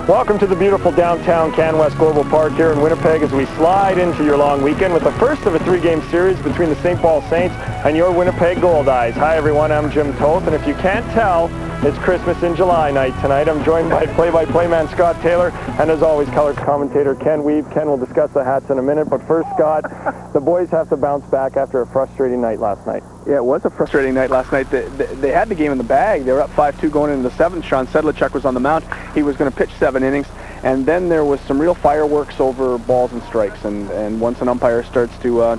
Welcome to the beautiful downtown Canwest Global Park here in Winnipeg as we slide into your long weekend with the first of a three-game series between the St. Paul Saints and your Winnipeg Goldeyes. Hi everyone, I'm Jim Toth, and if you can't tell, it's Christmas in July night tonight. I'm joined by play-by-play man Scott Taylor and as always color commentator Ken Weave. Ken will discuss the hats in a minute, but first Scott, the boys have to bounce back after a frustrating night last night. Yeah, it was a frustrating night last night. They had the game in the bag. They were up 5-2 going into the 7th. Sean Sedlacek was on the mound. He was going to pitch 7 innings. And then there was some real fireworks over balls and strikes. And once an umpire starts to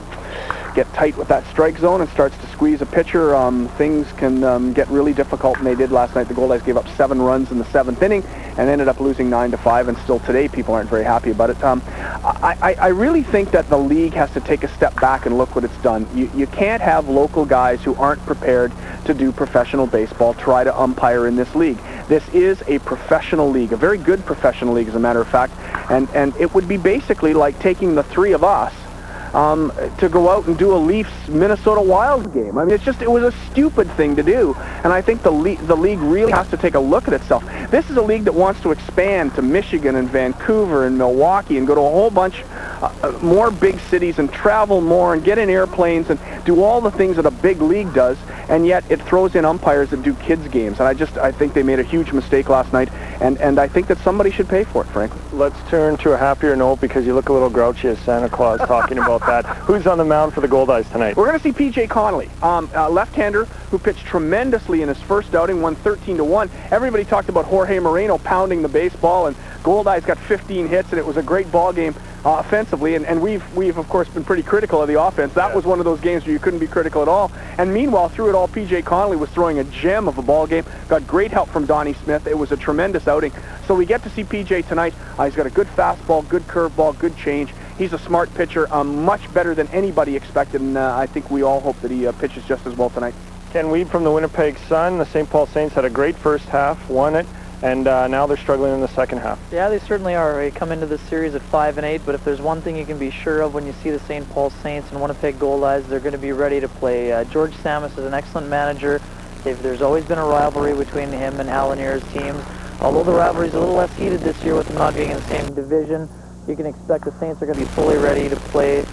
get tight with that strike zone and starts to squeeze a pitcher, things can get really difficult, and they did last night. The Goldeyes gave up 7 runs in the 7th inning and ended up losing 9-5, and still today people aren't very happy about it. I really think that the league has to take a step back and look what it's done. You can't have local guys who aren't prepared to do professional baseball try to umpire in this league. This is a professional league, a very good professional league as a matter of fact, and it would be basically like taking the three of us to go out and do a Leafs-Minnesota Wild game. I mean, it was a stupid thing to do, and I think the league really has to take a look at itself. This is a league that wants to expand to Michigan and Vancouver and Milwaukee and go to a whole bunch more big cities and travel more and get in airplanes and do all the things that a big league does, and yet it throws in umpires that do kids games. And I think they made a huge mistake last night, and I think that somebody should pay for it, frankly. Let's turn to a happier note because you look a little grouchy as Santa Claus talking about that. Who's on the mound for the Goldeyes tonight? We're going to see P.J. Connelly, a left-hander who pitched tremendously in his first outing, won 13-1. Everybody talked about Jorge Moreno pounding the baseball, and Goldeyes got 15 hits, and it was a great ball game offensively, and we've of course been pretty critical of the offense. That was one of those games where you couldn't be critical at all. And meanwhile, through it all, P.J. Connelly was throwing a gem of a ball game, got great help from Donnie Smith. It was a tremendous outing. So we get to see P.J. tonight. He's got a good fastball, good curveball, good change. He's a smart pitcher, much better than anybody expected, and I think we all hope that he pitches just as well tonight. Ken Weave from the Winnipeg Sun. The St. Paul Saints had a great first half, won it, and now they're struggling in the second half. Yeah, they certainly are. They come into this series at 5-8, but if there's one thing you can be sure of when you see the St. Paul Saints and Winnipeg Goldeyes, they're going to be ready to play. George Samus is an excellent manager. There's always been a rivalry between him and Alan Ayer's teams. Although the rivalry is a little less heated this year with them not being in the same division, you can expect the Saints are going to be fully ready to play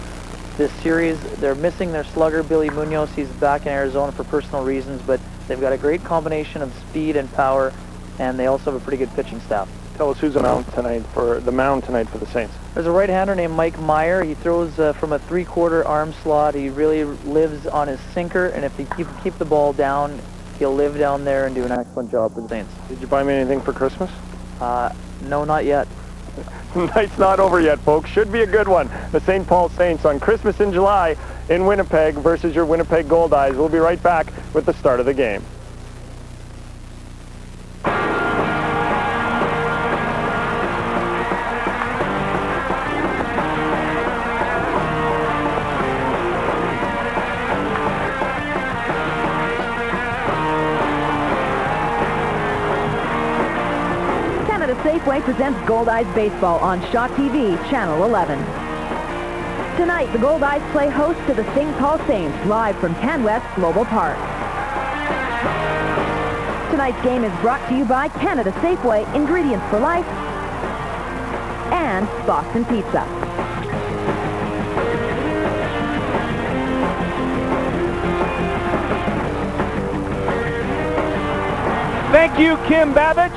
this series. They're missing their slugger, Billy Munoz. He's back in Arizona for personal reasons, but they've got a great combination of speed and power, and they also have a pretty good pitching staff. Tell us who's on the mound tonight for the Saints. There's a right-hander named Mike Meyer. He throws from a 3/4 arm slot. He really lives on his sinker, and if he keep the ball down, he'll live down there and do an excellent job for the Saints. Did you buy me anything for Christmas? No, not yet. Night's not over yet, folks. Should be a good one. The St. Paul Saints on Christmas in July in Winnipeg versus your Winnipeg Goldeyes. We'll be right back with the start of the game. Safeway presents Goldeyes Baseball on Shaw TV, Channel 11. Tonight, the Goldeyes play host to the St. Paul Saints, live from Canwest Global Park. Tonight's game is brought to you by Canada Safeway, Ingredients for Life, and Boston Pizza. Thank you, Kim Babich.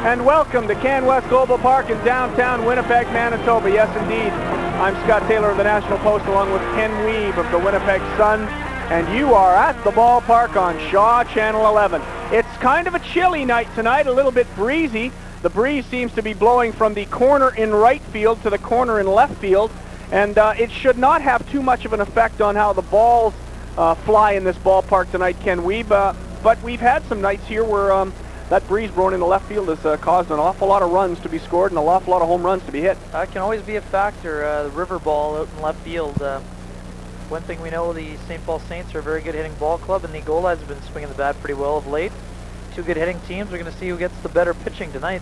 And welcome to Canwest Global Park in downtown Winnipeg, Manitoba. Yes, indeed. I'm Scott Taylor of the National Post along with Ken Weave of the Winnipeg Sun. And you are at the ballpark on Shaw Channel 11. It's kind of a chilly night tonight, a little bit breezy. The breeze seems to be blowing from the corner in right field to the corner in left field. And it should not have too much of an effect on how the balls fly in this ballpark tonight, Ken Weave. But we've had some nights here where that breeze blowing in the left field has caused an awful lot of runs to be scored and an awful lot of home runs to be hit. It can always be a factor. The river ball out in left field. One thing we know, the St. Paul Saints are a very good hitting ball club, and the Goldeyes have been swinging the bat pretty well of late. Two good hitting teams. We're going to see who gets the better pitching tonight.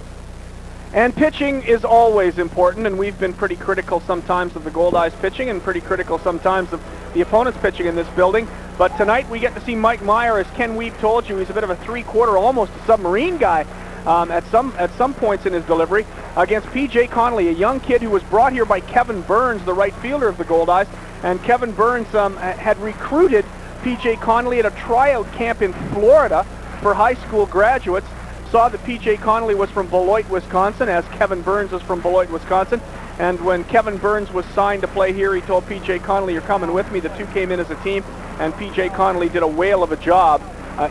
And pitching is always important, and we've been pretty critical sometimes of the Goldeyes pitching and pretty critical sometimes of the opponent's pitching in this building. But tonight we get to see Mike Meyer. As Ken Weave told you, he's a bit of a 3/4, almost a submarine guy. at some points in his delivery against P.J. Connelly, a young kid who was brought here by Kevin Burns, the right fielder of the Goldeyes. And Kevin Burns had recruited P.J. Connelly at a tryout camp in Florida for high school graduates. Saw that P.J. Connelly was from Beloit, Wisconsin, as Kevin Burns is from Beloit, Wisconsin. And when Kevin Burns was signed to play here, he told P.J. Connelly, "You're coming with me." The two came in as a team, and P.J. Connelly did a whale of a job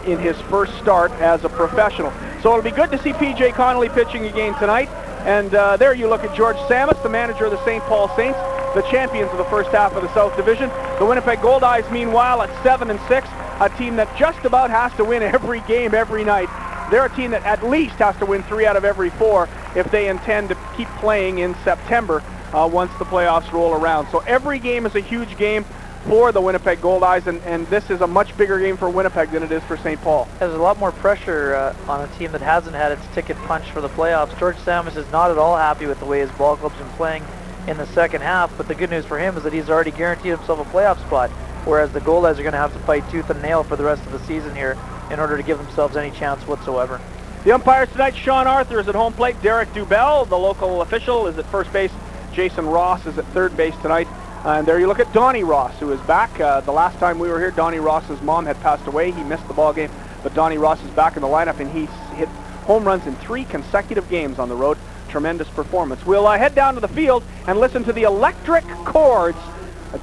in his first start as a professional. So it'll be good to see P.J. Connelly pitching again tonight. And there you look at George Samus, the manager of the St. Paul Saints, the champions of the first half of the South Division. The Winnipeg Goldeyes, meanwhile, at 7-6, a team that just about has to win every game every night. They're a team that at least has to win 3 out of every 4 if they intend to keep playing in September once the playoffs roll around. So every game is a huge game for the Winnipeg Goldeyes, and this is a much bigger game for Winnipeg than it is for St. Paul. There's a lot more pressure on a team that hasn't had its ticket punched for the playoffs. George Samus is not at all happy with the way his ball club's been playing in the second half, but the good news for him is that he's already guaranteed himself a playoff spot, whereas the Goldeyes are going to have to fight tooth and nail for the rest of the season here in order to give themselves any chance whatsoever. The umpires tonight: Sean Arthur is at home plate, Derek Dubell, the local official, is at first base, Jason Ross is at third base tonight. And there you look at Donnie Ross, who is back. The last time we were here, Donnie Ross's mom had passed away. He missed the ball game, but Donnie Ross is back in the lineup, and he's hit home runs in 3 consecutive games on the road. Tremendous performance. We'll head down to the field and listen to the Electric Chords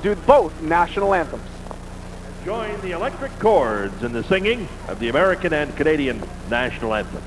do both national anthems. Join the Electric Chords in the singing of the American and Canadian national anthems.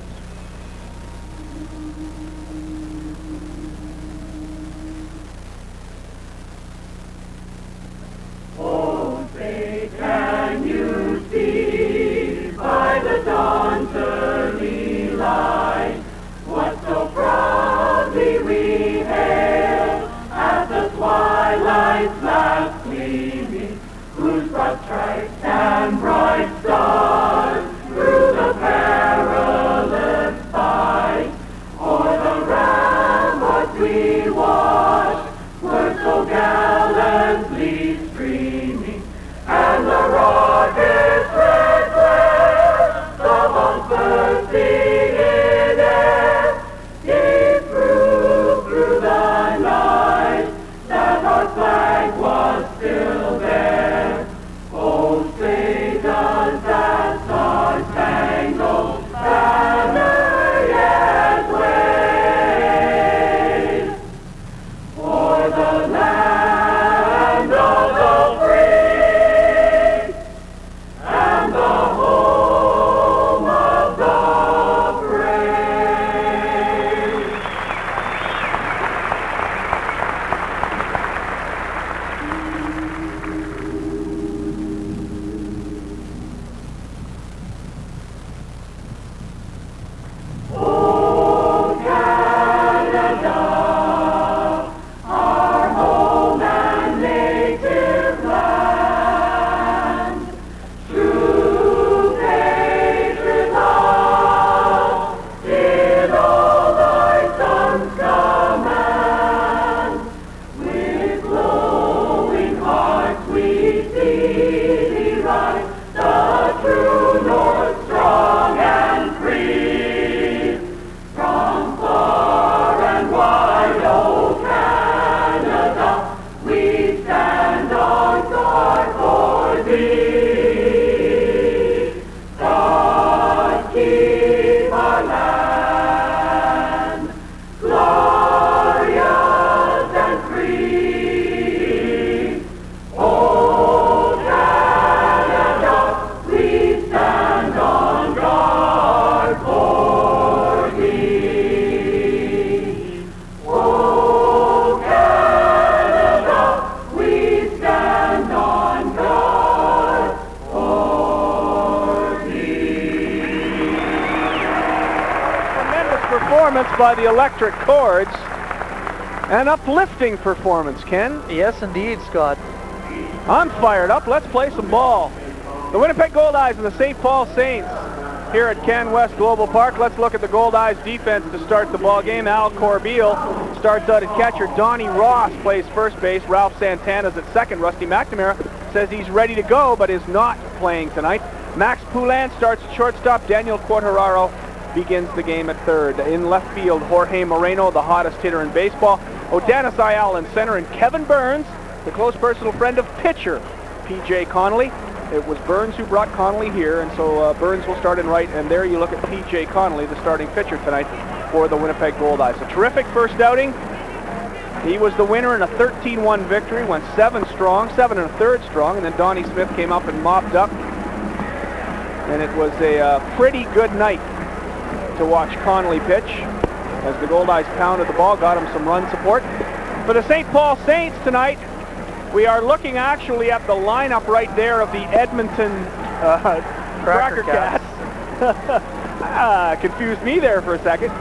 Oh, say, can you see by the dawn's early light what so proudly we hailed at the twilight's last gleaming, whose broad stripes and bright stars through the perilous fight o'er the ramparts we watched were so gallantly streaming, and the rocket's red glare, the bombs bursting in air, gave through the night that our flag was still there. Oh, say does that star-spangled banner yet wave for the land of the free and the home of the brave? Oh, Canada, our home and native land, true patriot love, in all thy sons command. With glowing hearts we see thee rise, the true north, strong and free. From far and wide, oh Canada, we stand on guard for thee. God keep our land glorious and free. Oh Canada, we stand on guard for thee. Oh Canada, we stand on guard for thee. Tremendous performance by the Electric Chords. An uplifting performance, Ken. Yes, indeed, Scott. I'm fired up. Let's play some ball. The Winnipeg Goldeyes and the St. Paul Saints here at Canwest Global Park. Let's look at the Goldeyes defense to start the ball game. Al Corbeil starts out at catcher. Donnie Ross plays first base. Ralph Santana's at second. Rusty McNamara says he's ready to go but is not playing tonight. Max Poulin starts at shortstop. Daniel Quartararo begins the game at third. In left field, Jorge Moreno, the hottest hitter in baseball. Odanis Ayala in center, and Kevin Burns, the close personal friend of pitcher P.J. Connelly. It was Burns who brought Connelly here, and so Burns will start in right, and there you look at P.J. Connelly, the starting pitcher tonight for the Winnipeg Goldeyes. A terrific first outing. He was the winner in a 13-1 victory, went 7 1/3 strong, and then Donnie Smith came up and mopped up. And it was a pretty good night to watch Connelly pitch as the Goldeyes pounded the ball, got him some run support. For the St. Paul Saints tonight, we are looking actually at the lineup right there of the Edmonton Cracker Cats. Confused me there for a second.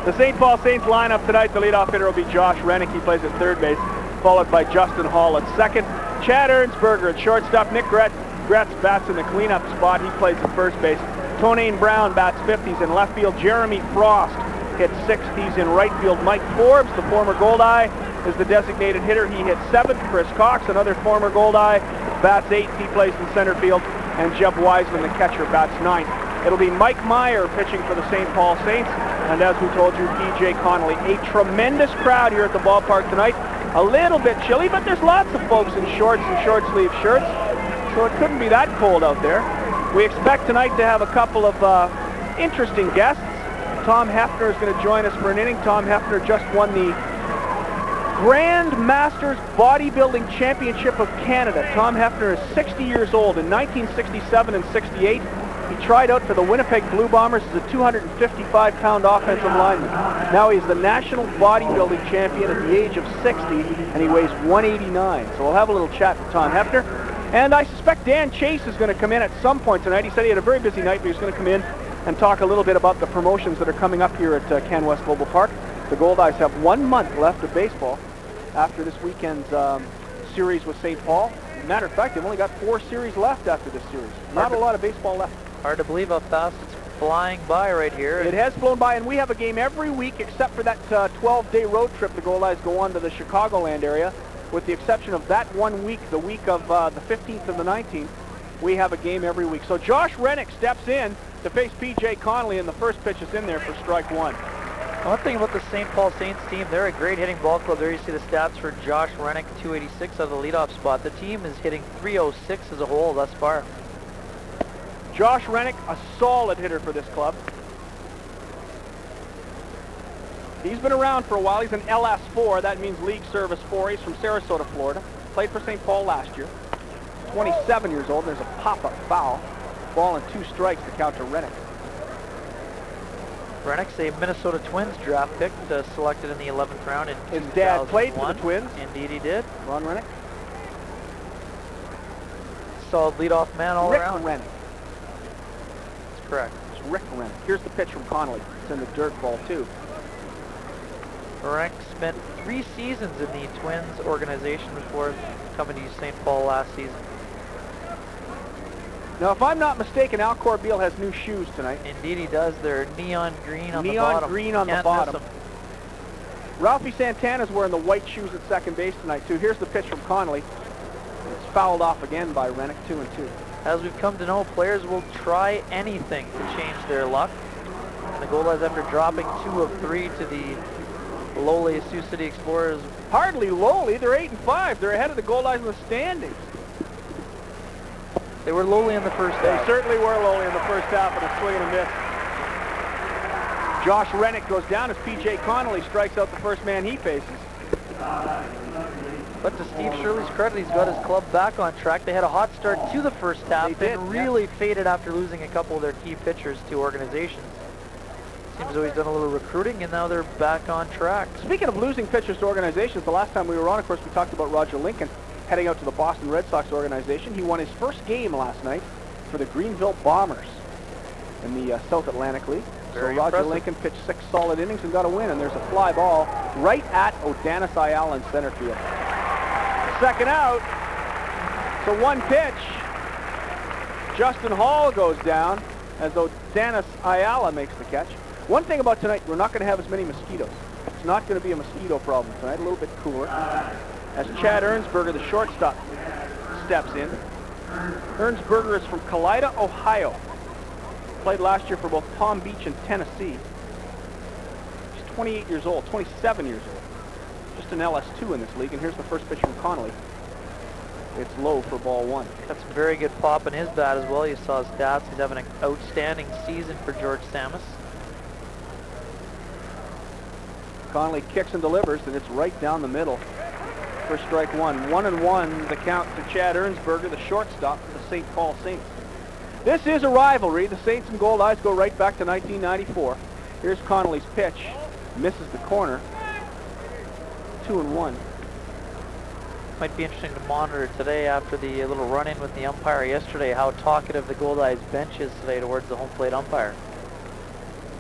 The St. Paul Saints lineup tonight, the leadoff hitter will be Josh Rennick. He plays at third base, followed by Justin Hall at second. Chad Ernstberger at shortstop. Nick Gretz bats in the cleanup spot. He plays at first base. Tonane Brown bats 50s in left field. Jeremy Frost hits 60s in right field. Mike Forbes, the former Goldeye, is the designated hitter. He hits 7th. Chris Cox, another former Goldeye, bats 8th. He plays in center field. And Jeb Wiseman, the catcher, bats 9th. It'll be Mike Meyer pitching for the St. Paul Saints. And as we told you, P.J. Connelly. A tremendous crowd here at the ballpark tonight. A little bit chilly, but there's lots of folks in shorts and short-sleeve shirts, so it couldn't be that cold out there. We expect tonight to have a couple of interesting guests. Tom Hefner is going to join us for an inning. Tom Hefner just won the Grand Masters Bodybuilding Championship of Canada. Tom Hefner is 60 years old. In 1967 and 68, he tried out for the Winnipeg Blue Bombers as a 255-pound offensive lineman. Now he's the national bodybuilding champion at the age of 60, and he weighs 189. So we'll have a little chat with Tom Hefner. And I suspect Dan Chase is going to come in at some point tonight. He said he had a very busy night, but he's going to come in and talk a little bit about the promotions that are coming up here at Canwest Global Park. The Goldeyes have 1 month left of baseball after this weekend's series with St. Paul. Matter of fact, they've only got 4 series left after this series. Not a lot of baseball left. Hard to believe how fast it's flying by right here. It has flown by, and we have a game every week except for that 12-day road trip the Goldeyes go on to the Chicagoland area. With the exception of that 1 week, the week of the 15th and the 19th, we have a game every week. So Josh Rennick steps in to face P.J. Connelly, and the first pitch is in there for strike 1. One thing about the St. Paul Saints team, they're a great hitting ball club. There you see the stats for Josh Rennick, 286 out of the leadoff spot. The team is hitting 306 as a whole thus far. Josh Rennick, a solid hitter for this club. He's been around for a while. He's an LS4. That means League Service 4. He's from Sarasota, Florida. Played for St. Paul last year. 27 years old. There's a pop-up foul. Ball and 2 strikes to count to Rennick. Rennick's a Minnesota Twins draft pick, selected in the 11th round in 2001. His dad played for the Twins. Indeed he did. Ron Rennick. Solid leadoff man all around. Rick Rennick. That's correct. It's Rick Rennick. Here's the pitch from Connelly. It's in the dirt ball, too. Rennick spent 3 seasons in the Twins organization before coming to St. Paul last season. Now, if I'm not mistaken, Al Corbeil has new shoes tonight. Indeed he does. They're neon green on the Neon bottom. green on the Can't bottom. miss 'em. Ralphie Santana's wearing the white shoes at second base tonight, too. Here's the pitch from Connelly. It's fouled off again by Rennick, 2-2. As we've come to know, players will try anything to change their luck. And the Goldeyes, after dropping 2 of 3 to the lowly Sioux City Explorers. Hardly lowly. They're 8-5. They're ahead of the Goldeyes in the standings. They were lowly in the first They half. certainly were lowly in the first half, and a swing and a miss. Josh Rennick goes down as P.J. Connelly strikes out the first man he faces. But to Steve Shirley's credit, he's got his club back on track. They had a hot start to the first half, They did, then really faded after losing a couple of their key pitchers to organizations. Seems as though he's done a little recruiting, and now they're back on track. Speaking of losing pitchers to organizations, the last time we were on, of course, we talked about Roger Lincoln heading out to the Boston Red Sox organization. He won his first game last night for the Greenville Bombers in the South Atlantic League. Very so Roger impressive. Lincoln pitched 6 solid innings and got a win, and there's a fly ball right at Odanis Ayala in center field. Second out. So 1 pitch. Justin Hall goes down as Odanis Ayala makes the catch. One thing about tonight, we're not going to have as many mosquitoes. It's not going to be a mosquito problem tonight, a little bit cooler. As Chad Ernstberger, the shortstop, steps in. Ernstberger is from Kalida, Ohio. Played last year for both Palm Beach and Tennessee. He's 28 years old, 27 years old. Just an LS2 in this league, and here's the first pitch from Connelly. It's low for ball one. Got some very good pop in his bat as well. You saw his stats. He's having an outstanding season for George Samus. Connelly kicks and delivers, and it's right down the middle for strike one. 1-1 the count to Chad Ernsberger, the shortstop for the St. Paul Saints. This is a rivalry. The Saints and Goldeyes go right back to 1994. Here's Connelly's pitch. Misses the corner. 2-1. Might be interesting to monitor today after the little run-in with the umpire yesterday, how talkative the Goldeyes bench is today towards the home plate umpire.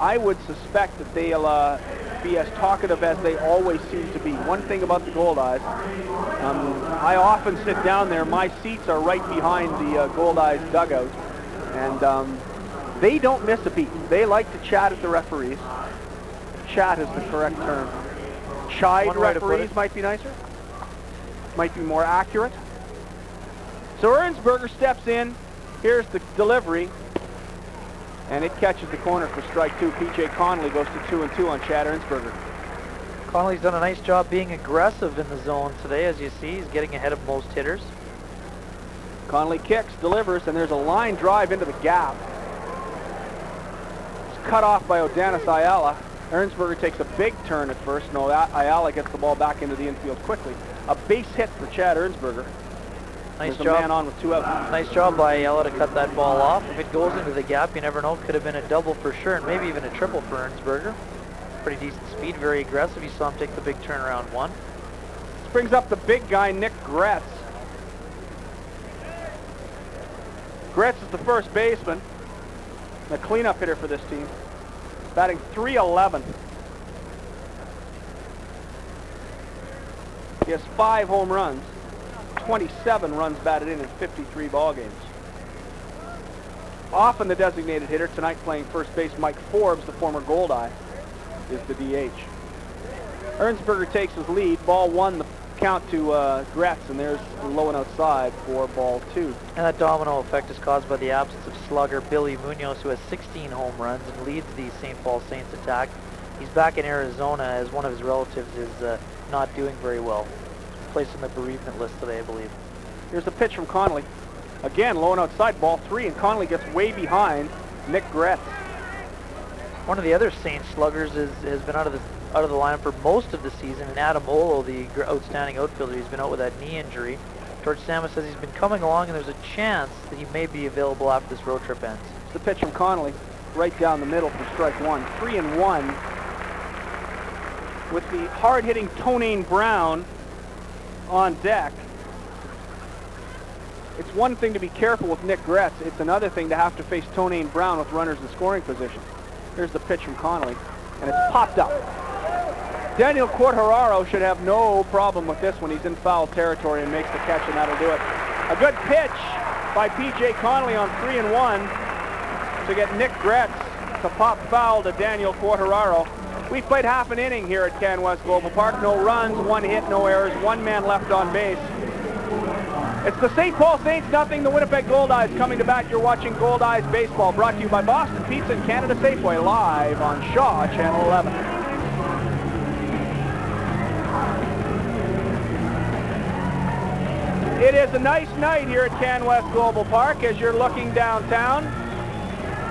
I would suspect that they'll be as talkative as they always seem to be. One thing about the Goldeyes, I often sit down there. My seats are right behind the Goldeyes dugout, and they don't miss a beat. They like to chat at the referees. Chat is the correct term. Chide referees might be nicer. Might be more accurate. So Ernsberger steps in. Here's the delivery. And it catches the corner for strike two. P.J. Connelly goes to 2-2 on Chad Ernsberger. Connelly's done a nice job being aggressive in the zone today. As you see, he's getting ahead of most hitters. Connelly kicks, delivers, and there's a line drive into the gap. It's cut off by Odanis Ayala. Ernsberger takes a big turn at first. No, Ayala gets the ball back into the infield quickly. A base hit for Chad Ernsberger. Nice There's job. a man on with 2 outs. Nice job by Ayala to cut that ball off. If it goes into the gap, you never know. Could have been a double for sure, and maybe even a triple for Ernsberger. Pretty decent speed, very aggressive. You saw him take the big turn around one. This brings up the big guy, Nick Gretz. Gretz is the first baseman, the cleanup hitter for this team, batting .311. He has 5 home runs, 27 runs batted in 53 ball games. Often the designated hitter, tonight playing first base, Mike Forbes, the former Goldeye, is the DH. Ernsberger takes his lead. Ball one, the count to Gretz, and there's low and outside for ball two. And that domino effect is caused by the absence of slugger Billy Munoz, who has 16 home runs and leads the St. Paul Saints attack. He's back in Arizona as one of his relatives is not doing very well. He's placed on the bereavement list today, I believe. Here's the pitch from Connelly. Again, low and outside, ball three, and Connelly gets way behind Nick Gretz. One of the other Saints sluggers has been out of the lineup for most of the season, and Adam Olo, the outstanding outfielder, he's been out with that knee injury. George Samus says he's been coming along, and there's a chance that he may be available after this road trip ends. It's the pitch from Connelly, right down the middle for strike one. 3-1 with the hard-hitting Tonane Brown on deck. It's one thing to be careful with Nick Gretz. It's another thing to have to face Tonane Brown with runners in scoring position. Here's the pitch from Connelly, and it's popped up. Daniel Quartararo should have no problem with this when he's in foul territory and makes the catch, and that'll do it. A good pitch by P.J. Connelly on 3-1 to get Nick Gretz to pop foul to Daniel Quartararo. We've played half an inning here at Canwest Global Park. No runs, 1 hit, no errors, 1 man left on base. It's the St. Paul Saints nothing, the Winnipeg Goldeyes coming to bat. You're watching Goldeyes Baseball, brought to you by Boston Pizza and Canada Safeway, live on Shaw, Channel 11. It is a nice night here at Canwest Global Park as you're looking downtown,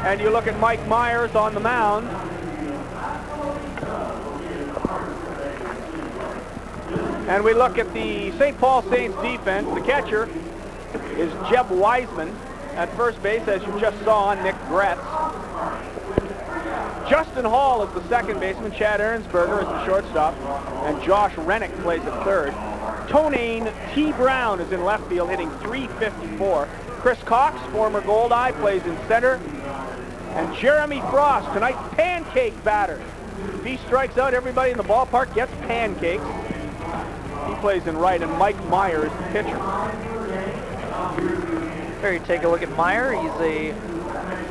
and you look at Mike Myers on the mound. And we look at the St. Paul Saints defense. The catcher is Jeb Wiseman. At first base, as you just saw, Nick Gretz. Justin Hall is the second baseman. Chad Ernsberger is the shortstop. And Josh Rennick plays at third. Tonane T. Brown is in left field, hitting .354. Chris Cox, former Goldeye, plays in center. And Jeremy Frost, tonight's pancake batter. If he strikes out, everybody in the ballpark gets pancakes. He plays in right, and Mike Meyer is the pitcher. Here you take a look at Meyer. He's a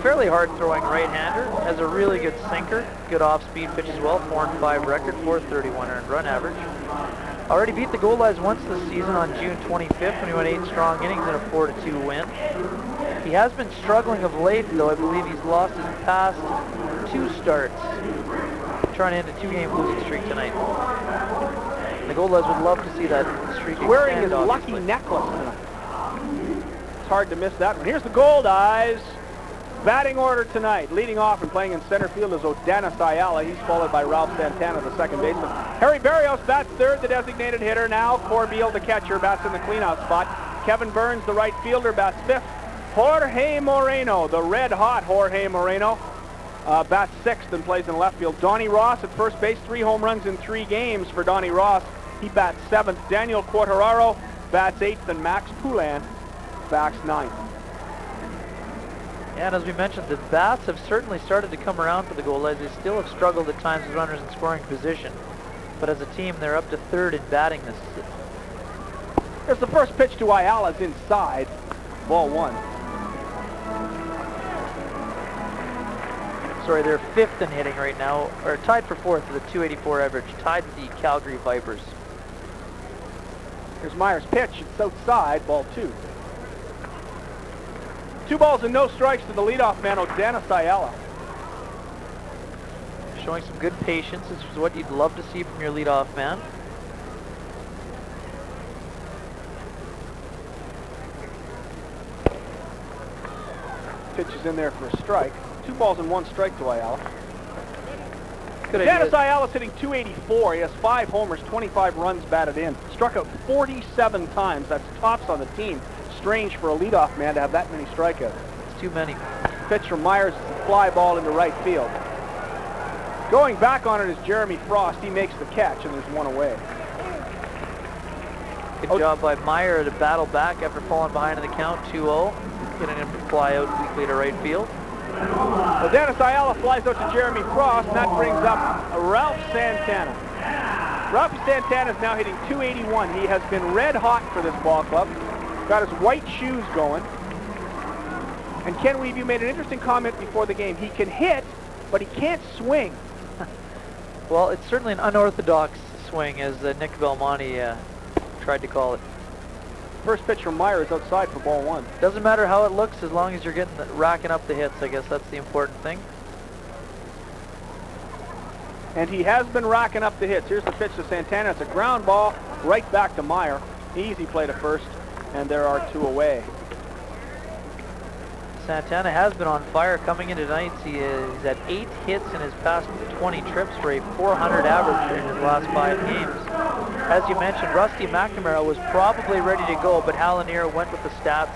fairly hard-throwing right-hander, has a really good sinker, good off-speed pitch as well, 4-5 record, .431 earned run average. Already beat the Goldeyes once this season on June 25th when he went 8 strong innings in a 4-2 win. He has been struggling of late, though. I believe he's lost his past 2 starts. Trying to end a 2-game losing streak tonight. The Goldeyes would love to see that streak extend, Wearing his obviously. lucky necklace tonight. It's hard to miss that one. Here's the Goldeyes. Batting order tonight. Leading off and playing in center field is Odanis Ayala. He's followed by Ralph Santana, the second baseman. Harry Barrios bats third, the designated hitter. Now Corbeil, the catcher, bats in the cleanout spot. Kevin Burns, the right fielder, bats fifth. Jorge Moreno, the red-hot Jorge Moreno, bats sixth and plays in left field. Donnie Ross at first base, 3 home runs in 3 games for Donnie Ross. He bats seventh. Daniel Quartararo bats eighth, and Max Poulin bats ninth. And as we mentioned, the bats have certainly started to come around for the Goldeyes. They still have struggled at times with runners in scoring position. But as a team, they're up to third in batting this. Here's the first pitch to Ayala's inside. Ball 1. Sorry, they're 5th in hitting right now, or tied for 4th with a .284 average, tied with the Calgary Vipers. Here's Meyer's pitch. It's outside. Ball 2. 2 balls and no strikes to the leadoff man, Odanis Ayala. Showing some good patience. This is what you'd love to see from your leadoff man. Pitch is in there for a strike. 2 balls and 1 strike to Ayala. Good Odanis idea. Ayala's hitting .284. He has 5 homers, 25 runs batted in. Struck out 47 times. That's tops on the team. Strange for a leadoff man to have that many strikeouts. It's too many. Pitch from Myers is a fly ball into right field. Going back on it is Jeremy Frost. He makes the catch, and there's 1 away. Good job by Meyer to battle back after falling behind in the count, 2-0. Getting him to fly out weakly to right field. Odanis Ayala flies out to Jeremy Frost, and that brings up Ralph Santana. Ralph Santana is now hitting .281. He has been red hot for this ball club. Got his white shoes going. And Ken Weave, you made an interesting comment before the game. He can hit, but he can't swing. Well, it's certainly an unorthodox swing, as Nick Belmonte tried to call it. First pitch from Meyer is outside for ball 1. Doesn't matter how it looks as long as you're racking up the hits. I guess that's the important thing. And he has been racking up the hits. Here's the pitch to Santana. It's a ground ball right back to Meyer. Easy play to first, and there are 2 away. Santana has been on fire coming into tonight. He's at 8 hits in his past 20 trips for a .400 average in his last 5 games. As you mentioned, Rusty McNamara was probably ready to go, but Hal Lanier went with the stats.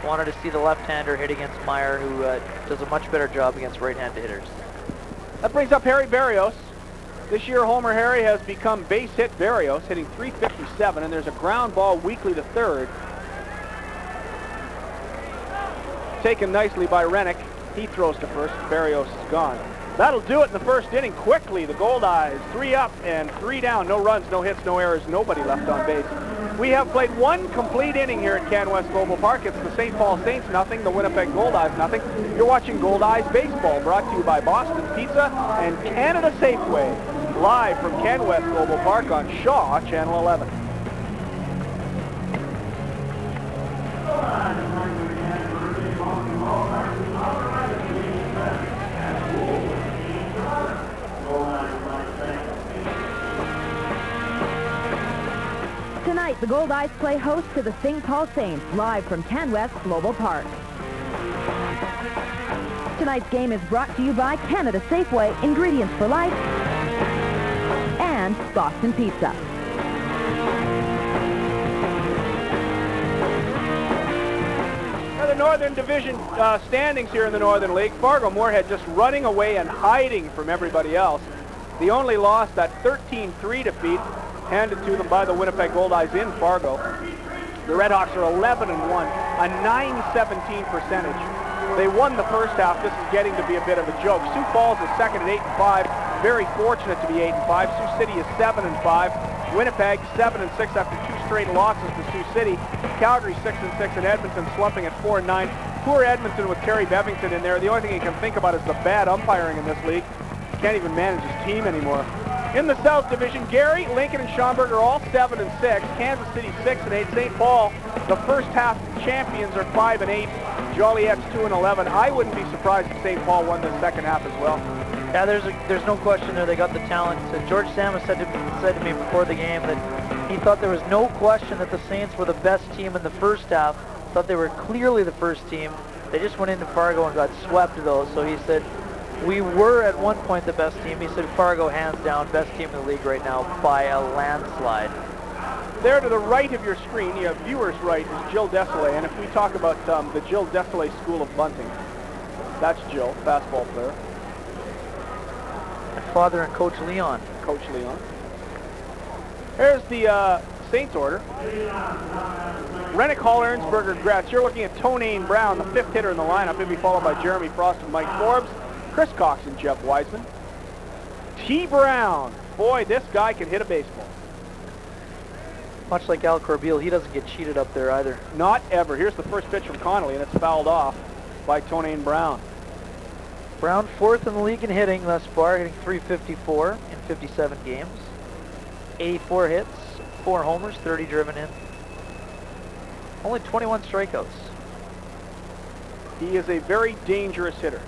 Wanted to see the left-hander hit against Meyer, who does a much better job against right-handed hitters. That brings up Harry Barrios. This year, Homer Harry has become base hit Barrios, hitting .357, and there's a ground ball weakly to third. Taken nicely by Rennick. He throws to first. Barrios is gone. That'll do it in the first inning. Quickly, the Goldeyes 3 up and 3 down. No runs, no hits, no errors, nobody left on base. We have played 1 complete inning here at Canwest Global Park. It's the St. Paul Saints nothing, the Winnipeg Goldeyes nothing. You're watching Goldeyes Baseball, brought to you by Boston Pizza and Canada Safeway, live from Canwest Global Park on Shaw, Channel 11. Tonight, the Goldeyes play host to the St. Paul Saints, live from Canwest Global Park. Tonight's game is brought to you by Canada Safeway, Ingredients for Life, and Boston Pizza. Now the Northern Division standings here in the Northern League. Fargo-Moorhead just running away and hiding from everybody else. The only loss, that 13-3 defeat, handed to them by the Winnipeg Goldeyes in Fargo. The Redhawks are 11-1, a .917 percentage. They won the first half. This is getting to be a bit of a joke. Sioux Falls is second at 8-5. Very fortunate to be 8-5. Sioux City is 7-5. Winnipeg 7-6 after 2 straight losses to Sioux City. Calgary 6-6, and Edmonton slumping at 4-9. Poor Edmonton with Terry Bevington in there. The only thing he can think about is the bad umpiring in this league. Can't even manage his team anymore. In the South Division, Gary, Lincoln, and Schaumburg are all 7 and 6. Kansas City 6 and 8. St. Paul, the first half champions, are 5 and 8. Joliet's 2 and 11. I wouldn't be surprised if St. Paul won the second half as well. Yeah, there's no question there. They got the talent. George Samus said to me before the game that he thought there was no question that the Saints were the best team in the first half. Thought they were clearly the first team. They just went into Fargo and got swept though. So he said, we were at one point the best team. He said Fargo hands down best team in the league right now by a landslide. There to the right of your screen, you have viewers right, is Jill Desolé. And if we talk about the Jill Desolé School of Bunting, that's Jill, fastball player. My father and Coach Leon. Coach Leon. Here's the Saints order. Rennick, Hall, Ernstberger, Gretz. You're looking at Tonane Brown, the 5th hitter in the lineup. He'll be followed by Jeremy Frost and Mike Forbes, Chris Cox and Jeff Wiseman. T. Brown. Boy, this guy can hit a baseball. Much like Al Corbeil, he doesn't get cheated up there either. Not ever. Here's the first pitch from Connelly, and it's fouled off by Tonane Brown. Brown 4th in the league in hitting thus far, hitting .354 in 57 games. 84 hits, 4 homers, 30 driven in. Only 21 strikeouts. He is a very dangerous hitter.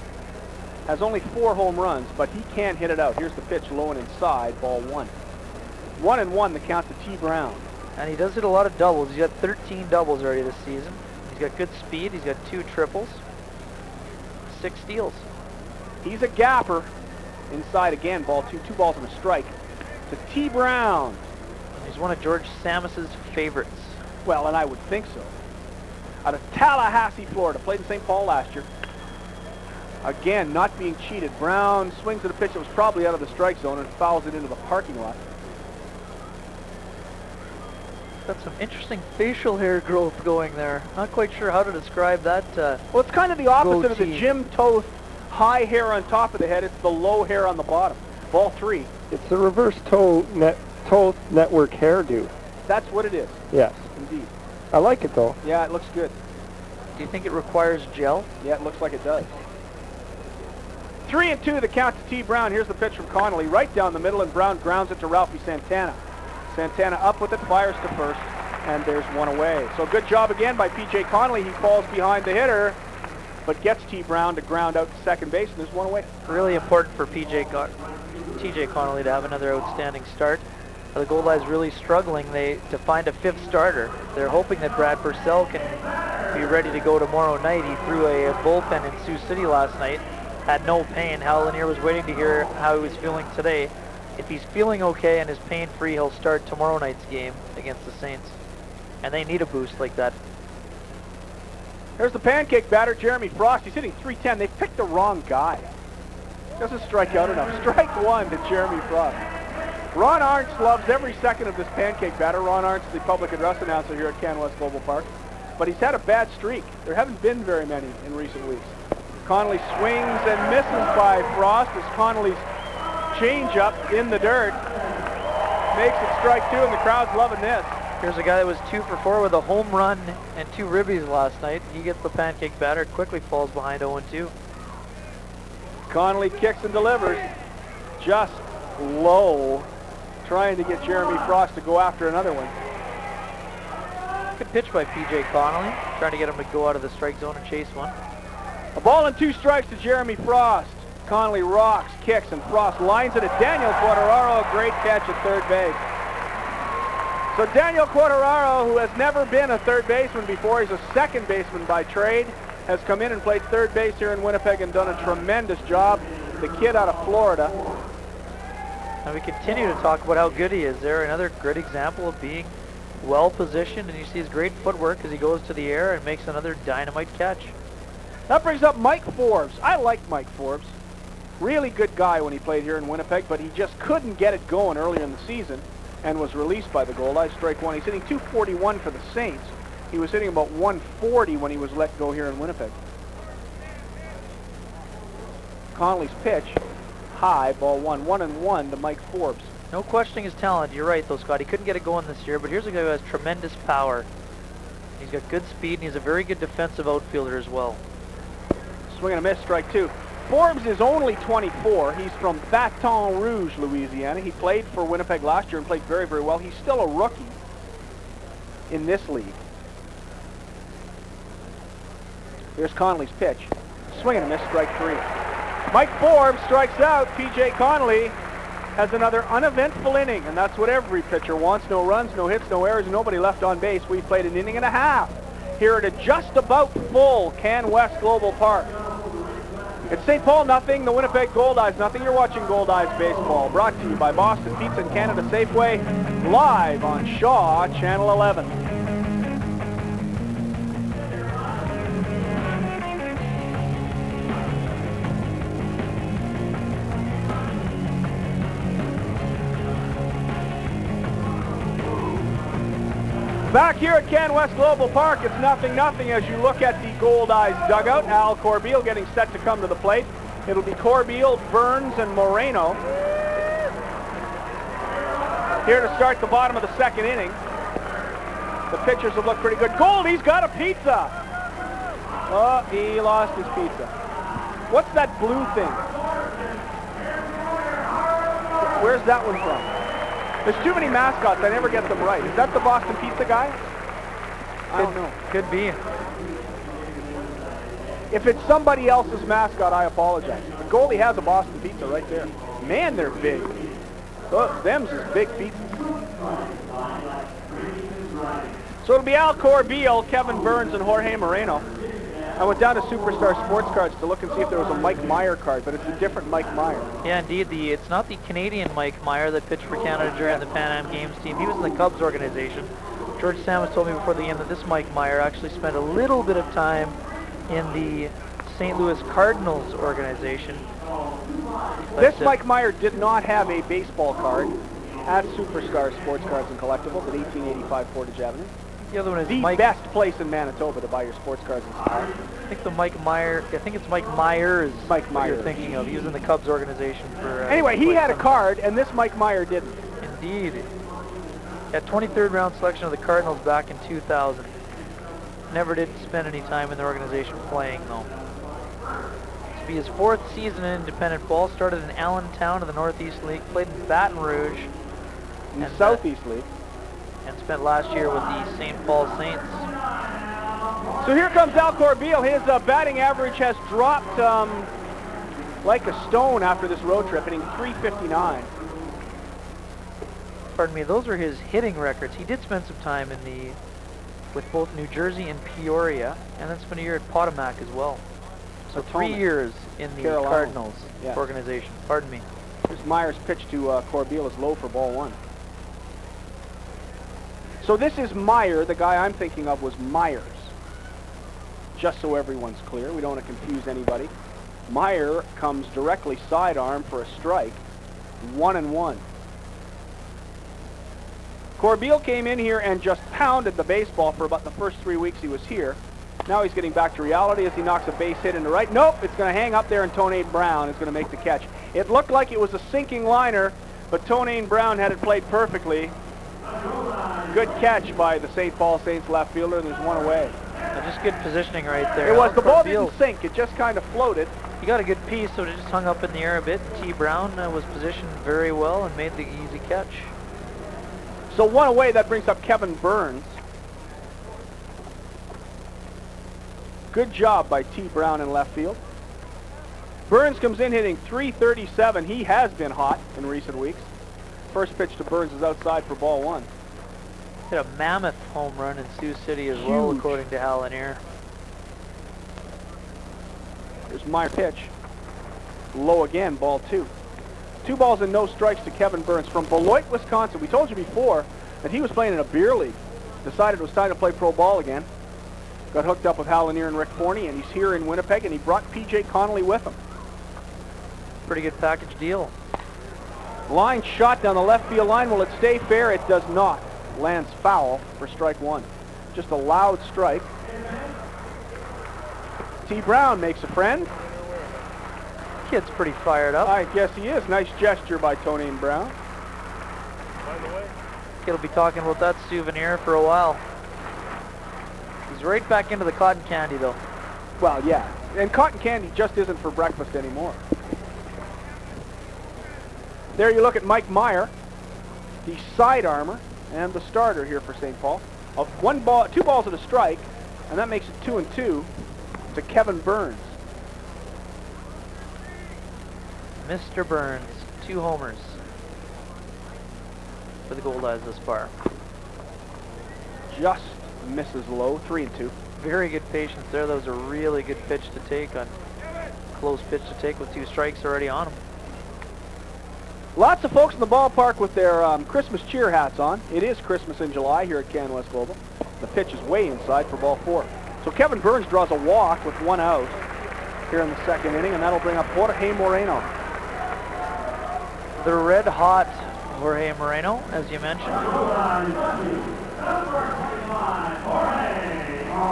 Has only 4 home runs, but he can hit it out. Here's the pitch low and inside, ball 1. 1-1 the count to T. Brown. And he does hit a lot of doubles. He's got 13 doubles already this season. He's got good speed. He's got 2 triples, 6 steals. He's a gapper. Inside again, ball 2. 2 balls and a strike to T. Brown. He's one of George Samus's favorites. Well, and I would think so. Out of Tallahassee, Florida. Played in St. Paul last year. Again, not being cheated. Brown swings at a pitch that was probably out of the strike zone and fouls it into the parking lot. Got some interesting facial hair growth going there. Not quite sure how to describe that. Well, it's kind of the opposite of the goatee. Jim Toth high hair on top of the head. It's the low hair on the bottom. Ball 3. It's the reverse Toth network hairdo. That's what it is. Yes. Indeed. I like it though. Yeah, it looks good. Do you think it requires gel? Yeah, it looks like it does. 3-2 the count to T. Brown. Here's the pitch from Connelly. Right down the middle, and Brown grounds it to Ralphie Santana. Santana up with it, fires to first, and there's one away. So good job again by P.J. Connelly. He falls behind the hitter, but gets T. Brown to ground out to second base, and there's one away. Really important for T.J. Connelly to have another outstanding start. The Goldeyes really struggling to find a 5th starter. They're hoping that Brad Purcell can be ready to go tomorrow night. He threw a bullpen in Sioux City last night, had no pain. Hal Lanier was waiting to hear how he was feeling today. If he's feeling okay and is pain-free, he'll start tomorrow night's game against the Saints. And they need a boost like that. Here's the pancake batter, Jeremy Frost. He's hitting .310. They picked the wrong guy. Doesn't strike out enough. Strike 1 to Jeremy Frost. Ron Arntz loves every second of this pancake batter. Ron Arntz is the public address announcer here at Canwest Global Park. But he's had a bad streak. There haven't been very many in recent weeks. Connelly swings and misses by Frost as Connelly's change-up in the dirt makes it strike 2, and the crowd's loving this. Here's a guy that was 2 for 4 with a home run and 2 ribbies last night. He gets the pancake batter, quickly falls behind 0-2. Connelly kicks and delivers just low, trying to get Jeremy Frost to go after another one. Good pitch by P.J. Connelly, trying to get him to go out of the strike zone and chase one. A ball and 2 strikes to Jeremy Frost. Connelly rocks, kicks, and Frost lines it at Daniel Quadraro. Great catch at third base. So Daniel Quadraro, who has never been a third baseman before, he's a second baseman by trade, has come in and played third base here in Winnipeg and done a tremendous job. The kid out of Florida. And we continue to talk about how good he is there. Another great example of being well positioned, and you see his great footwork as he goes to the air and makes another dynamite catch. That brings up Mike Forbes. I like Mike Forbes. Really good guy when he played here in Winnipeg, but he just couldn't get it going earlier in the season and was released by the Goldeyes. Strike 1. He's hitting .241 for the Saints. He was hitting about .140 when he was let go here in Winnipeg. Connelly's pitch, high, ball 1. 1-1 to Mike Forbes. No questioning his talent. You're right, though, Scott. He couldn't get it going this year, but here's a guy who has tremendous power. He's got good speed, and he's a very good defensive outfielder as well. Swing and a miss, strike 2. Forbes is only 24. He's from Baton Rouge, Louisiana. He played for Winnipeg last year and played very, very well. He's still a rookie in this league. Here's Connelly's pitch. Swing and a miss, strike 3. Mike Forbes strikes out. P.J. Connelly has another uneventful inning, and that's what every pitcher wants. No runs, no hits, no errors, nobody left on base. We've played an inning and a half here at a just about full Canwest Global Park. It's St. Paul nothing, the Winnipeg Goldeyes nothing. You're watching Goldeyes Baseball, brought to you by Boston Pizza and Canada Safeway, live on Shaw, Channel 11. Back here at Canwest Global Park, it's 0-0 as you look at the Goldeyes dugout. Al Corbeil getting set to come to the plate. It'll be Corbeil, Burns, and Moreno here to start the bottom of the second inning. The pitchers have looked pretty good. Goldie's got a pizza. Oh, he lost his pizza. What's that blue thing? Where's that one from? There's too many mascots. I never get them right. Is that the Boston Pizza guy? I don't know. Could be. If it's somebody else's mascot, I apologize. The goalie has a Boston Pizza right there. Man, they're big. Them's is big pizzas. So it'll be Al Corbeil, Kevin Burns, and Jorge Moreno. I went down to Superstar Sports Cards to look and see if there was a Mike Meyer card, but it's a different Mike Meyer. Yeah, indeed. It's not the Canadian Mike Meyer that pitched for Canada during the Pan Am Games team. He was in the Cubs organization. George Samus told me before the game that this Mike Meyer actually spent a little bit of time in the St. Louis Cardinals organization. This Mike Meyer did not have a baseball card at Superstar Sports Cards and Collectibles at 1885 Portage Avenue. The other one is the best place in Manitoba to buy your sports cards and stuff. I think the Mike Meyer, I think it's Mike Myers. Mike Myers. You're thinking of. He was in the Cubs organization for... anyway, he had a card, and this Mike Meyer didn't. Indeed. At 23rd round selection of the Cardinals back in 2000. Never did spend any time in the organization playing, though. This will be his 4th season in independent ball. Started in Allentown in the Northeast League. Played in Baton Rouge. In the Southeast League. And spent last year with the St. Paul Saints. So here comes Al Corbeil. His batting average has dropped like a stone after this road trip, hitting .359. Pardon me, those are his hitting records. He did spend some time with both New Jersey and Peoria, and then spent a year at Potomac as well. So 3 years in the Carolina. Cardinals organization. Pardon me. Here's Meyer's pitch to Corbeil is low for ball 1. So this is Meyer. The guy I'm thinking of was Myers. Just so everyone's clear, we don't want to confuse anybody. Meyer comes directly sidearm for a strike. 1-1. Corbeil came in here and just pounded the baseball for about the first 3 weeks he was here. Now he's getting back to reality as he knocks a base hit into right. Nope, it's going to hang up there, and Tonane Brown is going to make the catch. It looked like it was a sinking liner, but Tonane Brown had it played perfectly. Good catch by the St. Paul Saints left fielder. There's one away. Just good positioning right there. It was. The ball didn't sink. It just kind of floated. He got a good piece, so it just hung up in the air a bit. T. Brown was positioned very well and made the easy catch. So one away. That brings up Kevin Burns. Good job by T. Brown in left field. Burns comes in hitting .337. He has been hot in recent weeks. First pitch to Burns is outside for ball 1. Hit a mammoth home run in Sioux City as well, according to Al Lanier. Here's Meyer pitch. Low again, ball 2. 2 balls and no strikes to Kevin Burns from Beloit, Wisconsin. We told you before that he was playing in a beer league. Decided it was time to play pro ball again. Got hooked up with Hal Lanier and Rick Forney, and he's here in Winnipeg, and he brought P.J. Connelly with him. Pretty good package deal. Line shot down the left field line. Will it stay fair? It does not. Lands foul for strike 1. Just a loud strike. T. Brown makes a friend. Kid's pretty fired up. I guess he is. Nice gesture by Tonane Brown. By the way, Kid will be talking about that souvenir for a while. He's right back into the cotton candy, though. Well, yeah. And cotton candy just isn't for breakfast anymore. There you look at Mike Meyer, the side armor and the starter here for St. Paul. Of 2 balls and a strike, and that makes it 2-2 to Kevin Burns. Mr. Burns, 2 homers for the Goldeyes this far. Just misses low, 3-2. Very good patience there. That was a really good pitch to take, on close pitch to take with 2 strikes already on him. Lots of folks in the ballpark with their Christmas cheer hats on. It is Christmas in July here at Canwest Global. The pitch is way inside for ball 4. So Kevin Burns draws a walk with 1 out here in the 2nd inning, and that'll bring up Jorge Moreno. The red-hot Jorge Moreno, as you mentioned. It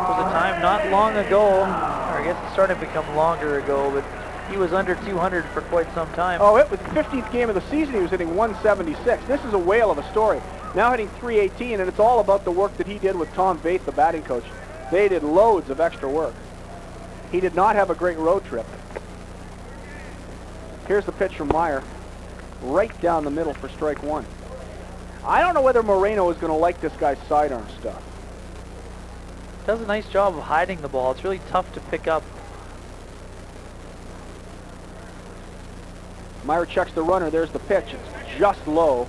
was a time not long ago, or I guess it started to become longer ago, but he was under 200 for quite some time. Oh, it was the 15th game of the season. He was hitting 176. This is a whale of a story. Now hitting 318, and it's all about the work that he did with Tom Vaith, the batting coach. They did loads of extra work. He did not have a great road trip. Here's the pitch from Meyer. Right down the middle for strike 1. I don't know whether Moreno is going to like this guy's sidearm stuff. Does a nice job of hiding the ball. It's really tough to pick up. Meyer checks the runner. There's the pitch. It's just low.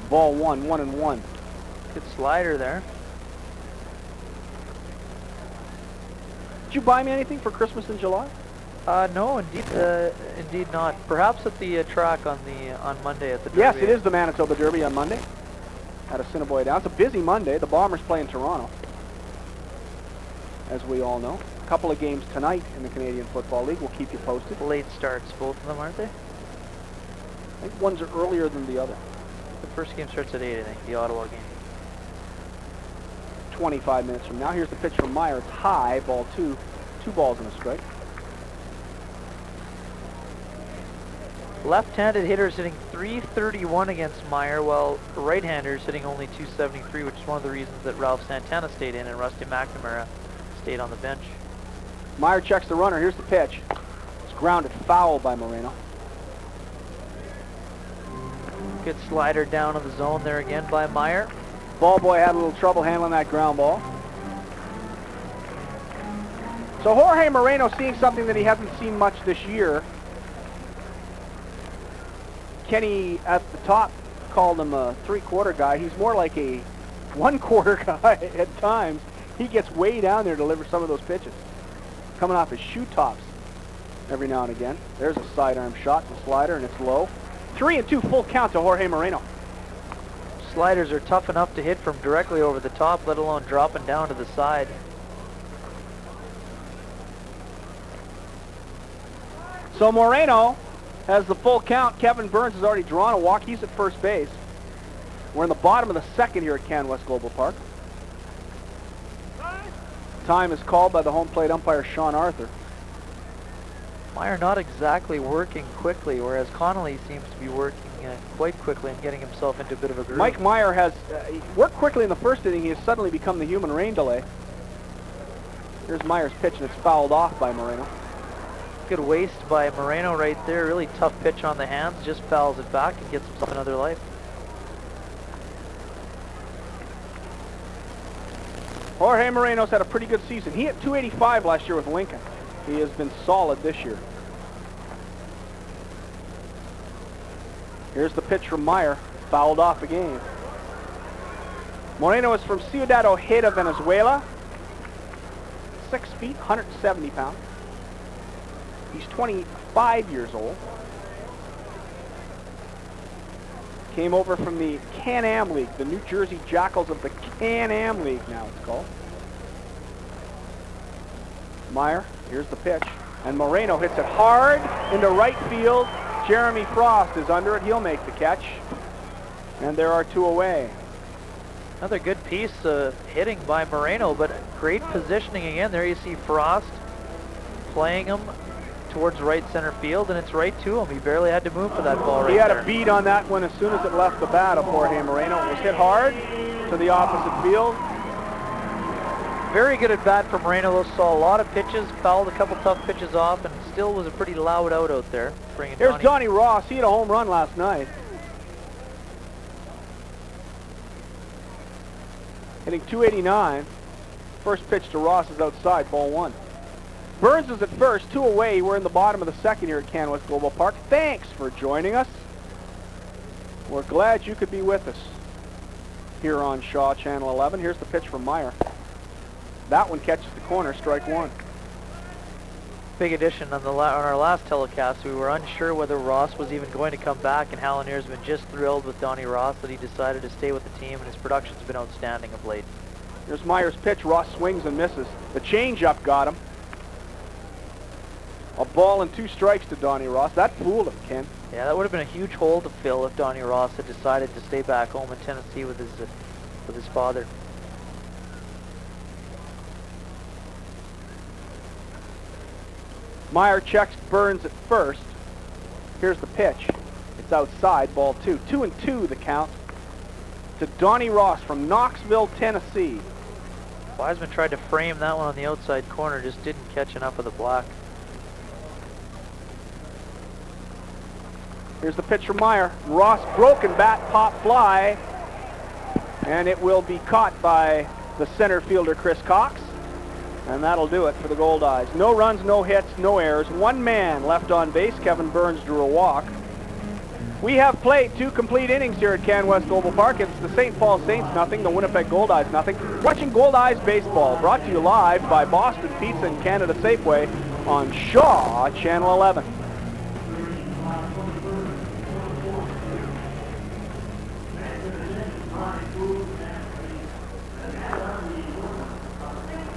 Ball 1, 1-1. Good slider there. Did you buy me anything for Christmas in July? No, indeed not. Perhaps at the track on Monday at the Derby. Yes, it is the Manitoba Derby on Monday at Assiniboia Downs. It's a busy Monday. The Bombers play in Toronto, as we all know. A couple of games tonight in the Canadian Football League. We'll keep you posted. Late starts, both of them, aren't they? I think one's earlier than the other. The first game starts at 8, I think, the Ottawa game. 25 minutes from now. Here's the pitch from Meyer. It's high, ball 2. 2 balls and a strike. Left-handed hitters hitting .331 against Meyer, while right-handers hitting only .273, which is one of the reasons that Ralph Santana stayed in and Rusty McNamara stayed on the bench. Meyer checks the runner. Here's the pitch. It's grounded foul by Moreno. Good slider down in the zone there again by Meyer. Ball boy had a little trouble handling that ground ball. So Jorge Moreno seeing something that he hasn't seen much this year. Kenny at the top called him a 3/4 guy. He's more like a 1/4 guy at times. He gets way down there to deliver some of those pitches. Coming off his shoe tops every now and again. There's a sidearm shot, the slider, and it's low. 3-2 full count to Jorge Moreno. Sliders are tough enough to hit from directly over the top, let alone dropping down to the side. So Moreno has the full count. Kevin Burns has already drawn a walk. He's at first base. We're in the bottom of the 2nd here at Canwest Global Park. Time is called by the home plate umpire, Sean Arthur. Meyer not exactly working quickly, whereas Connelly seems to be working quite quickly and getting himself into a bit of a groove. Mike Meyer has worked quickly in the 1st inning. He has suddenly become the human rain delay. Here's Meyer's pitch, and it's fouled off by Moreno. Good waste by Moreno right there. Really tough pitch on the hands. Just fouls it back and gets himself another life. Jorge Moreno's had a pretty good season. He hit .285 last year with Lincoln. He has been solid this year. Here's the pitch from Meyer. Fouled off again. Moreno is from Ciudad Ojeda, Venezuela. 6 feet, 170 pounds. He's 25 years old. Came over from the Can-Am League, the New Jersey Jackals of the Can-Am League now it's called. Meyer, here's the pitch. And Moreno hits it hard into right field. Jeremy Frost is under it. He'll make the catch. And there are 2 away. Another good piece of hitting by Moreno, but great positioning again. There you see Frost playing him towards right center field, and it's right to him. He barely had to move for that ball right there. He had a beat on that one as soon as it left the bat of Jorge Moreno. It was hit hard to the opposite field. very good at bat from Moreno. Saw a lot of pitches, fouled a couple tough pitches off, and still was a pretty loud out there. Here's Donnie Ross. He had a home run last night. Hitting .289. First pitch to Ross is outside, ball 1. Burns is at first, 2 away. We're in the bottom of the second here at Canwest Global Park. Thanks for joining us. We're glad you could be with us here on Shaw Channel 11. Here's the pitch from Meyer. That one catches the corner, strike 1. Big addition on our last telecast. We were unsure whether Ross was even going to come back, and Hallinier's been just thrilled with Donnie Ross that he decided to stay with the team, and his production's been outstanding of late. Here's Meyer's pitch. Ross swings and misses. The changeup got him. A ball and 2 strikes to Donnie Ross. That fooled him, Ken. Yeah, that would have been a huge hole to fill if Donnie Ross had decided to stay back home in Tennessee with his father. Meyer checks Burns at first. Here's the pitch. It's outside, ball 2. 2-2 the count to Donnie Ross from Knoxville, Tennessee. Wiseman tried to frame that one on the outside corner, just didn't catch enough of the black. Here's the pitch from Meyer. Ross broken bat, pop fly, and it will be caught by the center fielder Chris Cox, and that'll do it for the Goldeyes. No runs, no hits, no errors. 1 man left on base. Kevin Burns drew a walk. We have played 2 complete innings here at Canwest Global Park. It's the St. Paul Saints nothing, the Winnipeg Goldeyes nothing. Watching Goldeyes baseball, brought to you live by Boston Pizza and Canada Safeway on Shaw Channel 11.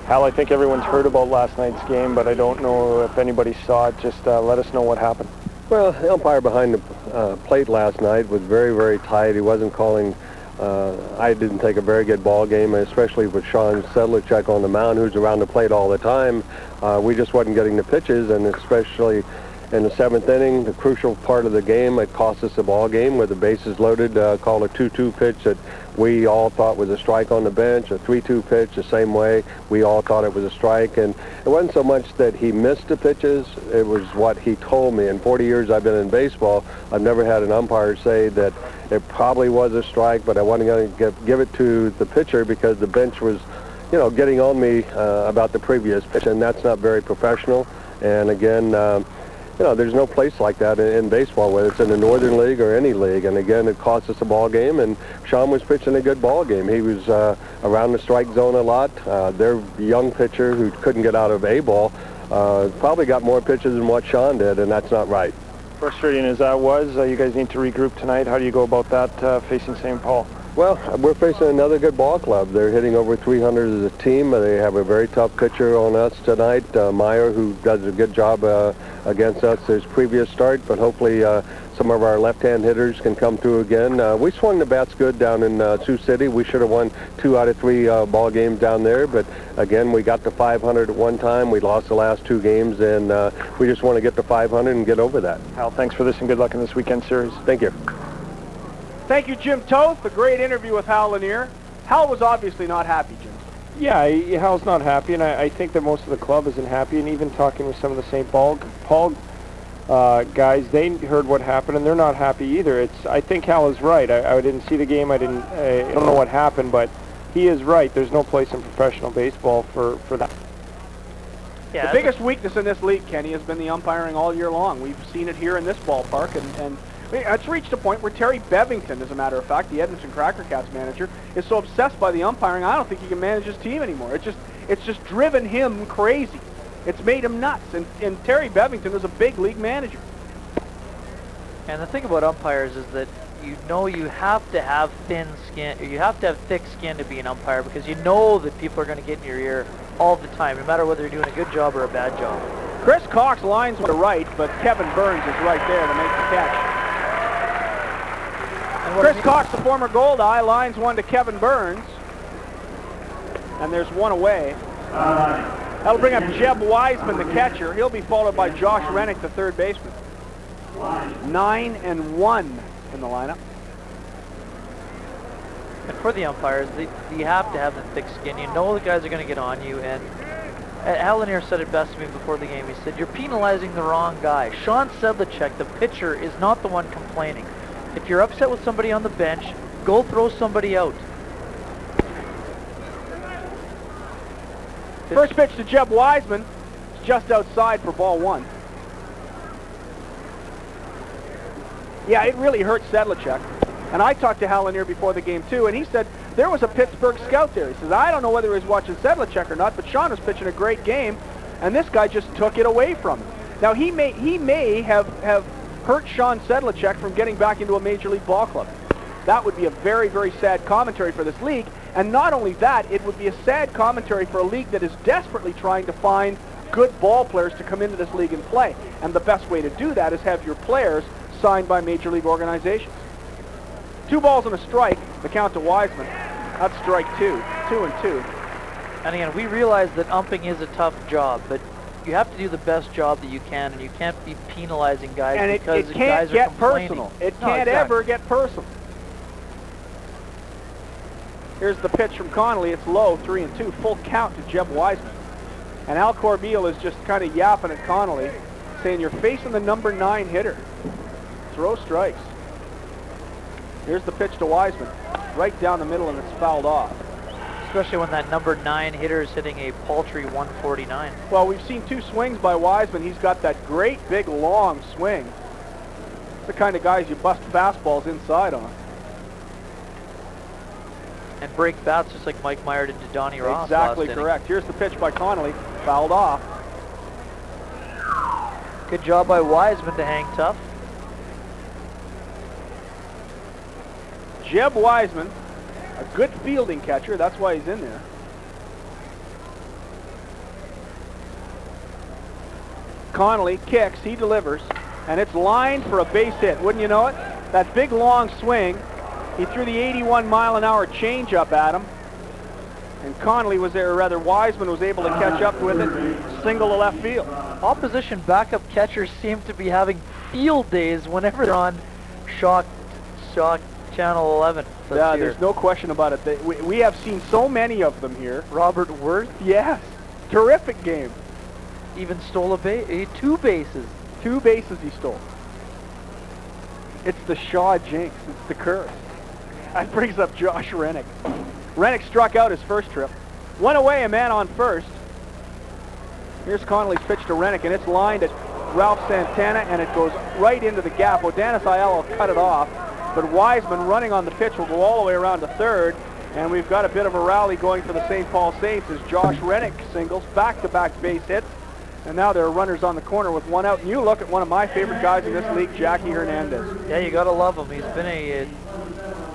Hal, I think everyone's heard about last night's game, but I don't know if anybody saw it. Just let us know what happened. Well, the umpire behind the plate last night was very, very tight. He wasn't calling. I didn't think a very good ball game, especially with Sean Sedlicek on the mound, who's around the plate all the time. We just wasn't getting the pitches, and especially in the 7th inning, the crucial part of the game, it cost us a ball game with the bases loaded, called a 2-2 pitch that we all thought was a strike on the bench, a 3-2 pitch the same way. We all thought it was a strike, and it wasn't so much that he missed the pitches, it was what he told me. In 40 years I've been in baseball, I've never had an umpire say that it probably was a strike, but I wasn't going to give it to the pitcher because the bench was, you know, getting on me about the previous pitch, and that's not very professional. And again, you know, there's no place like that in baseball, whether it's in the Northern League or any league. And again, it cost us a ball game, and Sean was pitching a good ball game. He was around the strike zone a lot. Their young pitcher who couldn't get out of A ball probably got more pitches than what Sean did, and that's not right. Frustrating as that was, you guys need to regroup tonight. How do you go about that facing St. Paul? Well, we're facing another good ball club. They're hitting over 300 as a team. They have a very tough pitcher on us tonight, Meyer, who does a good job against us his previous start, but hopefully some of our left-hand hitters can come through again. We swung the bats good down in Sioux City. We should have won 2 out of 3 ball games down there, but again, we got to 500 at one time. We lost the last 2 games, and we just want to get to 500 and get over that. Hal, thanks for this and good luck in this weekend series. Thank you. Thank you, Jim Toth. A great interview with Hal Lanier. Hal was obviously not happy, Jim. Yeah, Hal's not happy, and I think that most of the club isn't happy, and even talking with some of the St. Paul guys, they heard what happened, and they're not happy either. I think Hal is right. I didn't see the game. I don't know what happened, but he is right. There's no place in professional baseball for that. Yeah, the biggest weakness in this league, Kenny, has been the umpiring all year long. We've seen it here in this ballpark, and it's reached a point where Terry Bevington, as a matter of fact, the Edmonton Cracker Cats manager, is so obsessed by the umpiring, I don't think he can manage his team anymore. It's just driven him crazy. It's made him nuts. And Terry Bevington is a big league manager. And the thing about umpires is that you know you have to have thin skin, or you have to have thick skin to be an umpire, because you know that people are going to get in your ear all the time, no matter whether you're doing a good job or a bad job. Chris Cox lines to the right, but Kevin Burns is right there to make the catch. Chris Cox, the former Goldeye, lines one to Kevin Burns. And there's one away. That'll bring up Jeb Wiseman, the catcher. He'll be followed by Josh Rennick, the third baseman. 9-1 in the lineup. And for the umpires, you have to have the thick skin. You know the guys are going to get on you. And Alan here said it best to me before the game. He said, you're penalizing the wrong guy. Sean Sedlacek, the pitcher, is not the one complaining. If you're upset with somebody on the bench, go throw somebody out. First pitch to Jeb Wiseman. It's just outside for ball 1. Yeah, it really hurt Sedlacek. And I talked to Hal Lanier before the game, too, and he said there was a Pittsburgh scout there. He says, I don't know whether he was watching Sedlacek or not, but Sean was pitching a great game, and this guy just took it away from him. Now, he may have hurt Sean Sedlacek from getting back into a Major League ball club. That would be a very, very sad commentary for this league. And not only that, it would be a sad commentary for a league that is desperately trying to find good ball players to come into this league and play. And the best way to do that is have your players signed by Major League organizations. 2 balls and a strike, the count to Wiseman. That's strike 2, 2-2. And again, we realize that umping is a tough job, but you have to do the best job that you can, and you can't be penalizing guys and because it guys can't are get complaining. personal. It can't ever get personal. Here's the pitch from Connelly. It's low, 3-2. Full count to Jeb Wiseman. And Al Corbeil is just kind of yapping at Connelly, saying, you're facing the number 9 hitter. Throw strikes. Here's the pitch to Wiseman. Right down the middle, and it's fouled off. Especially when that number 9 hitter is hitting a paltry 149. Well, we've seen 2 swings by Wiseman. He's got that great, big, long swing. It's the kind of guys you bust fastballs inside on. And break bats just like Mike Meyer did to Donnie Ross. Exactly correct. Here's the pitch by Connelly. Fouled off. Good job by Wiseman to hang tough. Jeb Wiseman, a good fielding catcher. That's why he's in there. Connelly kicks. He delivers. And it's lined for a base hit. Wouldn't you know it? That big, long swing. He threw the 81-mile-an-hour changeup at him. And Connelly was there, or rather Wiseman was able to catch up with it, single to left field. Opposition backup catchers seem to be having field days whenever they're on Shock Channel 11. Yeah, there's no question about it. We have seen so many of them here. Robert Worth? Yes. Terrific game. Even stole a 2 bases. 2 bases he stole. It's the Shaw jinx. It's the curse. That brings up Josh Rennick. Rennick struck out his first trip. Went away, a man on first. Here's Connelly's pitch to Rennick, and it's lined at Ralph Santana, and it goes right into the gap. Odanis Ayala cut it off, but Wiseman running on the pitch will go all the way around to third, and we've got a bit of a rally going for the St. Paul Saints as Josh Rennick singles, back-to-back base hits, and now there are runners on the corner with 1 out. And you look at one of my favorite guys in this league, Jackie Hernandez. Yeah, you gotta love him. He's been a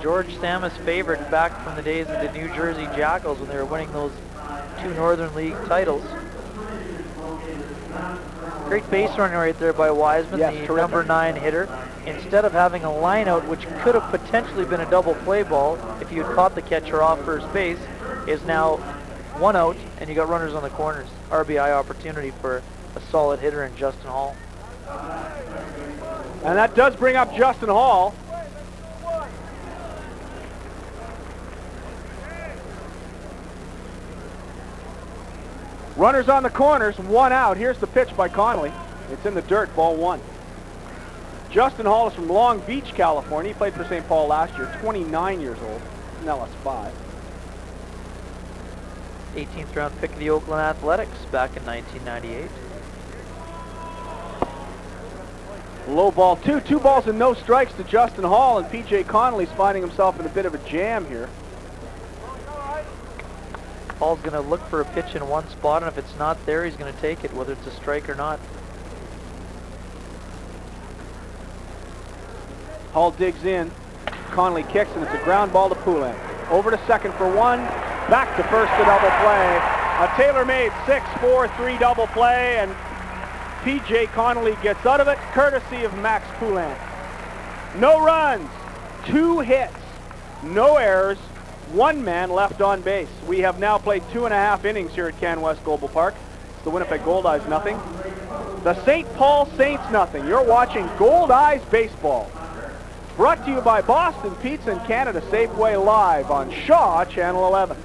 George Stamis favorite back from the days of the New Jersey Jackals when they were winning those 2 Northern League titles. Great base running right there by Wiseman, yes, the terrific. number 9 hitter. Instead of having a line out, which could have potentially been a double play ball if you had caught the catcher off first base, is now 1 out, and you got runners on the corners. RBI opportunity for a solid hitter in Justin Hall. And that does bring up Justin Hall. Runners on the corners, 1 out. Here's the pitch by Connelly. It's in the dirt, ball 1. Justin Hall is from Long Beach, California. He played for St. Paul last year, 29 years old. Now that's 5. 18th round pick of the Oakland Athletics back in 1998. Low ball 2. 2 balls and no strikes to Justin Hall, and P.J. Connelly's finding himself in a bit of a jam here. Hall's going to look for a pitch in one spot, and if it's not there, he's going to take it, whether it's a strike or not. Hall digs in. Connelly kicks, and it's a ground ball to Poulin. Over to second for 1. Back to first to double play. A tailor-made 6-4-3 double play, and P.J. Connelly gets out of it, courtesy of Max Poulin. No runs, 2 hits, no errors, 1 man left on base. We have now played 2.5 innings here at Canwest Global Park. It's the Winnipeg Goldeyes nothing. The St. Paul Saints nothing. You're watching Goldeyes baseball. Brought to you by Boston Pizza and Canada Safeway, live on Shaw, Channel 11.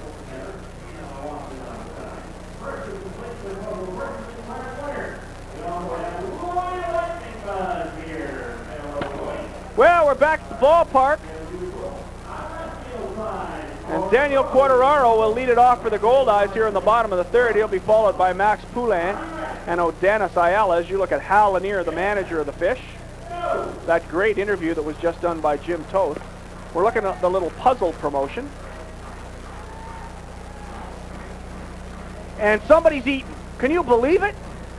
Well, we're back at the ballpark. And Daniel Quartararo will lead it off for the Goldeyes here in the bottom of the third. He'll be followed by Max Poulin and Odanis Ayala. As you look at Hal Lanier, the manager of the Fish. That great interview that was just done by Jim Toth. We're looking at the little puzzle promotion. And somebody's eating. Can you believe it?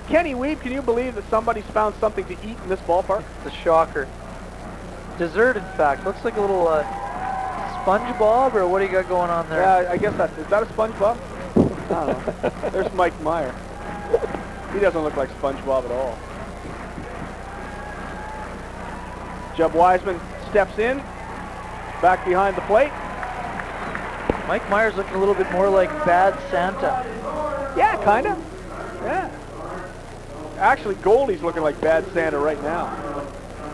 Kenny Weeb, can you believe that somebody's found something to eat in this ballpark? It's a shocker. Dessert, in fact. Looks like a little SpongeBob, or what do you got going on there? Yeah, I guess is that a SpongeBob? I don't know. There's Mike Meyer. He doesn't look like SpongeBob at all. Jeb Wiseman steps in, back behind the plate. Mike Meyer's looking a little bit more like Bad Santa. Yeah, kind of. Yeah. Actually, Goldie's looking like Bad Santa right now.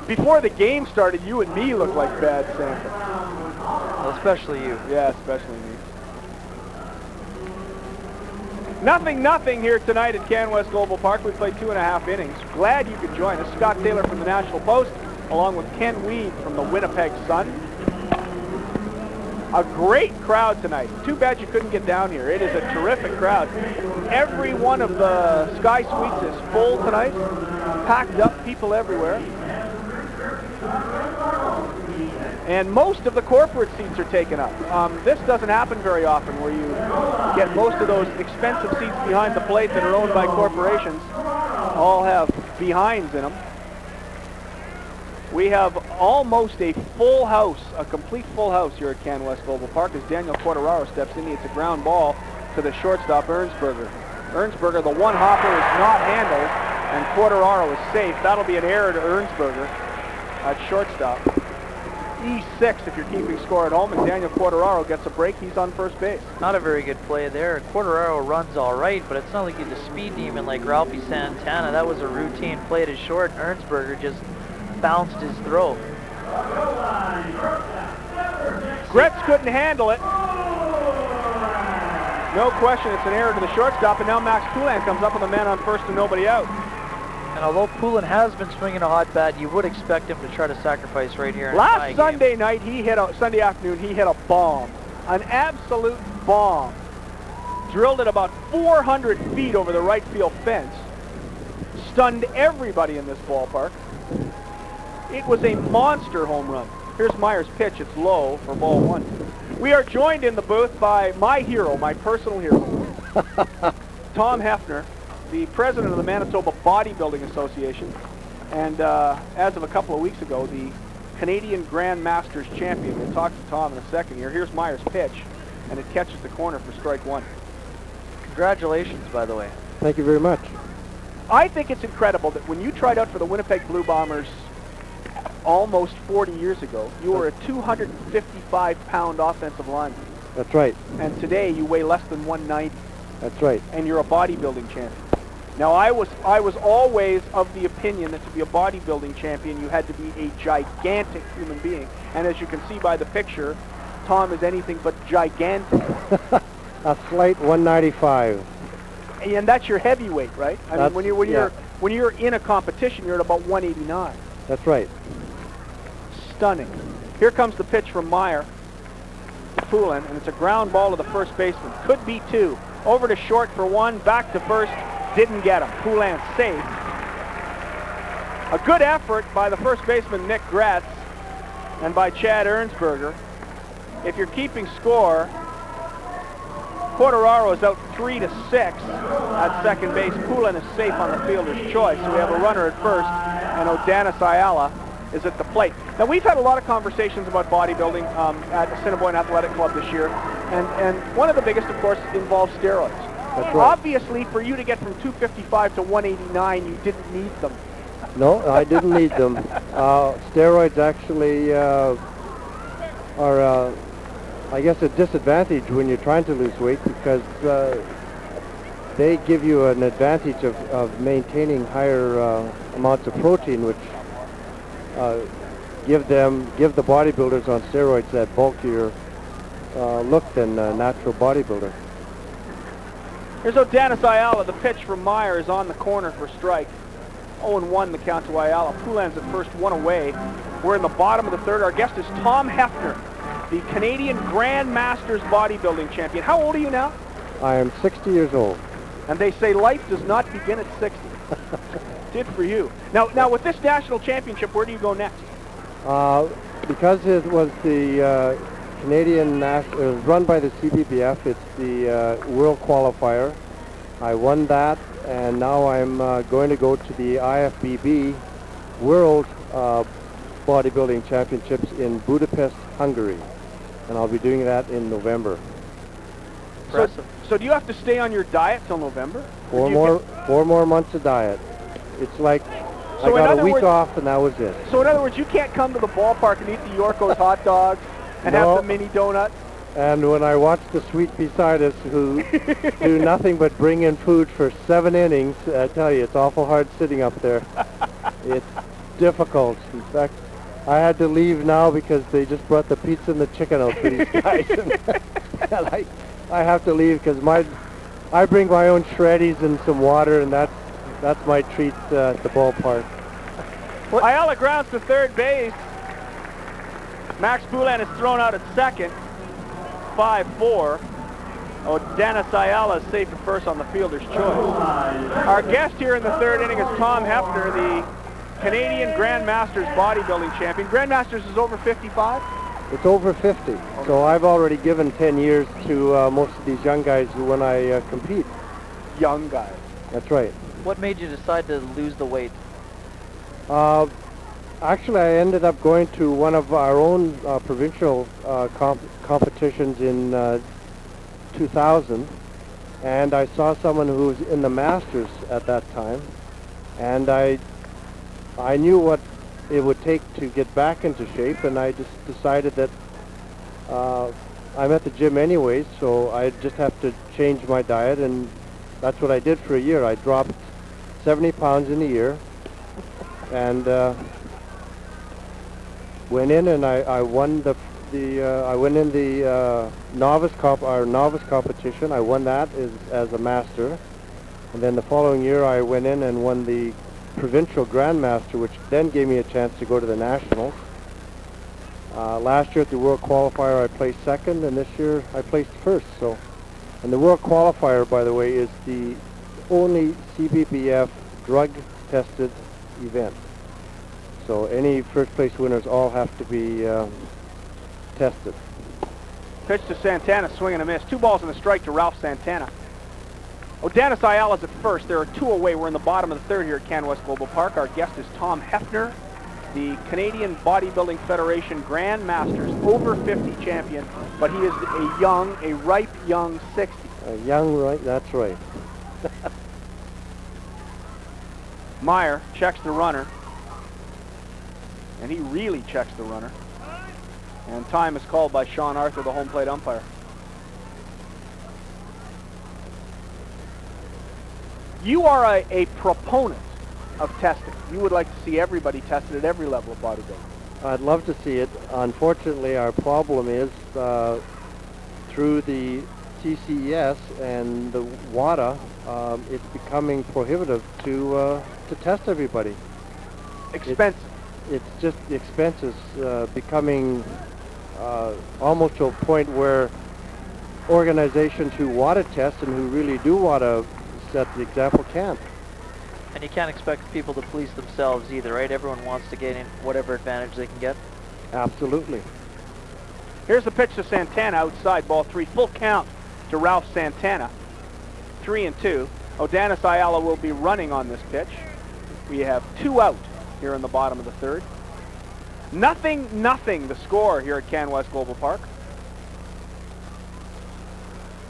Before the game started, you and me looked like Bad Santa. Well, especially you. Yeah, especially me. 0-0 here tonight at Canwest Global Park. We played 2.5 innings. Glad you could join us. Scott Taylor from the National Post, along with Ken Weed from the Winnipeg Sun. A great crowd tonight. Too bad you couldn't get down here. It is a terrific crowd. Every one of the Sky Suites is full tonight. Packed up, people everywhere. And most of the corporate seats are taken up. This doesn't happen very often, where you get most of those expensive seats behind the plate that are owned by corporations all have behinds in them. We have almost a full house, a complete full house here at Canwest Global Park as Daniel Quartararo steps in. It's a ground ball to the shortstop, Ernsberger. Ernsberger, the one hopper is not handled, and Quartararo is safe. That'll be an error to Ernsberger at shortstop. E6 if you're keeping score at home, and Daniel Quartararo gets a break. He's on first base. Not a very good play there. Quartararo runs all right, but it's not like he's a speed demon like Ralphie Santana. That was a routine play to short, and Ernsberger just bounced his throw. Gretz couldn't handle it. No question, it's an error to the shortstop, and now Max Poulin comes up with a man on first and nobody out. And although Poulin has been swinging a hot bat, you would expect him to try to sacrifice right here in Last Sunday night, Sunday afternoon, he hit a bomb. An absolute bomb. Drilled it about 400 feet over the right field fence. Stunned everybody in this ballpark. It was a monster home run. Here's Meyer's pitch. It's low for ball one. We are joined in the booth by my hero, my personal hero, Tom Hefner, the president of the Manitoba Bodybuilding Association, and as of a couple of weeks ago, the Canadian Grand Masters champion. We'll talk to Tom in a second here. Here's Meyer's pitch, and it catches the corner for strike one. Congratulations, by the way. Thank you very much. I think it's incredible that when you tried out for the Winnipeg Blue Bombers almost 40 years ago, you were a 255-pound offensive lineman. That's right. And today you weigh less than 190. That's right. And you're a bodybuilding champion. Now, I was always of the opinion that to be a bodybuilding champion, you had to be a gigantic human being. And as you can see by the picture, Tom is anything but gigantic. A slight 195. And that's your heavyweight, right? I mean, when you're in a competition, you're at about 189. That's right. Stunning. Here comes the pitch from Meyer to Poulin, and it's a ground ball to the first baseman. Could be two. Over to short for one, back to first. Didn't get him. Poulin safe. A good effort by the first baseman, Nick Gretz, and by Chad Ernsberger. If you're keeping score, Quartararo is out 3-6 at second base. Poulin is safe on the fielder's choice. So we have a runner at first, and Odanis Ayala is at the plate. Now, we've had a lot of conversations about bodybuilding at the Assiniboine Athletic Club this year, and one of the biggest, of course, involves steroids. That's right. Obviously, for you to get from 255 to 189, you didn't need them. No, I didn't need them. Steroids actually are, I guess, a disadvantage when you're trying to lose weight, because they give you an advantage of maintaining higher amounts of protein, which give the bodybuilders on steroids that bulkier look than a natural bodybuilder. Here's O'Danis Ayala. The pitch from Meyer is on the corner for strike. 0-1 the count to Ayala. Poulan's at first, one away. We're in the bottom of the third. Our guest is Tom Hefner, the Canadian Grand Masters bodybuilding champion. How old are you now? I am 60 years old. And they say life does not begin at 60. Did for you. Now with this national championship, where do you go next? Because it was the Canadian it was run by the CBBF. It's the World Qualifier. I won that, and now I'm going to go to the IFBB World Bodybuilding Championships in Budapest, Hungary, and I'll be doing that in November. So do you have to stay on your diet till November? 4 more months of diet. It's like I got a week off and that was it. So in other words, you can't come to the ballpark and eat the Yorko's hot dogs and have the mini donut? And when I watch the suite beside us who do nothing but bring in food for 7 innings, I tell you, it's awful hard sitting up there. It's difficult. In fact, I had to leave now because they just brought the pizza and the chicken out for these guys. And I have to leave because I bring my own shreddies and some water, and that's my treat at the ballpark. Ayala grounds to third base. Max Poulan is thrown out at second. 5-4. O'Danis Ayala is safe at first on the fielder's choice. Our guest here in the third inning is Tom Hefner, the Canadian Grand Masters bodybuilding champion. Grand Masters is over 55? It's over 50. So I've already given 10 years to most of these young guys when I compete. Young guys. That's right. What made you decide to lose the weight? Actually, I ended up going to one of our own provincial competitions in 2000, and I saw someone who was in the Masters at that time, and I knew what it would take to get back into shape, and I just decided that I'm at the gym anyways, so I just have to change my diet, and that's what I did for a year. I dropped 70 pounds in a year, and went in and I won I went in the novice competition. I won that as a master, and then the following year I went in and won the provincial grandmaster, which then gave me a chance to go to the nationals. Last year at the World Qualifier I placed second, and this year I placed first. So, and the World Qualifier, by the way, is the only CBBF drug-tested event. So any first-place winners all have to be tested. Pitch to Santana, swing and a miss. 2 balls and a strike to Ralph Santana. O'Danis Ayala's at first. There are 2 away. We're in the bottom of the third here at Canwest Global Park. Our guest is Tom Hefner, the Canadian Bodybuilding Federation Grand Masters over 50 champion, but he is a ripe young 60. That's right. Meyer checks the runner, and he really checks the runner. And time is called by Sean Arthur, the home plate umpire. You are a proponent of testing. You would like to see everybody tested at every level of bodybuilding. I'd love to see it. Unfortunately, our problem is through the CCES and the WADA, it's becoming prohibitive to test everybody. Expensive. It's just the expenses becoming almost to a point where organizations who want to test and who really do want to set the example can't. And you can't expect people to police themselves either, right? Everyone wants to gain whatever advantage they can get. Absolutely. Here's the pitch to Santana, outside, ball 3. Full count to Ralph Santana. 3-2. O'Danis Ayala will be running on this pitch. We have 2 out here in the bottom of the third. 0-0 the score here at Canwest Global Park.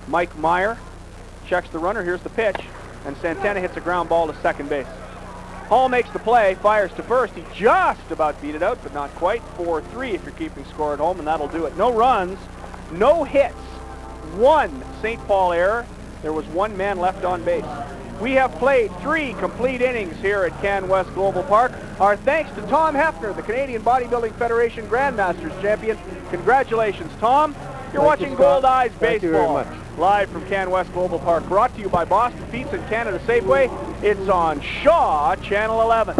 Mike Meyer checks the runner. Here's the pitch, and Santana hits a ground ball to second base. Hall makes the play, fires to first. He just about beat it out, but not quite. 4-3 if you're keeping score at home, and that'll do it. No runs, no hits, 1 St. Paul error. There was 1 man left on base. We have played 3 complete innings here at Canwest Global Park. Our thanks to Tom Hefner, the Canadian Bodybuilding Federation Grandmasters champion. Congratulations, Tom. You're watching Goldeyes Baseball. Thank you very much. Live from Canwest Global Park. Brought to you by Boston Pizza and Canada Safeway. It's on Shaw, Channel 11.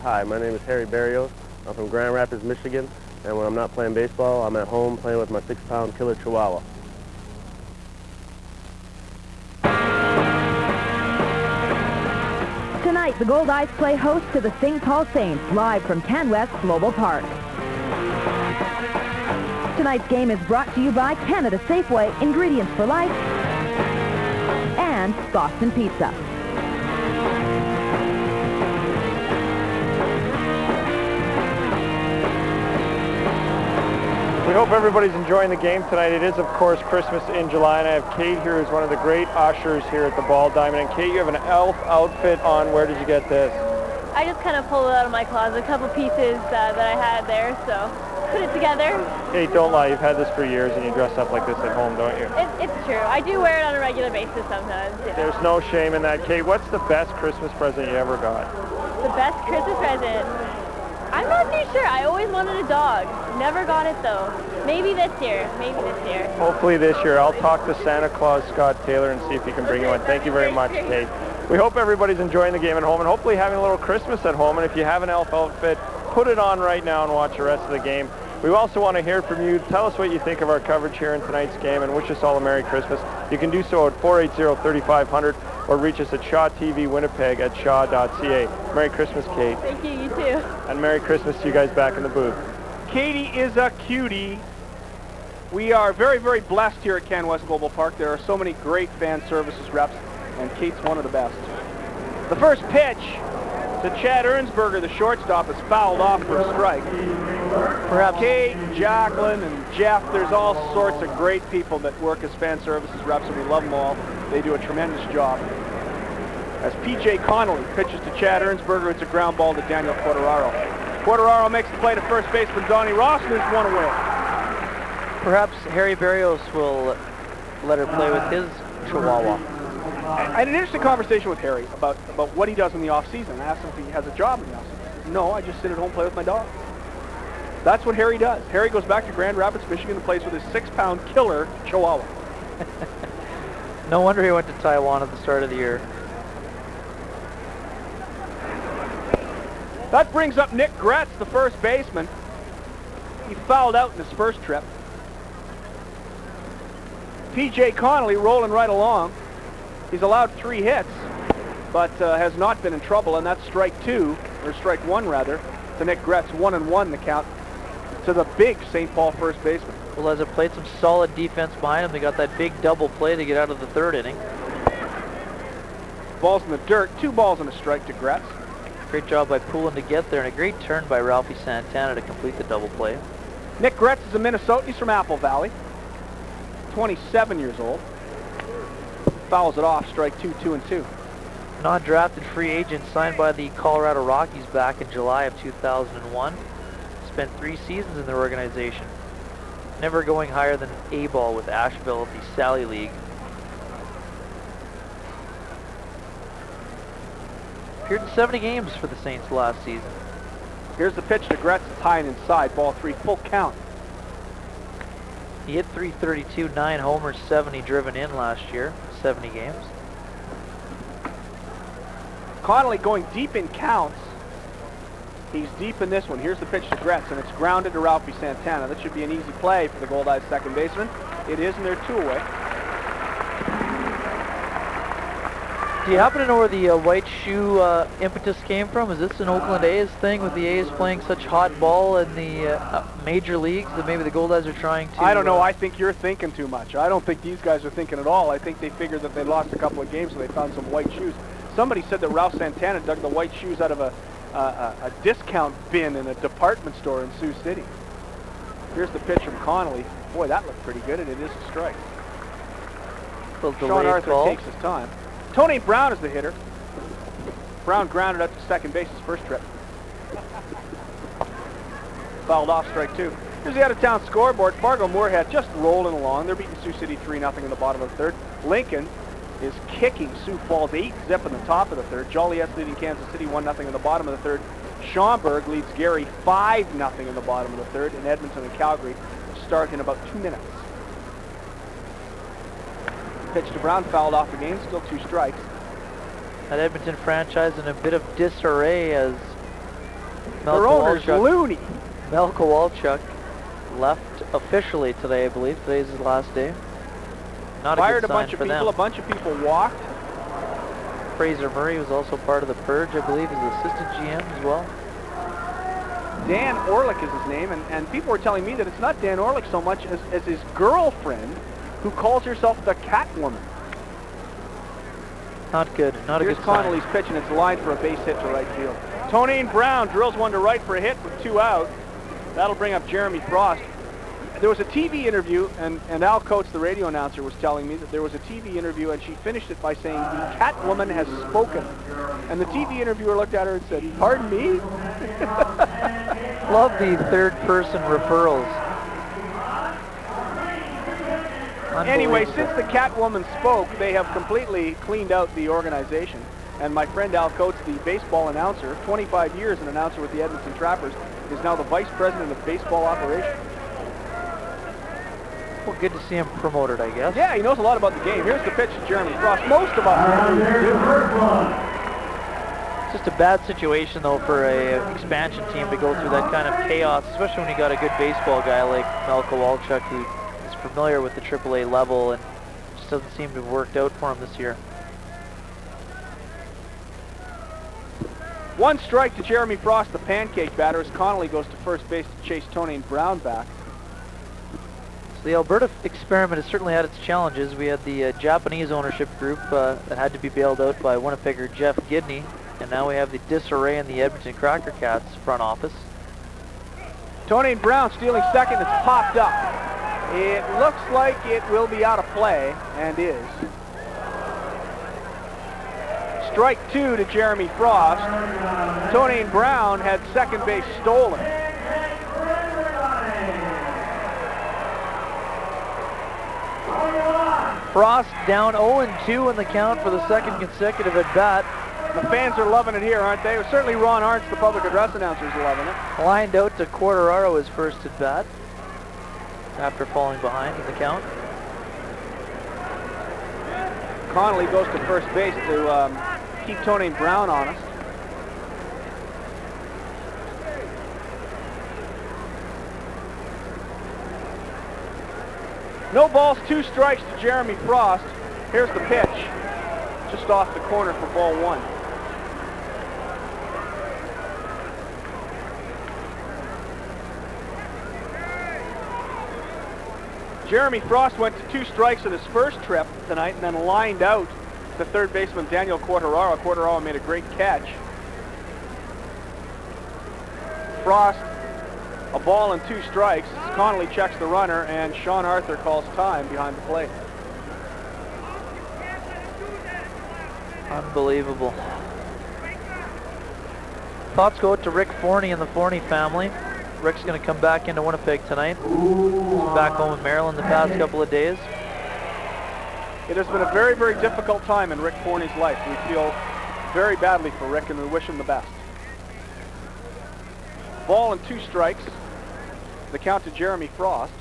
Hi, my name is Harry Barrios. I'm from Grand Rapids, Michigan, and when I'm not playing baseball, I'm at home playing with my 6-pound killer Chihuahua. Tonight, the Goldeyes play host to the St. Paul Saints, live from Canwest Global Park. Tonight's game is brought to you by Canada Safeway, Ingredients for Life, and Boston Pizza. We hope everybody's enjoying the game tonight. It is, of course, Christmas in July, and I have Kate here, who's one of the great ushers here at the Ball Diamond. And Kate, you have an elf outfit on. Where did you get this? I just kind of pulled it out of my closet, a couple pieces that I had there, so put it together. Kate, don't lie. You've had this for years, and you dress up like this at home, don't you? It's true. I do wear it on a regular basis sometimes. You know. There's no shame in that. Kate, what's the best Christmas present you ever got? The best Christmas present? I'm not too sure. I always wanted a dog. Never got it, though. Maybe this year. Maybe this year. Hopefully this year. I'll talk to Santa Claus Scott Taylor and see if he can bring you one. Thank you very much, Kate. We hope everybody's enjoying the game at home and hopefully having a little Christmas at home. And if you have an elf outfit, put it on right now and watch the rest of the game. We also want to hear from you. Tell us what you think of our coverage here in tonight's game and wish us all a Merry Christmas. You can do so at 480-3500 or reach us at Shaw TV Winnipeg at shaw.ca. Merry Christmas, Kate. Thank you. You too. And Merry Christmas to you guys back in the booth. Katie is a cutie. We are very, very blessed here at Canwest Global Park. There are so many great fan services reps, and Kate's one of the best. The first pitch to Chad Ernsberger, the shortstop, is fouled off for a strike. Perhaps Kate, Jacqueline, and Jeff, there's all sorts of great people that work as fan services reps, and we love them all. They do a tremendous job. As P.J. Connelly pitches to Chad Ernsberger, it's a ground ball to Daniel Quartararo. Quartararo makes the play to first baseman Donnie Ross, and there's one away. perhaps Harry Barrios will let her play with his Chihuahua. I had an interesting conversation with Harry about what he does in the off-season. I asked him if he has a job in the off-season. No, I just sit at home and play with my dog. That's what Harry does. Harry goes back to Grand Rapids, Michigan, and plays with his 6-pound killer Chihuahua. No wonder he went to Taiwan at the start of the year. That brings up Nick Gretz, the first baseman. He fouled out in his first trip. P.J. Connelly rolling right along. He's allowed 3 hits, but has not been in trouble, and that's strike 2, or strike 1 rather, to Nick Gretz. 1-1 the count to the big St. Paul first baseman. Well, as it played some solid defense behind him, they got that big double play to get out of the 3rd inning. Ball's in the dirt, 2 balls and a strike to Gretz. Great job by Poulin to get there, and a great turn by Ralphie Santana to complete the double play. Nick Gretz is a Minnesotan. He's from Apple Valley. 27 years old. Fouls it off, strike 2, 2-2. Non-drafted free agent signed by the Colorado Rockies back in July of 2001. Spent 3 seasons in their organization. Never going higher than A-ball with Asheville at the Sally League. Appeared in 70 games for the Saints last season. Here's the pitch to Gretz. It's high and inside. Ball 3, full count. He hit .332, 9 homers, 70 driven in last year, 70 games. Connelly going deep in counts. He's deep in this one. Here's the pitch to Gretz, and it's grounded to Ralphie Santana. That should be an easy play for the Goldeyes second baseman. It is, and they're 2 away. Do you happen to know where the white shoe impetus came from? Is this an Oakland A's thing with the A's playing such hot ball in the major leagues that maybe the Goldeyes are trying to... I don't know. I think you're thinking too much. I don't think these guys are thinking at all. I think they figured that they lost a couple of games, so they found some white shoes. Somebody said that Ralph Santana dug the white shoes out of a discount bin in a department store in Sioux City. Here's the pitch from Connelly. Boy, that looked pretty good, and it is a strike. Sean Arthur takes his time. Tony Brown is the hitter. Brown grounded out to second base his first trip. Fouled off, strike 2. Here's the out-of-town scoreboard. Fargo-Moorhead just rolling along. They're beating Sioux City 3-0 in the bottom of the third. Lincoln is kicking Sioux Falls 8-zip in the top of the third. Joliet's leading Kansas City 1-0 in the bottom of the third. Schaumburg leads Gary 5-0 in the bottom of the third. And Edmonton and Calgary start in about 2 minutes. Pitch to Brown, fouled off again, still 2 strikes. That Edmonton franchise in a bit of disarray as Their owner's loony. Mel Kowalchuk left officially today, I believe. Today's his last day. Not Fired a good a bunch sign of for people. them. A bunch of people walked. Fraser Murray was also part of the purge, I believe, as assistant GM as well. Dan Orlick is his name, and people were telling me that it's not Dan Orlick so much as his girlfriend, who calls herself the Catwoman. Not good. Not Here's a good sign. Connelly's pitch, and it's lined for a base hit to right field. Tonine Brown drills one to right for a hit with 2 out. That'll bring up Jeremy Frost. There was a TV interview, and Al Coates, the radio announcer, was telling me that there was a TV interview, and she finished it by saying, "The Catwoman has spoken." And the TV interviewer looked at her and said, "Pardon me?" Love the third-person referrals. Anyway, since the Catwoman spoke, they have completely cleaned out the organization. And my friend Al Coates, the baseball announcer, 25 years an announcer with the Edmonton Trappers, is now the vice president of baseball operations. Well, good to see him promoted, I guess. Yeah, he knows a lot about the game. Here's the pitch to Jeremy Frost. Most of us It's just a bad situation, though, for a expansion team to go through that kind of chaos, especially when you got a good baseball guy like Mel Kowalchuk, who is familiar with the AAA level and just doesn't seem to have worked out for him this year. 1 strike to Jeremy Frost, the pancake batter, as Connelly goes to first base to chase Tonine Brown back. So the Alberta experiment has certainly had its challenges. We had the Japanese ownership group that had to be bailed out by Winnipegger Jeff Gidney, and now we have the disarray in the Edmonton Cracker Cats front office. Tonine Brown stealing second. It's popped up. It looks like it will be out of play, and is. Strike 2 to Jeremy Frost. Tonine Brown had second base stolen. Frost down 0-2 in the count for the second consecutive at-bat. The fans are loving it here, aren't they? Certainly Ron Arntz, the public address announcer, is loving it. Lined out to Quartararo his first at-bat after falling behind in the count. Connelly goes to first base to keep Tonine Brown honest. No balls, 2 strikes to Jeremy Frost. Here's the pitch, just off the corner for ball 1. Jeremy Frost went to 2 strikes in his first trip tonight and then lined out to third baseman Daniel Quartararo. Quartararo made a great catch. Frost, a ball and 2 strikes. Connelly checks the runner, and Sean Arthur calls time behind the plate. Unbelievable. Thoughts go out to Rick Forney and the Forney family. Rick's going to come back into Winnipeg tonight. He's back home in Maryland the past couple of days. It has been a very, very difficult time in Rick Forney's life. We feel very badly for Rick, and we wish him the best. Ball and 2 strikes. The count to Jeremy Frost.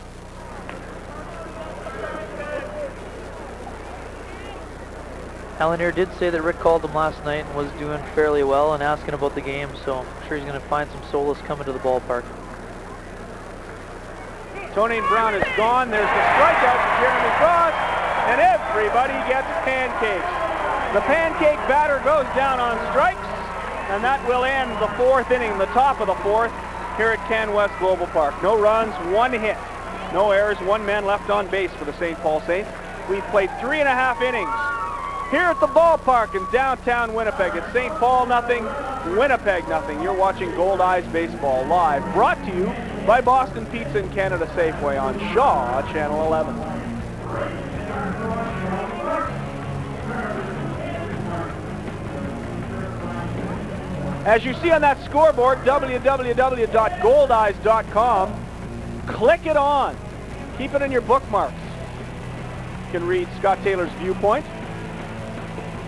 Alanier did say that Rick called him last night and was doing fairly well and asking about the game, so I'm sure he's going to find some solace coming to the ballpark. Tonine Brown is gone. There's the strikeout to Jeremy Frost, and everybody gets pancakes. The pancake batter goes down on strikes, and that will end the 4th inning, the top of the 4th, here at Canwest Global Park. No runs, 1 hit, no errors, 1 man left on base for the St. Paul Saints. We've played 3.5 innings here at the ballpark in downtown Winnipeg. It's St. Paul nothing, Winnipeg nothing. You're watching Goldeyes Baseball live, brought to you by Boston Pizza and Canada Safeway on Shaw, Channel 11. As you see on that scoreboard, www.goldeyes.com, click it on. Keep it in your bookmarks. You can read Scott Taylor's viewpoint,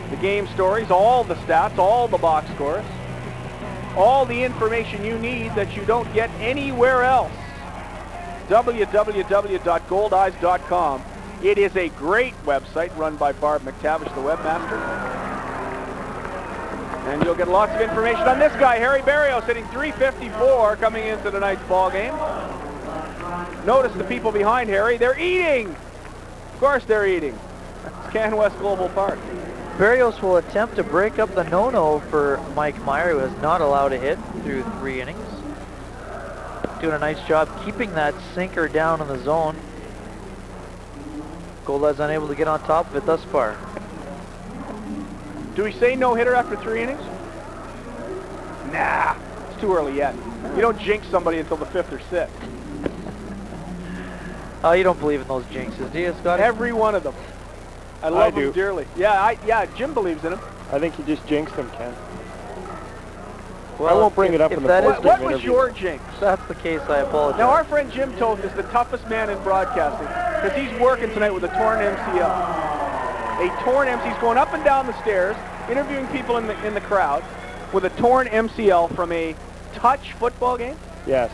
the game stories, all the stats, all the box scores, all the information you need that you don't get anywhere else. www.goldeyes.com. It is a great website run by Barb McTavish, the webmaster. And you'll get lots of information on this guy, Harry Berrios, hitting .354 coming into tonight's ball game. Notice the people behind Harry. They're eating. Of course they're eating. It's Canwest Global Park. Berrios will attempt to break up the no-no for Mike Meyer, who has not allowed a hit through 3 innings. Doing a nice job keeping that sinker down in the zone. Goldeyes unable to get on top of it thus far. Do we say no-hitter after 3 innings? Nah, it's too early yet. You don't jinx somebody until the 5th or 6th. Oh, you don't believe in those jinxes, do you, Scott? Every one of them. I love them dearly. Yeah, Jim believes in them. I think you just jinxed him, Ken. Well, I won't bring it up in the What was your jinx? If that's the case, I apologize. Now, our friend Jim Toth is the toughest man in broadcasting because he's working tonight with a torn MCL. A torn MCL. He's going up and down the stairs, interviewing people in the crowd with a torn MCL from a touch football game. Yes.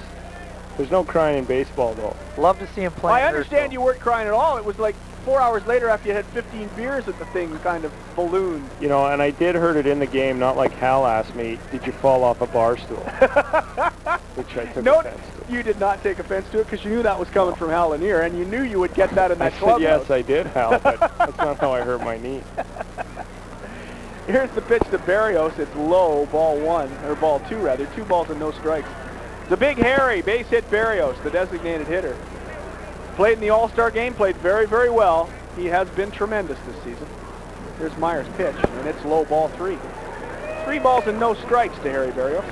There's no crying in baseball, though. Love to see him play. I understand you weren't crying at all. It was like 4 hours later after you had 15 beers that the thing kind of ballooned. You know, and I did hurt it in the game, not like Hal asked me, did you fall off a bar stool? Which I took offense to. You did not take offense to it because you knew that was coming from Hal Lanier, and you knew you would get that in that club. Yes, I did, Hal, but that's not how I hurt my knee. Here's the pitch to Berrios. It's low, ball 1, or ball 2 rather. 2 balls and no strikes. The big Harry, base hit Berrios, the designated hitter. Played in the All-Star game, played very, very well. He has been tremendous this season. Here's Meyer's pitch, and it's low, ball 3. 3 balls and no strikes to Harry Berrios.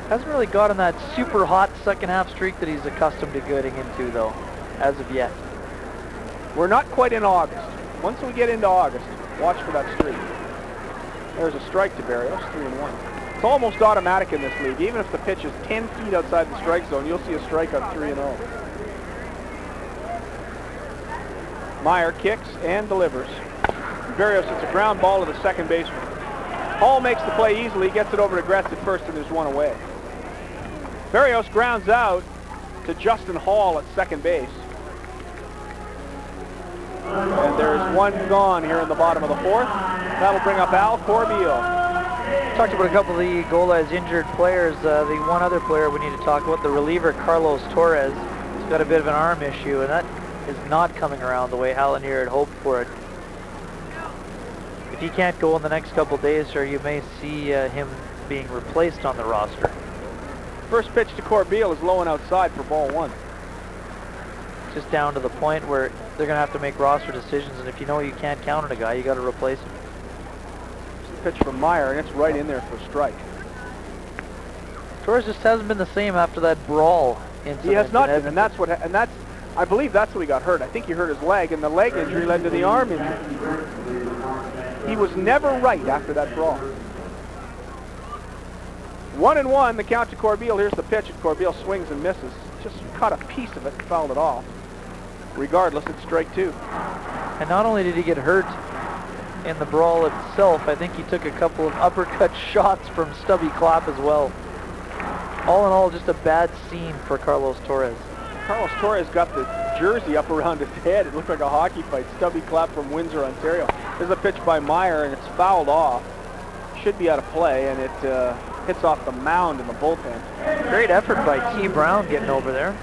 Hasn't really gotten that super hot second half streak that he's accustomed to getting into, though, as of yet. We're not quite in August. Once we get into August, watch for that streak. There's a strike to Berrios, 3-1. It's almost automatic in this league. Even if the pitch is 10 feet outside the strike zone, you'll see a strike on 3-0. Meyer kicks and delivers. Berrios hits a ground ball to the second baseman. Hall makes the play easily, gets it over to Gretz at first, and there's 1 away. Berrios grounds out to Justin Hall at second base. And there's 1 gone here in the bottom of the 4th. That'll bring up Al Corbeil. Talked about a couple of the Goldeyes injured players. The one other player we need to talk about, the reliever Carlos Torres. He's got a bit of an arm issue, and that is not coming around the way Hal Lanier had hoped for it. If he can't go in the next couple of days, sir, you may see him being replaced on the roster. First pitch to Corbeil is low and outside for ball 1. Just down to the point where they're going to have to make roster decisions, and if you know you can't count on a guy, you got to replace him. Pitch from Meyer, and it's right in there for a strike. Torres just hasn't been the same after that brawl incident. He has not been, and that's I believe that's what he got hurt. I think he hurt his leg, and the leg injury led to the arm injury. He was never right after that brawl. 1-1, the count to Corbeil. Here's the pitch, and Corbeil swings and misses. Just caught a piece of it and fouled it off. Regardless, it's strike 2. And not only did he get hurt in the brawl itself, I think he took a couple of uppercut shots from Stubby Clapp as well. All in all, just a bad scene for Carlos Torres. Carlos Torres got the jersey up around his head. It looked like a hockey fight. Stubby Clapp from Windsor, Ontario. There's a pitch by Meyer, and it's fouled off. Should be out of play, and it hits off the mound in the bullpen. Great effort by T. Brown getting over there.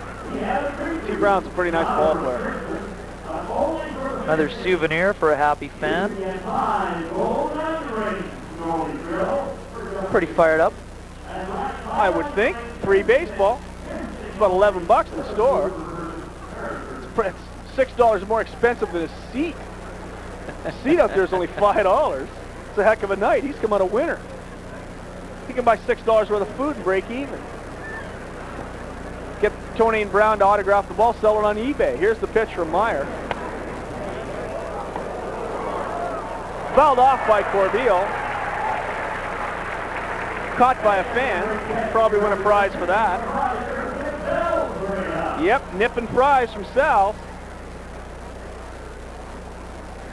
T. Brown's a pretty nice ball player. Another souvenir for a happy fan. Pretty fired up. I would think. Free baseball. It's about $11 in the store. It's $6 more expensive than a seat. A seat out there is only $5. It's a heck of a night. He's come out a winner. He can buy $6 worth of food and break even. Get Tony and Brown to autograph the ball, sell it on eBay. Here's the pitch from Meyer. Fouled off by Corbeil. caught by a fan. Probably win a prize for that. Yep, nip and fries from Sal.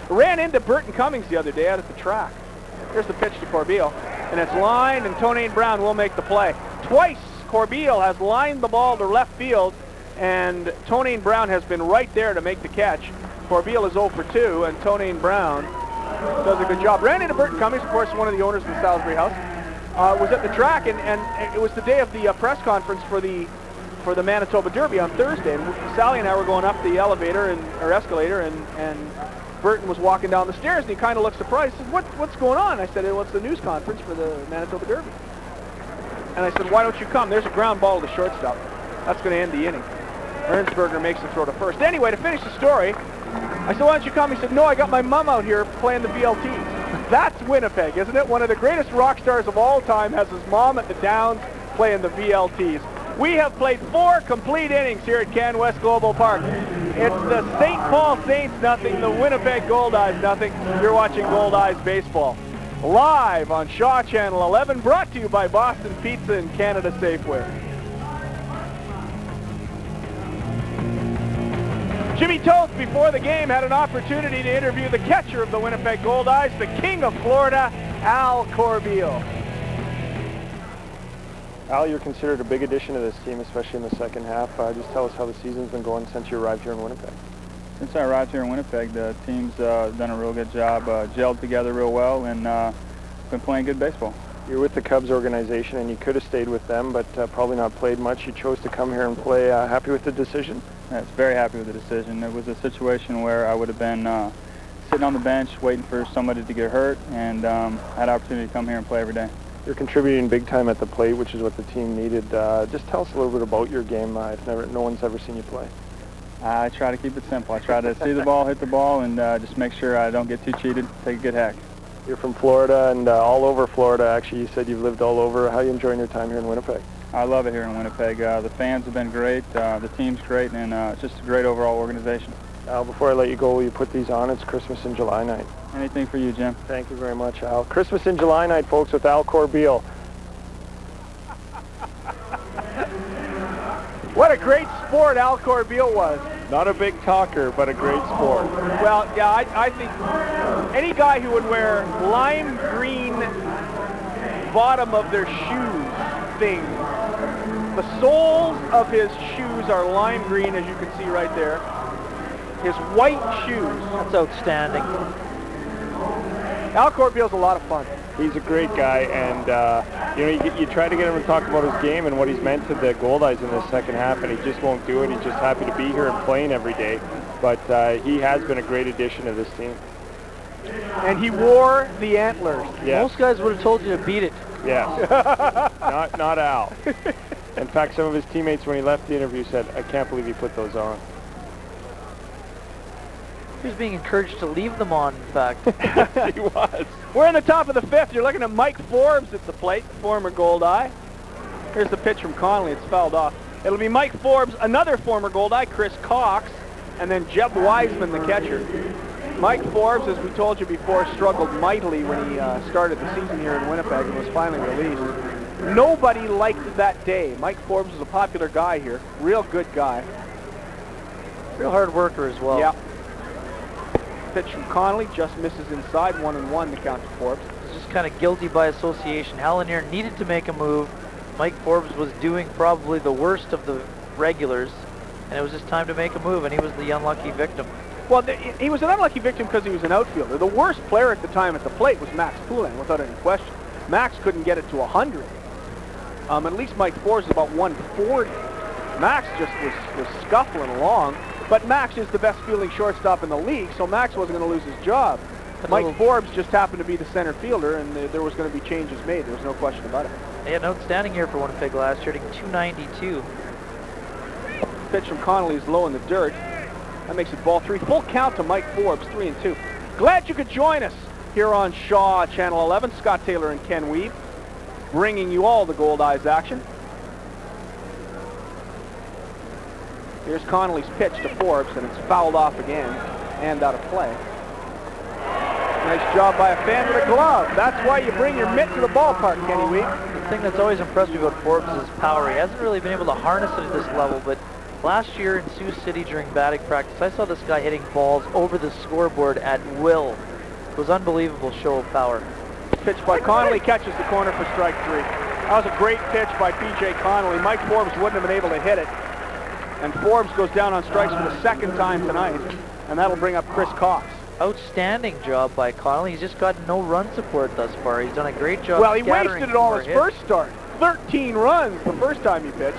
Ran into Burton Cummings the other day out at the track. Here's the pitch to Corbeil. And it's lined, and Tony Brown will make the play. Twice, Corbeil has lined the ball to left field, and Tony Brown has been right there to make the catch. Corbeil is 0 for 2, and Tony Brown does a good job. Ran into Burton Cummings, of course, one of the owners of the Salisbury House. Was at the track, and it was the day of the press conference for the Manitoba Derby on Thursday. And Sally and I were going up the elevator or escalator, and Burton was walking down the stairs, and he kind of looked surprised. He said, what's going on? I said, well, it's the news conference for the Manitoba Derby. And I said, why don't you come? There's a ground ball to the shortstop. That's going to end the inning. Ernsberger makes the throw to first. Anyway, to finish the story, I said, why don't you come? He said, no, I got my mom out here playing the VLTs. That's Winnipeg, isn't it? One of the greatest rock stars of all time has his mom at the Downs playing the VLTs. We have played 4 complete innings here at Canwest Global Park. It's the St. Paul Saints nothing, the Winnipeg Goldeyes nothing. You're watching Goldeyes Baseball. Live on Shaw Channel 11, brought to you by Boston Pizza and Canada Safeway. Jimmy Toth, before the game, had an opportunity to interview the catcher of the Winnipeg Goldeyes, the king of Florida, Al Corbeil. Al, you're considered a big addition to this team, especially in the second half. Just tell us how the season's been going since you arrived here in Winnipeg. Since I arrived here in Winnipeg, the team's done a real good job, gelled together real well, and been playing good baseball. You're with the Cubs organization, and you could have stayed with them, but probably not played much. You chose to come here and play. Happy with the decision? Yes, very happy with the decision. It was a situation where I would have been sitting on the bench waiting for somebody to get hurt, and had an opportunity to come here and play every day. You're contributing big time at the plate, which is what the team needed. Just tell us a little bit about your game. No one's ever seen you play. I try to keep it simple. I try to see the ball, hit the ball, and just make sure I don't get too cheated, take a good hack. You're from Florida and all over Florida, actually. You said you've lived all over. How are you enjoying your time here in Winnipeg? I love it here in Winnipeg. The fans have been great, the team's great, and it's just a great overall organization. Al, before I let you go, will you put these on? It's Christmas in July night. Anything for you, Jim. Thank you very much, Al. Christmas in July night, folks, with Al Corbeil. What a great sport Al Corbeil was. Not a big talker, but a great sport. Well, yeah, I think any guy who would wear lime green bottom of their shoes thing, the soles of his shoes are lime green, as you can see right there. His white shoes. That's outstanding. Al Corbeil's a lot of fun. He's a great guy, and you try to get him to talk about his game and what he's meant to the Goldeyes in the second half, and he just won't do it. He's just happy to be here and playing every day. But he has been a great addition to this team. And he wore the antlers. Yes. Most guys would have told you to beat it. Yes. not Al. In fact, some of his teammates, when he left the interview, said, "I can't believe he put those on." He was being encouraged to leave them on, in fact. He was. We're in the top of the 5th. You're looking at Mike Forbes at the plate, former Goldeye. Here's the pitch from Connelly. It's fouled off. It'll be Mike Forbes, another former Goldeye, Chris Cox, and then Jeb Wiseman, the catcher. Mike Forbes, as we told you before, struggled mightily when he started the season here in Winnipeg and was finally released. Nobody liked that day. Mike Forbes is a popular guy here. Real good guy. Real hard worker as well. Yeah. Pitch from Connelly just misses inside, 1-1 to count to Forbes. It's just kind of guilty by association. Hallinier needed to make a move. Mike Forbes was doing probably the worst of the regulars, and it was just time to make a move, and he was the unlucky victim. Well, he was an unlucky victim because he was an outfielder. The worst player at the time at the plate was Max Poulin, without any question. Max couldn't get it to 100. At least Mike Forbes is about 140. Max just was scuffling along. But Max is the best fielding shortstop in the league, so Max wasn't going to lose his job. Mike Forbes just happened to be the center fielder, and there was going to be changes made. There was no question about it. They had an outstanding year for Winnipeg last year, hitting .292. Pitch from Connelly is low in the dirt. That makes it ball 3. Full count to Mike Forbes, 3-2. Glad you could join us here on Shaw Channel 11. Scott Taylor and Ken Weeb bringing you all the Goldeyes action. Here's Connelly's pitch to Forbes, and it's fouled off again and out of play. Nice job by a fan with a glove. That's why you bring your mitt to the ballpark, Kenny Weeb. thing that's always impressed me about Forbes is his power. He hasn't really been able to harness it at this level, but last year in Sioux City during batting practice, I saw this guy hitting balls over the scoreboard at will. It was unbelievable show of power. Pitch by Connelly, catches the corner for strike 3. That was a great pitch by P.J. Connelly. Mike Forbes wouldn't have been able to hit it. And Forbes goes down on strikes for the second time tonight, and that'll bring up Chris Cox. Outstanding job by Connelly. He's just got no run support thus far. He's done a great job. Well, he wasted it all his first start. 13 runs the first time he pitched.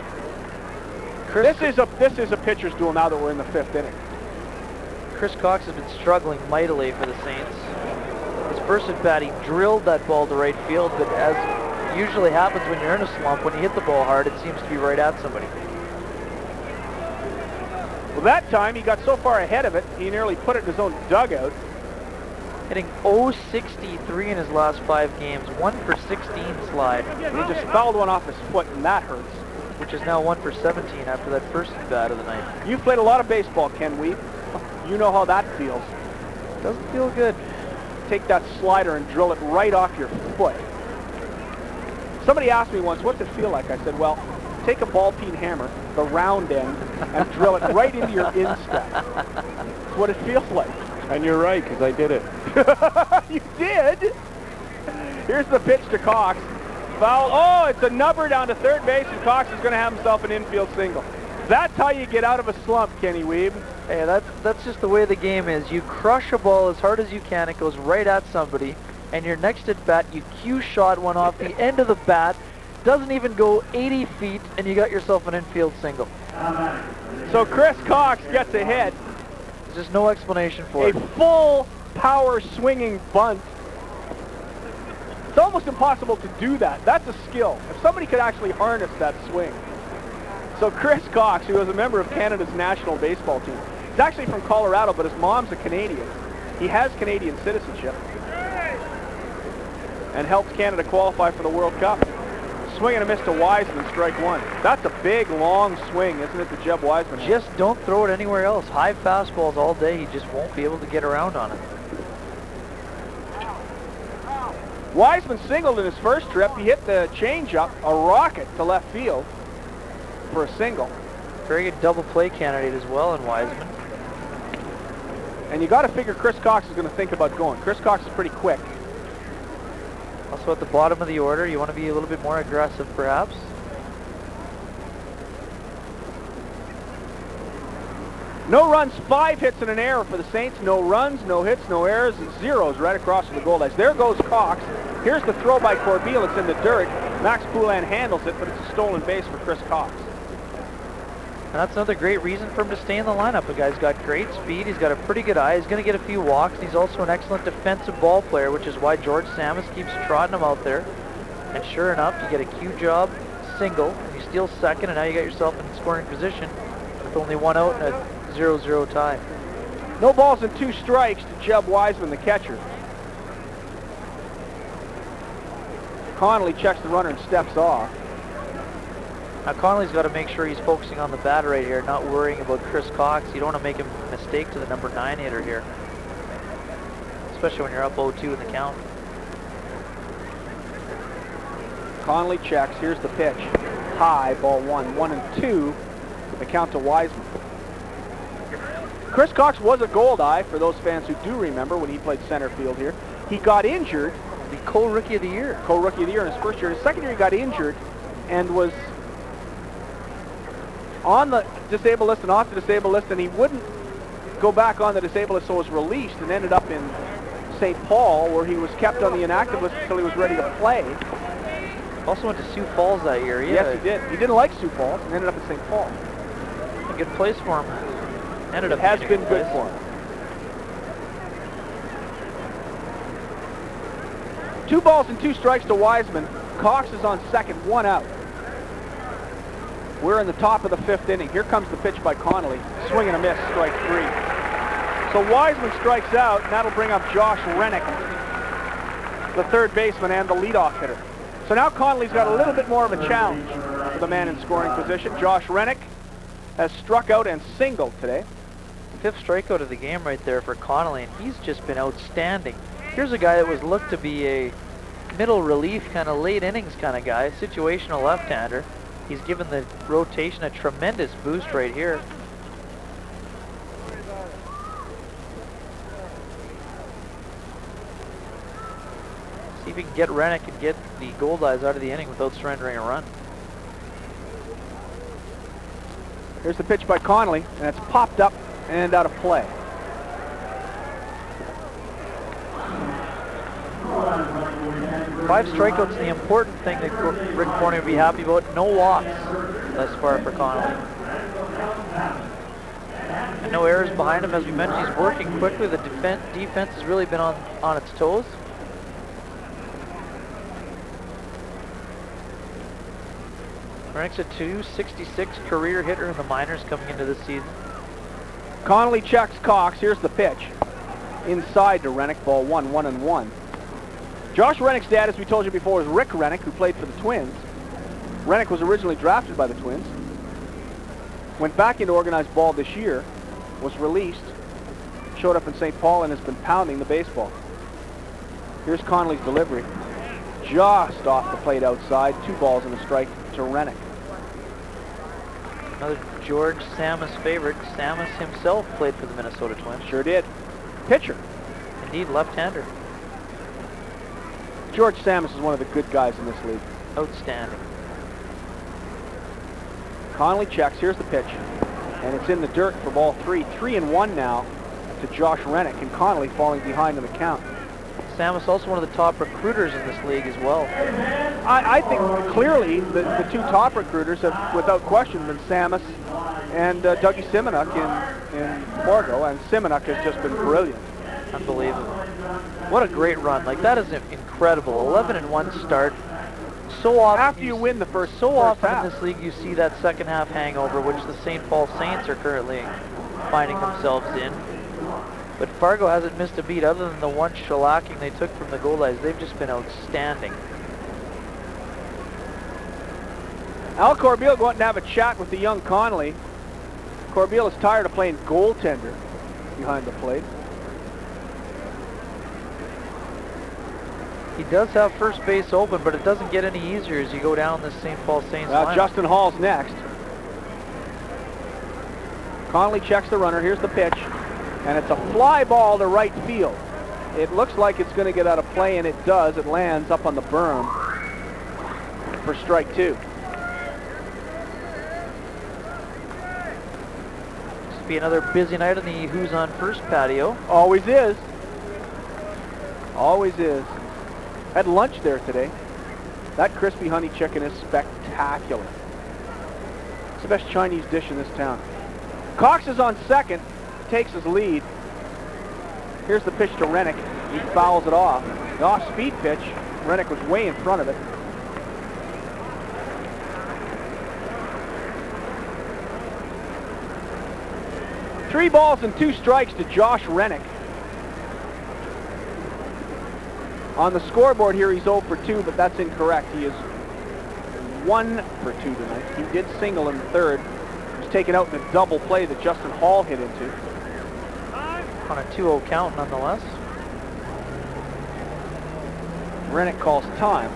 This is a pitcher's duel now that we're in the 5th inning. Chris Cox has been struggling mightily for the Saints. His first at bat, he drilled that ball to right field, but as usually happens when you're in a slump, when you hit the ball hard, it seems to be right at somebody. Well, that time he got so far ahead of it, he nearly put it in his own dugout. Hitting .063 in his last 5 games, 1 for 16 slide. He just fouled one off his foot, and that hurts. Which is now 1 for 17 after that first at bat of the night. You've played a lot of baseball, Ken Weeb. You know how that feels. Doesn't feel good. Take that slider and drill it right off your foot. Somebody asked me once, what's it feel like? I said, well, take a ball-peen hammer, the round end, and drill it right into your instep. That's what it feels like. And you're right, because I did it. You did? Here's the pitch to Cox. Foul. Oh, it's a number down to third base, and Cox is going to have himself an infield single. That's how you get out of a slump, Kenny Weeb. Hey, that's just the way the game is. You crush a ball as hard as you can. It goes right at somebody, and your next at bat, you cue shot one off the end of the bat. Doesn't even go 80 feet, and you got yourself an infield single. So Chris Cox gets ahead. There's just no explanation for it. A full power swinging bunt. It's almost impossible to do that. That's a skill. If somebody could actually harness that swing. So Chris Cox, who is a member of Canada's national baseball team, he's actually from Colorado, but his mom's a Canadian. He has Canadian citizenship and helped Canada qualify for the World Cup. Swing and a miss to Wiseman, strike 1. That's a big, long swing, isn't it, to Jeb Wiseman? Just don't throw it anywhere else. High fastballs all day. He just won't be able to get around on it. Wiseman singled in his first trip. He hit the changeup, a rocket to left field for a single. Very good double play candidate as well in Wiseman. And you got to figure Chris Cox is going to think about going. Chris Cox is pretty quick. Also at the bottom of the order, you want to be a little bit more aggressive perhaps. No runs, 5 hits and an error for the Saints. No runs, no hits, no errors, zeros right across from the Goldeyes. There goes Cox. Here's the throw by Corbeil. It's in the dirt. Max Poulin handles it, but it's a stolen base for Chris Cox. And that's another great reason for him to stay in the lineup. The guy's got great speed. He's got a pretty good eye. He's going to get a few walks. And he's also an excellent defensive ball player, which is why George Samus keeps trotting him out there. And sure enough, you get a cue job single, and you steal second, and now you got yourself in scoring position with only 1 out and a 0-0 tie. No balls and 2 strikes to Jeb Wiseman, the catcher. Connelly checks the runner and steps off. Now Connelly's got to make sure he's focusing on the batter right here, not worrying about Chris Cox. You don't want to make a mistake to the number 9 hitter here, especially when you're up 0-2 in the count. Connelly checks. Here's the pitch. High, ball 1. 1-2. The count to Wiseman. Chris Cox was a Goldeye, for those fans who do remember when he played center field here. He got injured. The co-rookie of the year. Co-rookie of the year in his first year. His second year he got injured and was on the disabled list and off the disabled list, and he wouldn't go back on the disabled list, so was released and ended up in St. Paul, where he was kept on the inactive list until he was ready to play. Also went to Sioux Falls that year. Yeah. Yes, he did. He didn't like Sioux Falls and ended up in St. Paul. A good place for him. Ended up it has been good for him. 2 balls and 2 strikes to Wiseman. Cox is on second, 1 out. We're in the top of the 5th inning. Here comes the pitch by Connelly. Swing and a miss, strike 3. So Wiseman strikes out, and that'll bring up Josh Rennick, the third baseman and the leadoff hitter. So now Connelly's got a little bit more of a challenge for the man in scoring position. Josh Rennick has struck out and singled today. 5th strikeout of the game right there for Connelly, and he's just been outstanding. Here's a guy that was looked to be a middle relief, kind of late innings kind of guy, situational left-hander. He's given the rotation a tremendous boost right here. See if he can get Rennick and get the Goldeyes out of the inning without surrendering a run. Here's the pitch by Connelly, and it's popped up and out of play. Five strikeouts, and the important thing that Rick Corney would be happy about, no walks thus far for Connelly. And no errors behind him. As we mentioned, he's working quickly. The defense has really been on its toes. Rennick's a .266 career hitter in the minors coming into this season. Connelly checks Cox. Here's the pitch. Inside to Rennick, ball 1-1-1. Josh Rennick's dad, as we told you before, is Rick Rennick, who played for the Twins. Rennick was originally drafted by the Twins. Went back into organized ball this year. Was released. Showed up in St. Paul and has been pounding the baseball. Here's Connelly's delivery. Just off the plate outside. 2 balls and a strike to Rennick. Another George Samus favorite. Samus himself played for the Minnesota Twins. Sure did. Pitcher. Indeed, left-hander. George Samus is one of the good guys in this league. Outstanding. Connelly checks. Here's the pitch. And it's in the dirt for ball 3. 3-1 now to Josh Rennick, and Connelly falling behind in the count. Samus also one of the top recruiters in this league as well. I think clearly the 2 top recruiters have, without question, been Samus and Dougie Simonuk in Fargo, and Simonuk has just been brilliant. Unbelievable. What a great run. Like, that is incredible. 11-1 start. So often, after you win the first often half in this league you see that second half hangover, which the St. Paul Saints are currently finding themselves in. But Fargo hasn't missed a beat other than the one shellacking they took from the Goldeyes. They've just been outstanding. Al Corbeil going to have a chat with the young Connelly. Corbeil is tired of playing goaltender behind the plate. He does have first base open, but it doesn't get any easier as you go down this St. Paul Saints line. Justin Hall's next. Connelly checks the runner. Here's the pitch. And it's a fly ball to right field. It looks like it's going to get out of play, and it does. It lands up on the berm for strike 2. This will be another busy night on the Who's on First patio. Always is. Always is. Had lunch there today. That crispy honey chicken is spectacular. It's the best Chinese dish in this town. Cox is on second, takes his lead. Here's the pitch to Rennick. He fouls it off. The off-speed pitch. Rennick was way in front of it. Three balls and 2 strikes to Josh Rennick. On the scoreboard here, he's 0 for 2, but that's incorrect. He is 1 for 2 tonight. He did single in the third. He was taken out in a double play that Justin Hall hit into. On a 2-0 count, nonetheless. Rennick calls time.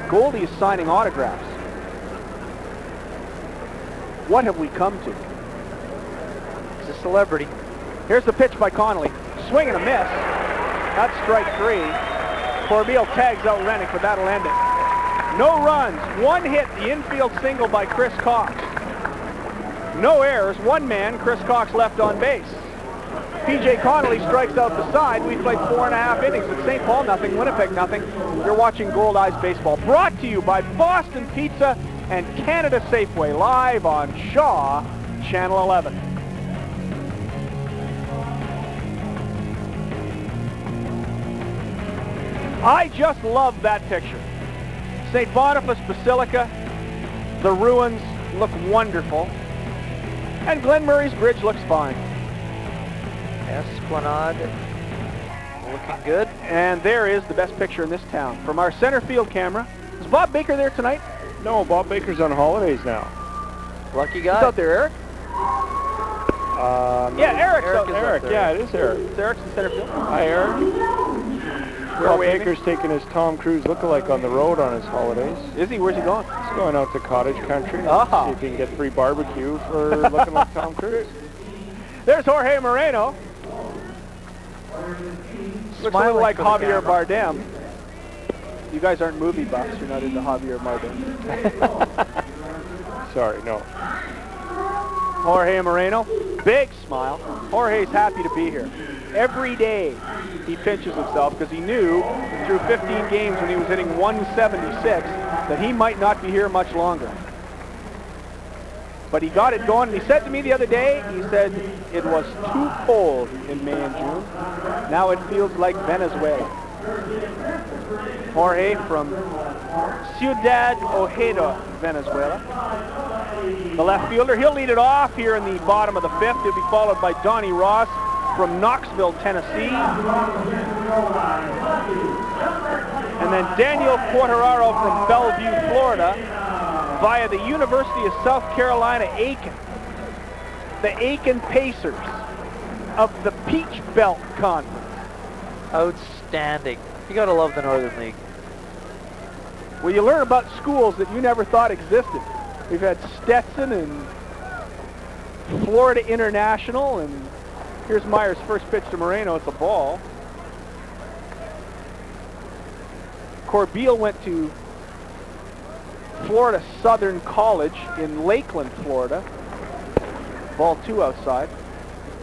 Goldie is signing autographs. What have we come to? He's a celebrity. Here's the pitch by Connelly. Swing and a miss. That's strike 3. Corbeil tags out Rennick, but that'll end it. No runs, 1 hit, the infield single by Chris Cox. No errors, 1 man, Chris Cox left on base. P.J. Connelly strikes out the side. We played 4.5 innings at St. Paul, nothing. Winnipeg, nothing. You're watching Goldeyes Baseball, brought to you by Boston Pizza and Canada Safeway, live on Shaw, Channel 11. I just love that picture. St. Boniface Basilica, the ruins look wonderful, and Glen Murray's Bridge looks fine. Esplanade looking good. And there is the best picture in this town. From our center field camera. Is Bob Baker there tonight? No, Bob Baker's on holidays now. Lucky guy. Who's out there, Eric? Yeah, Eric's out there. Eric, yeah, it is Eric. It's Eric's in center field. Hi, Eric. Well, Baker's taking his Tom Cruise lookalike on the road on his holidays. Is he? Where's he going? He's going out to cottage country. Ah. See if he can get free barbecue for looking like Tom Cruise. There's Jorge Moreno. Looks a little like Javier Bardem. You guys aren't movie buffs. You're not into Javier Bardem. Sorry, no. Jorge Moreno, big smile. Jorge's happy to be here. Every day he pinches himself because he knew through 15 games when he was hitting 176 that he might not be here much longer. But he got it going. And he said to me the other day, he said, it was too cold in May and June. Now it feels like Venezuela. Jorge from Ciudad Ojeda, Venezuela. The left fielder, he'll lead it off here in the bottom of the fifth. He'll be followed by Donnie Ross from Knoxville, Tennessee. And then Daniel Quartararo from Bellevue, Florida, via the University of South Carolina, Aiken. The Aiken Pacers of the Peach Belt Conference. Outstanding. You gotta love the Northern League. Well, you learn about schools that you never thought existed. We've had Stetson and Florida International, and here's Meyer's first pitch to Moreno. It's a ball. Corbeil went to Florida Southern College in Lakeland, Florida. Ball 2 outside.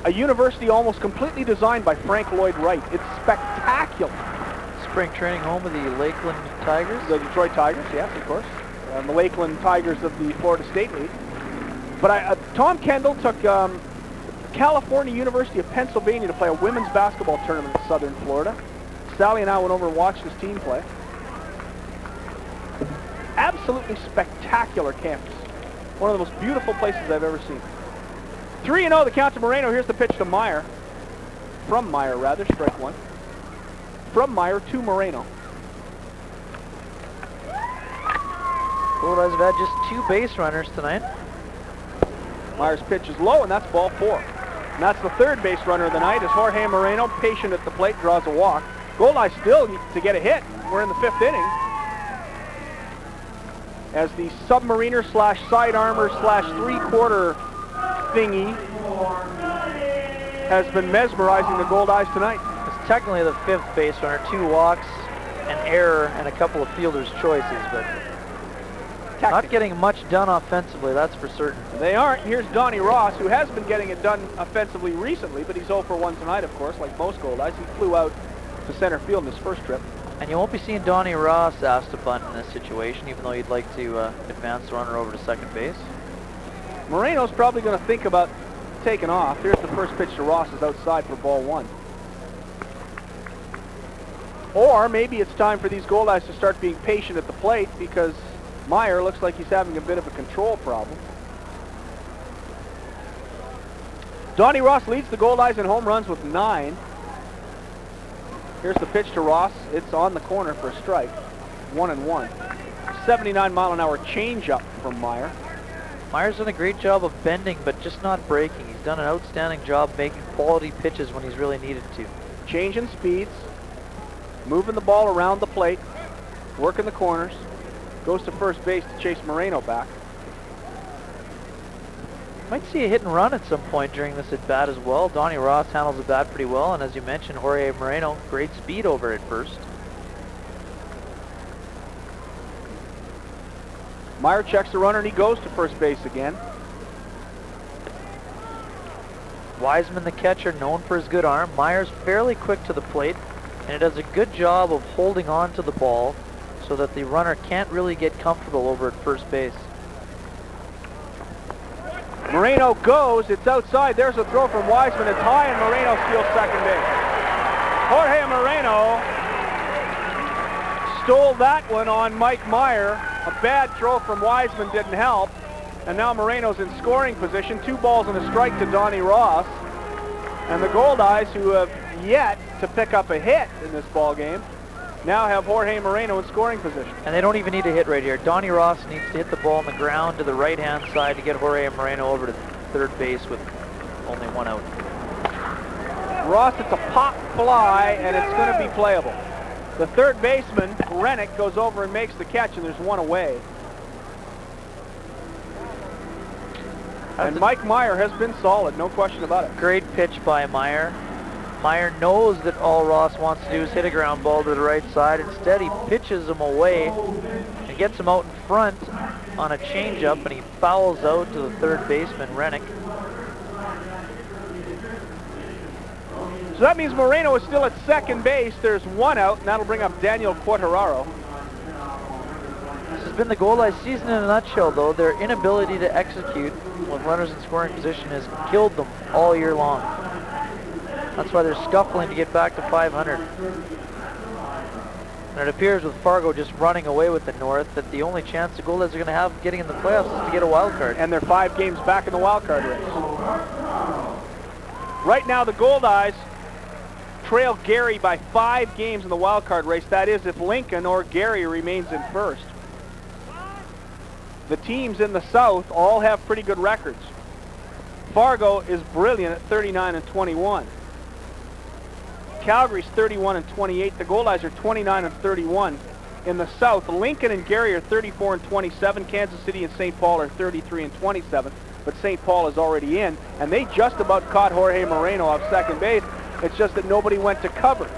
A university almost completely designed by Frank Lloyd Wright. It's spectacular. Spring training home of the Lakeland Tigers? The Detroit Tigers, yes, of course. The Lakeland Tigers of the Florida State League. But Tom Kendall took California University of Pennsylvania to play a women's basketball tournament in southern Florida. Sally and I went over and watched his team play. Absolutely spectacular campus. One of the most beautiful places I've ever seen. 3-0 the count to Moreno. Here's the pitch to Meyer. From Meyer, rather. Strike one. From Meyer to Moreno. Goldeyes have had just 2 base runners tonight. Meyer's pitch is low, and that's ball 4. And that's the 3rd base runner of the night as Jorge Moreno, patient at the plate, draws a walk. Goldeyes still needs to get a hit. We're in the 5th inning. As the submariner slash side armor slash 3/4 thingy has been mesmerizing the Goldeyes tonight. It's technically the 5th base runner, 2 walks, an error, and a couple of fielders' choices, but not getting much done offensively, that's for certain. They aren't. Here's Donnie Ross, who has been getting it done offensively recently, but he's 0 for 1 tonight, of course, like most Goldeyes. He flew out to center field in his first trip. And you won't be seeing Donnie Ross asked to bunt in this situation, even though you'd like to advance the runner over to second base. Moreno's probably going to think about taking off. Here's the first pitch to Ross, is outside for ball 1. Or maybe it's time for these Goldeyes to start being patient at the plate because Meyer looks like he's having a bit of a control problem. Donnie Ross leads the Goldeyes in home runs with 9. Here's the pitch to Ross. It's on the corner for a strike. 1-1. 79-mile-an-hour changeup from Meyer. Meyer's done a great job of bending, but just not breaking. He's done an outstanding job making quality pitches when he's really needed to. Changing speeds, moving the ball around the plate, working the corners, goes to first base to chase Moreno back. Might see a hit and run at some point during this at bat as well. Donnie Ross handles the bat pretty well, and as you mentioned, Jorge Moreno, great speed over at first. Meyer checks the runner and he goes to first base again. Wiseman, the catcher, known for his good arm. Meyer's fairly quick to the plate, and it does a good job of holding on to the ball so that the runner can't really get comfortable over at first base. Moreno goes, it's outside. There's a throw from Wiseman. It's high, and Moreno steals second base. Jorge Moreno stole that one on Mike Meyer. A bad throw from Wiseman didn't help. And now Moreno's in scoring position. 2 balls and a strike to Donnie Ross. And the Goldeyes, who have yet to pick up a hit in this ball game, now have Jorge Moreno in scoring position. And they don't even need a hit right here. Donnie Ross needs to hit the ball on the ground to the right-hand side to get Jorge Moreno over to third base with only 1 out. Ross, it's a pop fly, and it's going to be playable. The third baseman, Rennick, goes over and makes the catch, and there's one away. And Mike Meyer has been solid, no question about it. Great pitch by Meyer. Meyer knows that all Ross wants to do is hit a ground ball to the right side. Instead, he pitches him away and gets him out in front on a changeup, and he fouls out to the third baseman, Rennick. So that means Moreno is still at second base. There's one out, and that'll bring up Daniel Quartararo. This has been the Goldeyes season in a nutshell, though. Their inability to execute with runners in scoring position has killed them all year long. That's why they're scuffling to get back to 500. And it appears with Fargo just running away with the North that the only chance the Goldeyes are going to have of getting in the playoffs is to get a wild card. And they're 5 games back in the wild card race. Right now, the Goldeyes trail Gary by 5 games in the wild card race. That is, if Lincoln or Gary remains in first. The teams in the South all have pretty good records. Fargo is brilliant at 39-21. Calgary's 31-28. The Goldeyes are 29-31. In the South, Lincoln and Gary are 34-27. Kansas City and St. Paul are 33-27. But St. Paul is already in, and they just about caught Jorge Moreno off second base. It's just that nobody went to cover.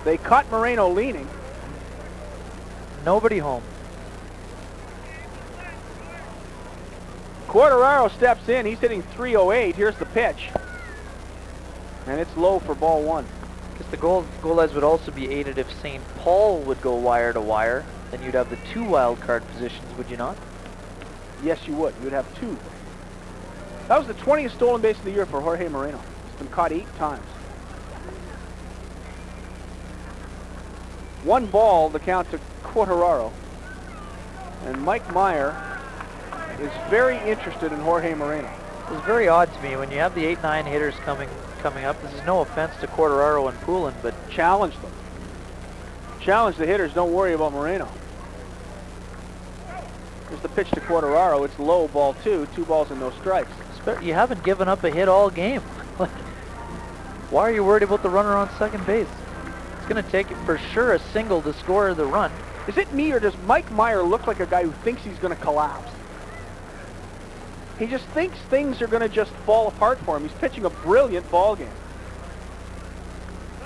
They caught Moreno leaning. Nobody home. Quartararo steps in. He's hitting .308. Here's the pitch. And it's low for ball 1. Because the Goldeyes would also be aided if St. Paul would go wire to wire. Then you'd have the 2 wild card positions, would you not? Yes, you would. You'd have 2. That was the 20th stolen base of the year for Jorge Moreno. He's been caught 8 times. 1 ball, the count to Quartararo. And Mike Meyer is very interested in Jorge Moreno. It's very odd to me when you have the 8-9 hitters coming up. This is no offense to Quartararo and Poulin, but challenge them. Challenge the hitters. Don't worry about Moreno. Here's the pitch to Quartararo. It's low, ball 2. 2 balls and no strikes. You haven't given up a hit all game. Why are you worried about the runner on second base? It's going to take for sure a single to score the run. Is it me, or does Mike Meyer look like a guy who thinks he's going to collapse? He just thinks things are going to just fall apart for him. He's pitching a brilliant ball game.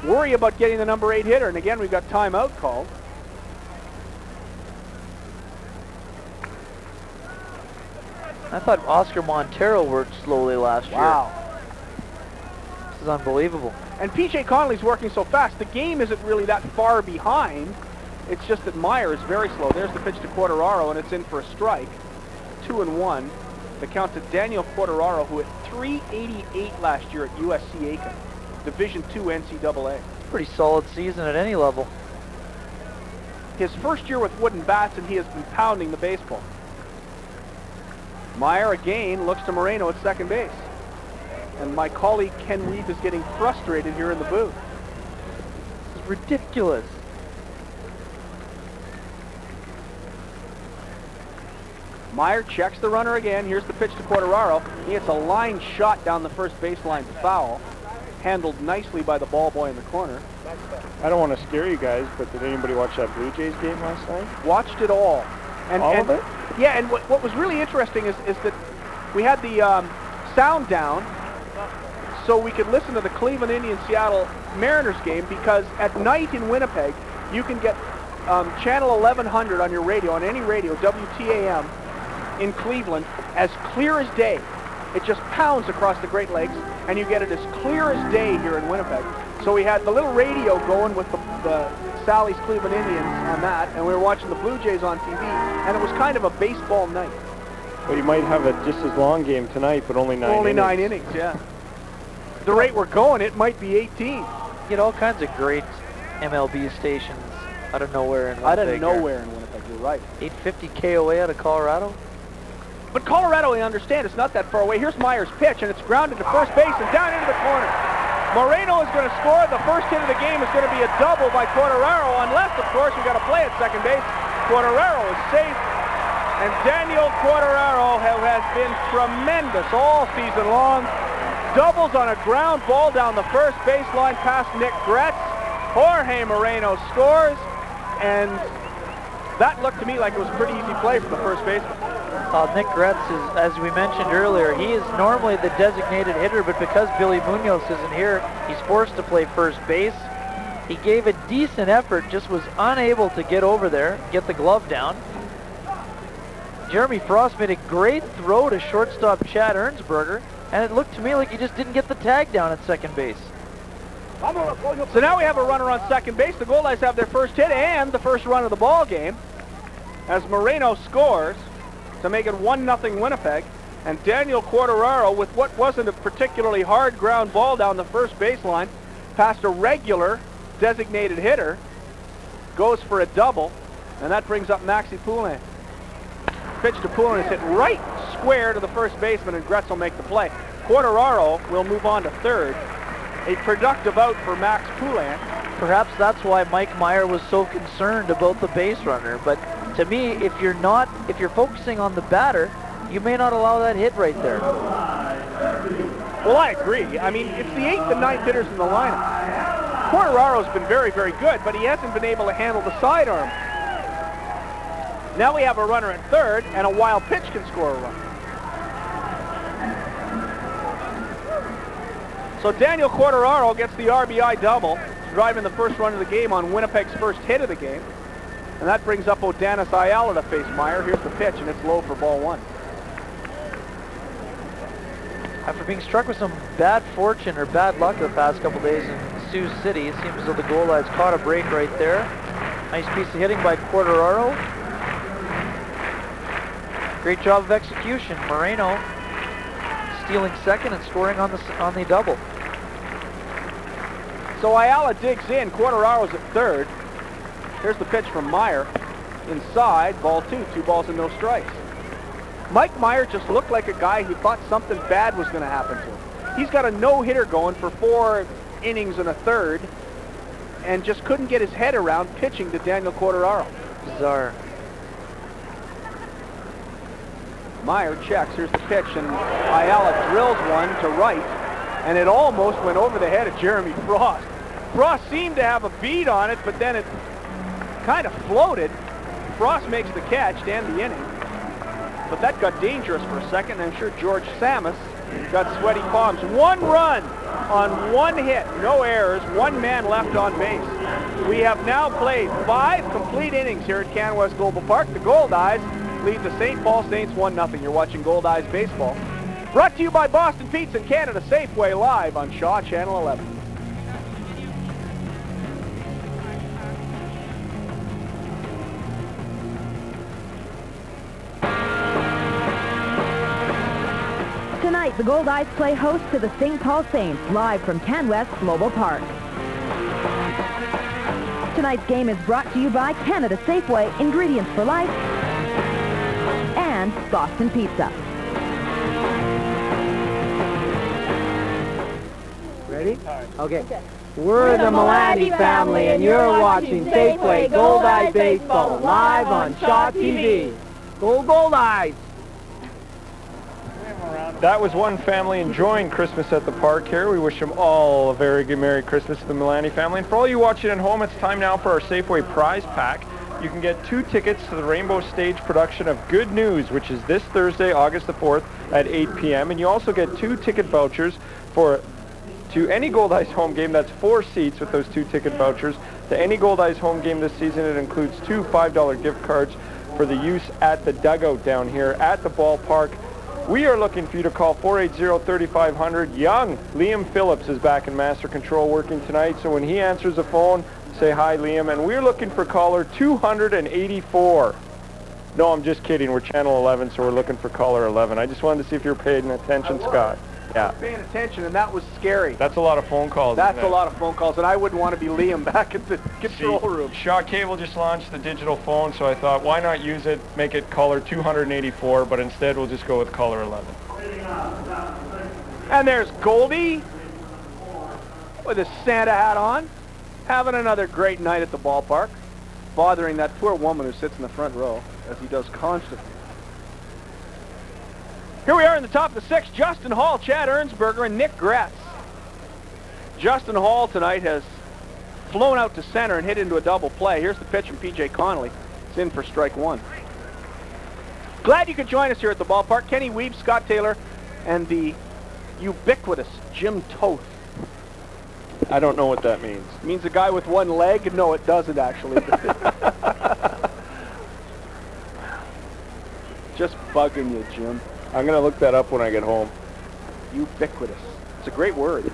Worry about getting the number 8 hitter, and again we've got timeout called. I thought Oscar Montero worked slowly last year. Wow. This is unbelievable. And P.J. Connelly's working so fast. The game isn't really that far behind. It's just that Meyer is very slow. There's the pitch to Quartararo, and it's in for a strike. 2-1. The count to Daniel Quartararo, who hit .388 last year at USC Aiken, Division II NCAA. Pretty solid season at any level. His first year with wooden bats, and he has been pounding the baseball. Meyer again looks to Moreno at second base. And my colleague Ken Reeve is getting frustrated here in the booth. This is ridiculous. Meyer checks the runner again. Here's the pitch to Quartararo. He hits a line shot down the first baseline foul. Handled nicely by the ball boy in the corner. I don't want to scare you guys, but did anybody watch that Blue Jays game last night? Watched it all. All of it? Yeah, and what was really interesting is that we had the sound down so we could listen to the Cleveland Indians-Seattle Mariners game, because at night in Winnipeg, you can get channel 1100 on your radio, on any radio, WTAM, in Cleveland, as clear as day. It just pounds across the Great Lakes, and you get it as clear as day here in Winnipeg. So we had the little radio going with the Sally's Cleveland Indians on that, and we were watching the Blue Jays on TV, and it was kind of a baseball night. Well, you might have a just as long game tonight, but only 9 innings. Only 9 innings, yeah. The rate we're going, it might be 18. You get all kinds of great MLB stations out of nowhere in Winnipeg. Out of nowhere in Winnipeg, you're right. 850 KOA out of Colorado. But Colorado, I understand, it's not that far away. Here's Meyer's pitch, and it's grounded to first base and down into the corner. Moreno is going to score. The first hit of the game is going to be a double by Quartararo, unless, of course, we've got to play at second base. Quartararo is safe, and Daniel Quartararo has been tremendous all season long. Doubles on a ground ball down the first baseline past Nick Gretz. Jorge Moreno scores, and that looked to me like it was a pretty easy play for the first baseman. Nick Gretz is, as we mentioned earlier, he is normally the designated hitter, but because Billy Munoz isn't here, he's forced to play first base. He gave a decent effort, just was unable to get over there, get the glove down. Jeremy Frost made a great throw to shortstop Chad Ernsberger, and it looked to me like he just didn't get the tag down at second base. So now we have a runner on second base. The Goldeyes have their first hit and the first run of the ball game as Moreno scores to make it 1-0 Winnipeg. And Daniel Quartararo, with what wasn't a particularly hard ground ball down the first baseline, past a regular designated hitter, goes for a double, and that brings up Maxi Poulin. Pitch to Poulin is hit right square to the first baseman, and Gretz will make the play. Quartararo will move on to third. A productive out for Max Poulin. Perhaps that's why Mike Meyer was so concerned about the base runner. But to me, if you're focusing on the batter, you may not allow that hit right there. Well, I agree. I mean, it's the 8th and 9th hitters in the lineup. Quartararo's been very, very good, but he hasn't been able to handle the sidearm. Now we have a runner at third, and a wild pitch can score a run. So Daniel Quartararo gets the RBI double, driving the first run of the game on Winnipeg's first hit of the game. And that brings up Odanis Ayala to face Meyer. Here's the pitch, and it's low for ball one. After being struck with some bad fortune or bad luck the past couple days in Sioux City, it seems as though the Goldeyes caught a break right there. Nice piece of hitting by Quartararo. Great job of execution. Moreno stealing second and scoring on the double. So Ayala digs in. Quartararo's at third. Here's the pitch from Meyer. Inside, ball two. 2 balls and no strikes. Mike Meyer just looked like a guy who thought something bad was going to happen to him. He's got a no-hitter going for 4 innings and a third, and just couldn't get his head around pitching to Daniel Quartararo. Bizarre. Meyer checks. Here's the pitch, and Ayala drills one to right, and it almost went over the head of Jeremy Frost. Frost seemed to have a bead on it, but then it kind of floated. Frost makes the catch to end the inning. But that got dangerous for a second. I'm sure George Samus got sweaty palms. 1 run on 1 hit. No errors. 1 man left on base. We have now played 5 complete innings here at Canwest Global Park. The Goldeyes lead the St. Paul Saints 1-0. You're watching Goldeyes Baseball. Brought to you by Boston Pizza and Canada Safeway, live on Shaw Channel 11. Tonight, the Goldeyes play host to the St. Paul Saints, live from Canwest Global Park. Tonight's game is brought to you by Canada Safeway, Ingredients for Life, and Boston Pizza. Ready? Okay. We're the Milani family, and you're watching Safeway Goldeyes Baseball, live on Shaw TV. Go Goldeyes! That was one family enjoying Christmas at the park here. We wish them all a very good Merry Christmas to the Milani family. And for all you watching at home, it's time now for our Safeway prize pack. You can get 2 tickets to the Rainbow Stage production of Good News, which is this Thursday, August the 4th at 8 p.m. And you also get 2 ticket vouchers to any Goldeyes home game. That's 4 seats with those 2 ticket vouchers. To any Goldeyes home game this season, it includes 2 $5 gift cards for the use at the dugout down here at the ballpark. We are looking for you to call 480-3500. Young Liam Phillips is back in master control working tonight, so when he answers the phone, say hi, Liam. And we're looking for caller 284. No, I'm just kidding. We're channel 11, so we're looking for caller 11. I just wanted to see if you're paying attention, Scott. Yeah. Paying attention, and that was scary. That's a lot of phone calls. That's a lot of phone calls, and I wouldn't want to be Liam back at the control room. Shaw Cable just launched the digital phone, so I thought, why not use it, make it caller 284, but instead we'll just go with caller 11. And there's Goldie with his Santa hat on, having another great night at the ballpark, bothering that poor woman who sits in the front row, as he does constantly. Here we are in the top of the 6th. Justin Hall, Chad Ernsberger, and Nick Gretz. Justin Hall tonight has flown out to center and hit into a double play. Here's the pitch from P.J. Connelly. It's in for strike one. Glad you could join us here at the ballpark. Kenny Weeb, Scott Taylor, and the ubiquitous Jim Toth. I don't know what that means. It means a guy with one leg? No, it doesn't actually. Just bugging you, Jim. I'm going to look that up when I get home. Ubiquitous. It's a great word.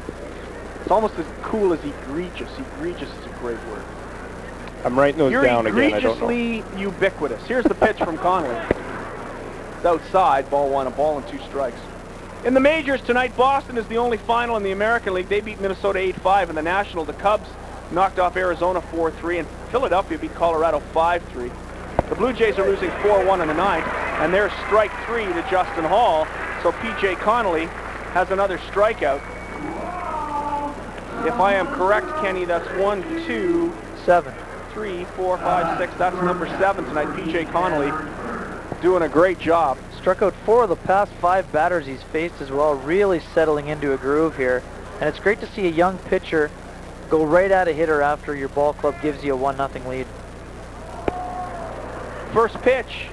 It's almost as cool as egregious. Egregious is a great word. I'm writing those down again. I don't know. You're egregiously ubiquitous. Here's the pitch from Connelly. It's outside, ball one, a ball and 2 strikes. In the majors tonight, Boston is the only final in the American League. They beat Minnesota 8-5. In the National, the Cubs knocked off Arizona 4-3, and Philadelphia beat Colorado 5-3. The Blue Jays are losing 4-1 in the ninth, and there's strike 3 to Justin Hall. So P.J. Connelly has another strikeout. If I am correct, Kenny, that's 1, 2, 7, 3, 4, 5, 6. That's number 7 tonight. P.J. Connelly doing a great job. Struck out 4 of the past 5 batters he's faced as well, really settling into a groove here. And it's great to see a young pitcher go right at a hitter after your ball club gives you a 1-0 lead. First pitch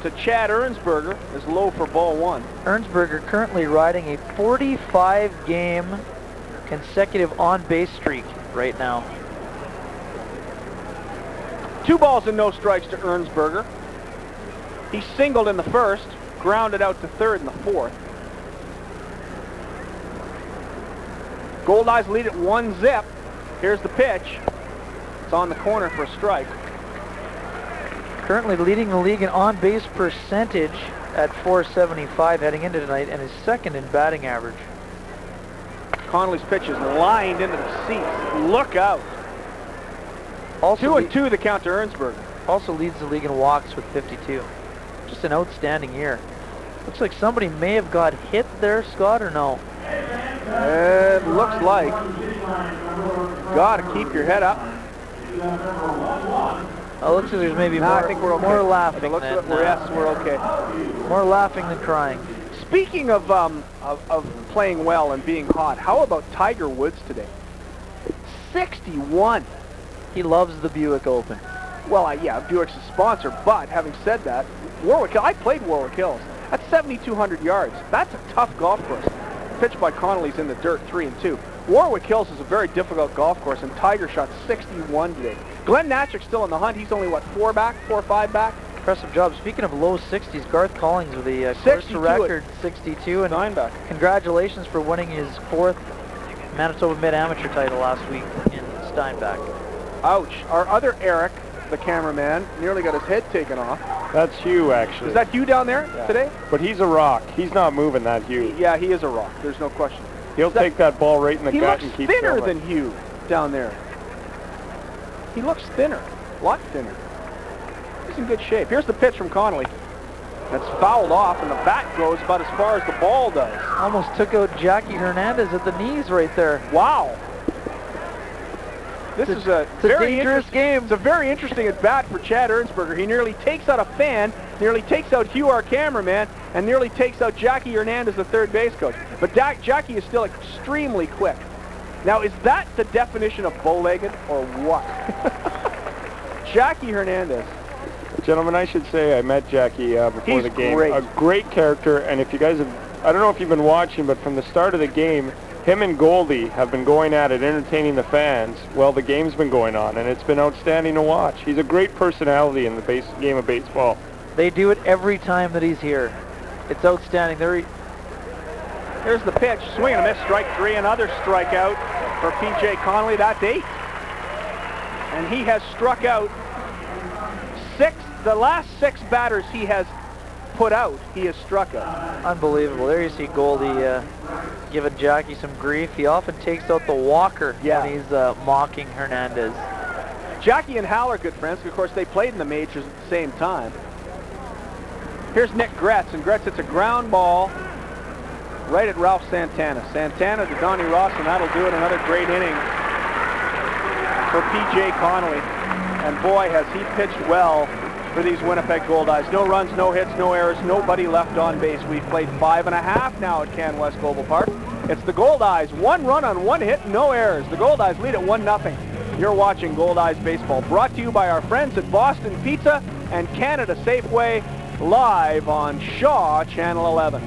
to Chad Ernsberger is low for ball 1. Ernsberger currently riding a 45-game consecutive on-base streak right now. 2 balls and no strikes to Ernsberger. He singled in the first, grounded out to third in the fourth. Goldeyes lead at 1-0. Here's the pitch. It's on the corner for a strike. Currently leading the league in on-base percentage at .475 heading into tonight, and is second in batting average. Connelly's pitch is lined into the seats. Look out. Also 2-2 the count to Ernsberger. Also leads the league in walks with 52. Just an outstanding year. Looks like somebody may have got hit there, Scott, or no? It looks like. Gotta keep your head up. Oh, looks like there's maybe no, more, I think we're okay. More laughing it looks than... like yes, we're okay. More laughing than crying. Speaking of playing well and being hot, how about Tiger Woods today? 61. He loves the Buick Open. Well, yeah, Buick's a sponsor, but having said that, Warwick Hill, I played Warwick Hills. That's 7,200 yards. That's a tough golf course. Pitched by Connelly's in the dirt, 3-2. Warwick Hills is a very difficult golf course, and Tiger shot 61 today. Glenn Natchick's still in the hunt. He's only, what, 4 or 5 back? Impressive job. Speaking of low 60s, Garth Collings with the course record 62. And Steinbach. Congratulations for winning his 4th Manitoba Mid-Amateur title last week in Steinbach. Ouch. Our other Eric, the cameraman, nearly got his head taken off. That's Hugh, actually. Is that Hugh down there today? But he's a rock. He's not moving, that Hugh. Yeah, he is a rock. There's no question. He'll take that ball right in the gut and keep He looks thinner filming. than Hugh down there. He looks thinner. A lot thinner. He's in good shape. Here's the pitch from Connelly. That's fouled off, and the bat goes about as far as the ball does. Almost took out Jackie Hernandez at the knees right there. Wow. This is a very dangerous game. It's a very interesting at bat for Chad Ernsberger. He nearly takes out a fan, nearly takes out Hugh, our cameraman, and nearly takes out Jackie Hernandez, the third base coach. But Jackie is still extremely quick. Now, is that the definition of bow-legged or what? Jackie Hernandez. Gentlemen, I should say I met Jackie before the game. Great. A great character, and if you guys have, I don't know if you've been watching, but from the start of the game, him and Goldie have been going at it, entertaining the fans while the game's been going on, and it's been outstanding to watch. He's a great personality in the game of baseball. They do it every time that he's here. It's outstanding. Here's the pitch. Swing and a miss. Strike 3. Another strikeout for P.J. Connelly. That's 8. And he has struck out 6. The last 6 batters he has put out, he has struck out. Unbelievable. There you see Goldie giving Jackie some grief. He often takes out the walker when he's mocking Hernandez. Jackie and Hal are good friends. Of course, they played in the majors at the same time. Here's Nick Gretz, and Gretz hits a ground ball right at Ralph Santana. Santana to Donnie Ross, and that'll do it. Another great inning for P.J. Connelly. And boy, has he pitched well for these Winnipeg Goldeyes. No runs, no hits, no errors, nobody left on base. We've played 5.5 now at Canwest Global Park. It's the Goldeyes. 1 run on 1 hit, no errors. The Goldeyes lead at 1-0. You're watching Goldeyes Baseball, brought to you by our friends at Boston Pizza and Canada Safeway, live on Shaw Channel 11.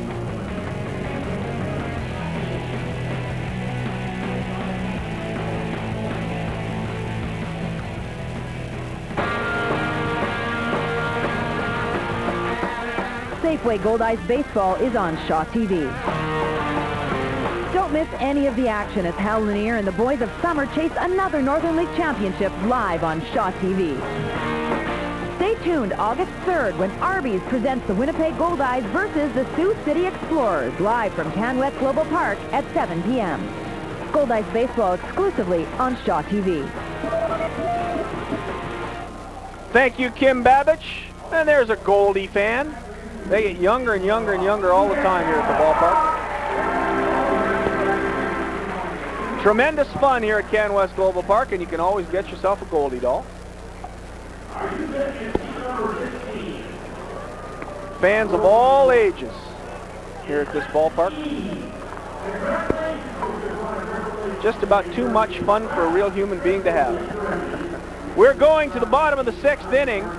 Safeway Goldeyes Baseball is on Shaw TV. Don't miss any of the action as Hal Lanier and the boys of Summer chase another Northern League Championship live on Shaw TV. Stay tuned August 3rd when Arby's presents the Winnipeg Goldeyes versus the Sioux City Explorers live from Canwest Global Park at 7 p.m. Goldeyes Baseball exclusively on Shaw TV. Thank you, Kim Babich. And there's a Goldie fan. They get younger and younger and younger all the time here at the ballpark. Tremendous fun here at Canwest Global Park, and you can always get yourself a Goldie doll. Fans of all ages here at this ballpark. Just about too much fun for a real human being to have. We're going to the bottom of the 6th inning.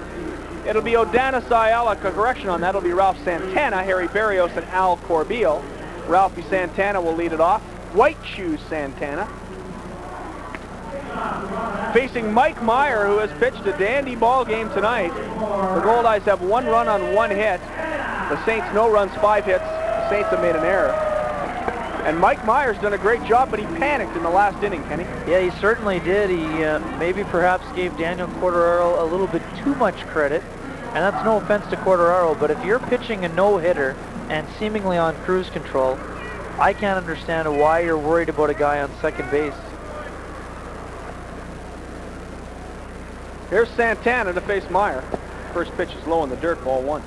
It'll be Odanis Ayala, correction on that. It'll be Ralph Santana, Harry Barrios, and Al Corbeil. Ralphie Santana will lead it off. White Shoes Santana. Facing Mike Meyer, who has pitched a dandy ball game tonight. The Goldeyes have 1 run on 1 hit. The Saints no runs, 5 hits. The Saints have made an error. And Mike Meyer's done a great job, but he panicked in the last inning, Kenny. Yeah, he certainly did. He maybe perhaps gave Daniel Corderaro a little bit too much credit. And that's no offense to Corderaro, but if you're pitching a no-hitter and seemingly on cruise control, I can't understand why you're worried about a guy on second base. Here's Santana to face Meyer. First pitch is low in the dirt, ball 1.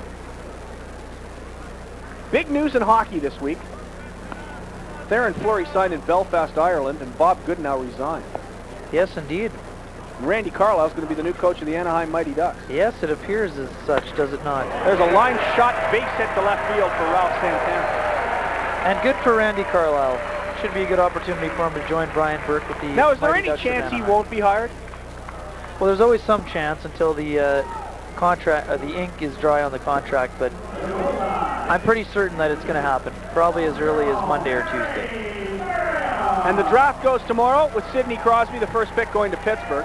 Big news in hockey this week. Theron Fleury signed in Belfast, Ireland, and Bob Goodenow resigned. Yes, indeed. Randy Carlisle's going to be the new coach of the Anaheim Mighty Ducks. Yes, it appears as such, does it not? There's a line shot base hit to left field for Ralph Santana. And good for Randy Carlisle. Should be a good opportunity for him to join Brian Burke with the Now, is there Mighty any Ducks chance he Anaheim. won't be hired? Well, there's always some chance until the contract, the ink is dry on the contract, but I'm pretty certain that it's going to happen, probably as early as Monday or Tuesday. And the draft goes tomorrow with Sidney Crosby, the first pick, going to Pittsburgh.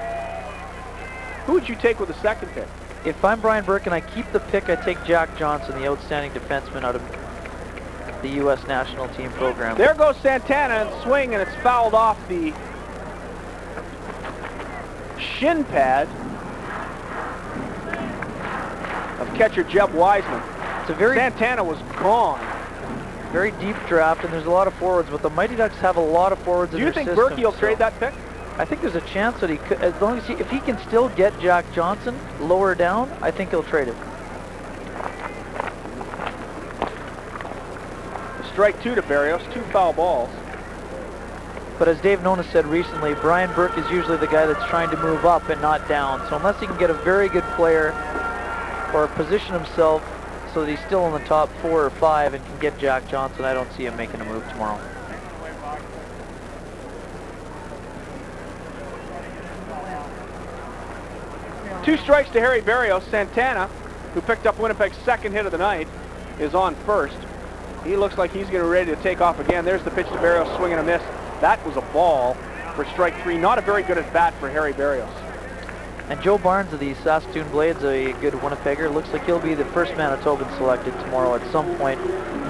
Who would you take with the second pick? If I'm Brian Burke and I keep the pick, I take Jack Johnson, the outstanding defenseman out of the U.S. national team program. There goes Santana and swing, and it's fouled off the shin pad of catcher Jeb Wiseman. It's a very Santana was gone. Very deep draft, and there's a lot of forwards, but the Mighty Ducks have a lot of forwards in their system. Do you think Berkey will trade that pick? I think there's a chance that he could, as long as if he can still get Jack Johnson lower down, I think he'll trade it. Strike 2 to Barrios, 2 foul balls. But as Dave Nona said recently, Brian Burke is usually the guy that's trying to move up and not down. So unless he can get a very good player or position himself so that he's still in the top 4 or 5 and can get Jack Johnson, I don't see him making a move tomorrow. Two strikes to Harry Barrios. Santana, who picked up Winnipeg's second hit of the night, is on first. He looks like he's getting ready to take off again. There's the pitch to Barrios, swing and a miss. That was a ball for strike 3. Not a very good at bat for Harry Barrios. And Joe Barnes of the Saskatoon Blades, a good Winnipegger, looks like he'll be the first Manitoban selected tomorrow at some point,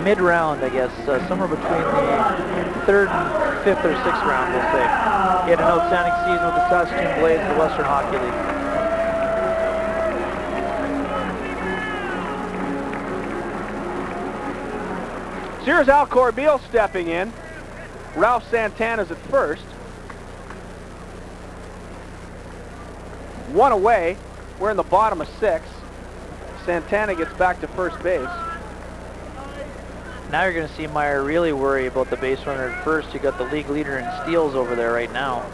mid-round, I guess, somewhere between the 3rd and 5th or 6th round, we'll say. He had an outstanding season with the Saskatoon Blades, the Western Hockey League. So here's Al Corbeil stepping in. Ralph Santana's at first. 1 away. We're in the bottom of 6. Santana gets back to first base. Now you're going to see Meyer really worry about the base runner at first. You got the league leader in steals over there right now.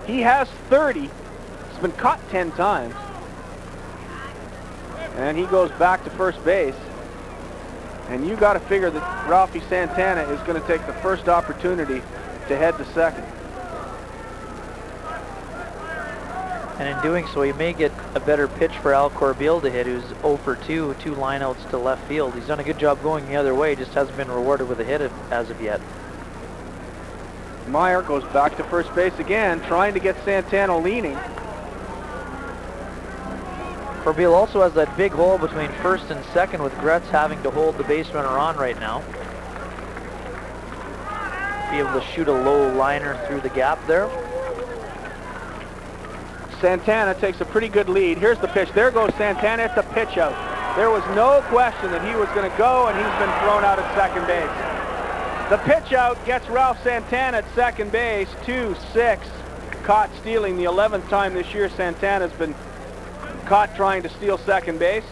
He has 30. He's been caught 10 times. And he goes back to first base. And you got to figure that Ralphie Santana is going to take the first opportunity to head to second. And in doing so, he may get a better pitch for Al Corbeil to hit, who's 0 for 2, 2 lineouts to left field. He's done a good job going the other way, just hasn't been rewarded with a hit as of yet. Meyer goes back to first base again, trying to get Santana leaning. Corbeil also has that big hole between first and second, with Gretz having to hold the base runner on right now. Be able to shoot a low liner through the gap there. Santana takes a pretty good lead. Here's the pitch. There goes Santana. It's a pitch out. There was no question that he was going to go, and he's been thrown out at second base. The pitch out gets Ralph Santana at second base. 2-6. Caught stealing. The 11th time this year Santana's been caught trying to steal second base.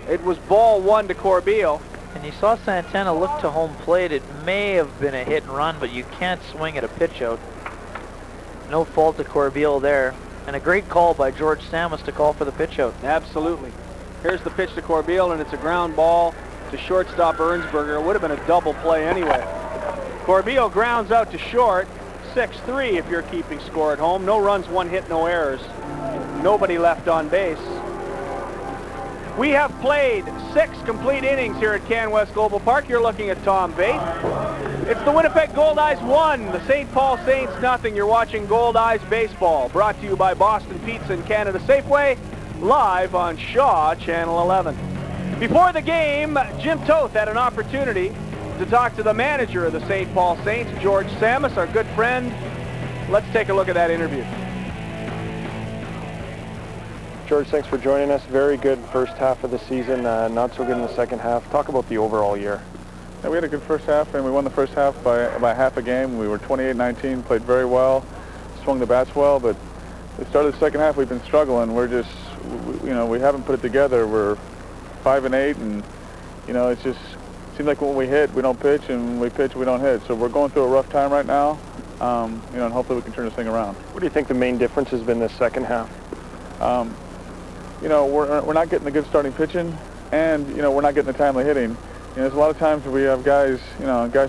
It was ball 1 to Corbeil. And you saw Santana look to home plate. It may have been a hit and run, but you can't swing at a pitch out. No fault to Corbeil there. And a great call by George Samus to call for the pitch out. Absolutely. Here's the pitch to Corbeil, and it's a ground ball to shortstop Ernsberger. It would have been a double play anyway. Corbeil grounds out to short. 6-3 if you're keeping score at home. No runs, 1 hit, no errors. Nobody left on base. We have played 6 complete innings here at Canwest Global Park. You're looking at Tom Bates. It's the Winnipeg Goldeyes 1, the St. Paul Saints nothing. You're watching Goldeyes Baseball, brought to you by Boston Pizza and Canada Safeway, live on Shaw Channel 11. Before the game, Jim Toth had an opportunity to talk to the manager of the St. Paul Saints, George Samus, our good friend. Let's take a look at that interview. George, thanks for joining us. Very good first half of the season, not so good in the second half. Talk about the overall year. Yeah, we had a good first half, and we won the first half by half a game. We were 28-19, played very well, swung the bats well, but the start of the second half we've been struggling. We're just, we haven't put it together. We're 5-8, and it's just seems like when we hit, we don't pitch, and when we pitch, we don't hit. So we're going through a rough time right now, and hopefully we can turn this thing around. What do you think the main difference has been this second half? We're not getting the good starting pitching, and we're not getting the timely hitting. There's a lot of times where we have guys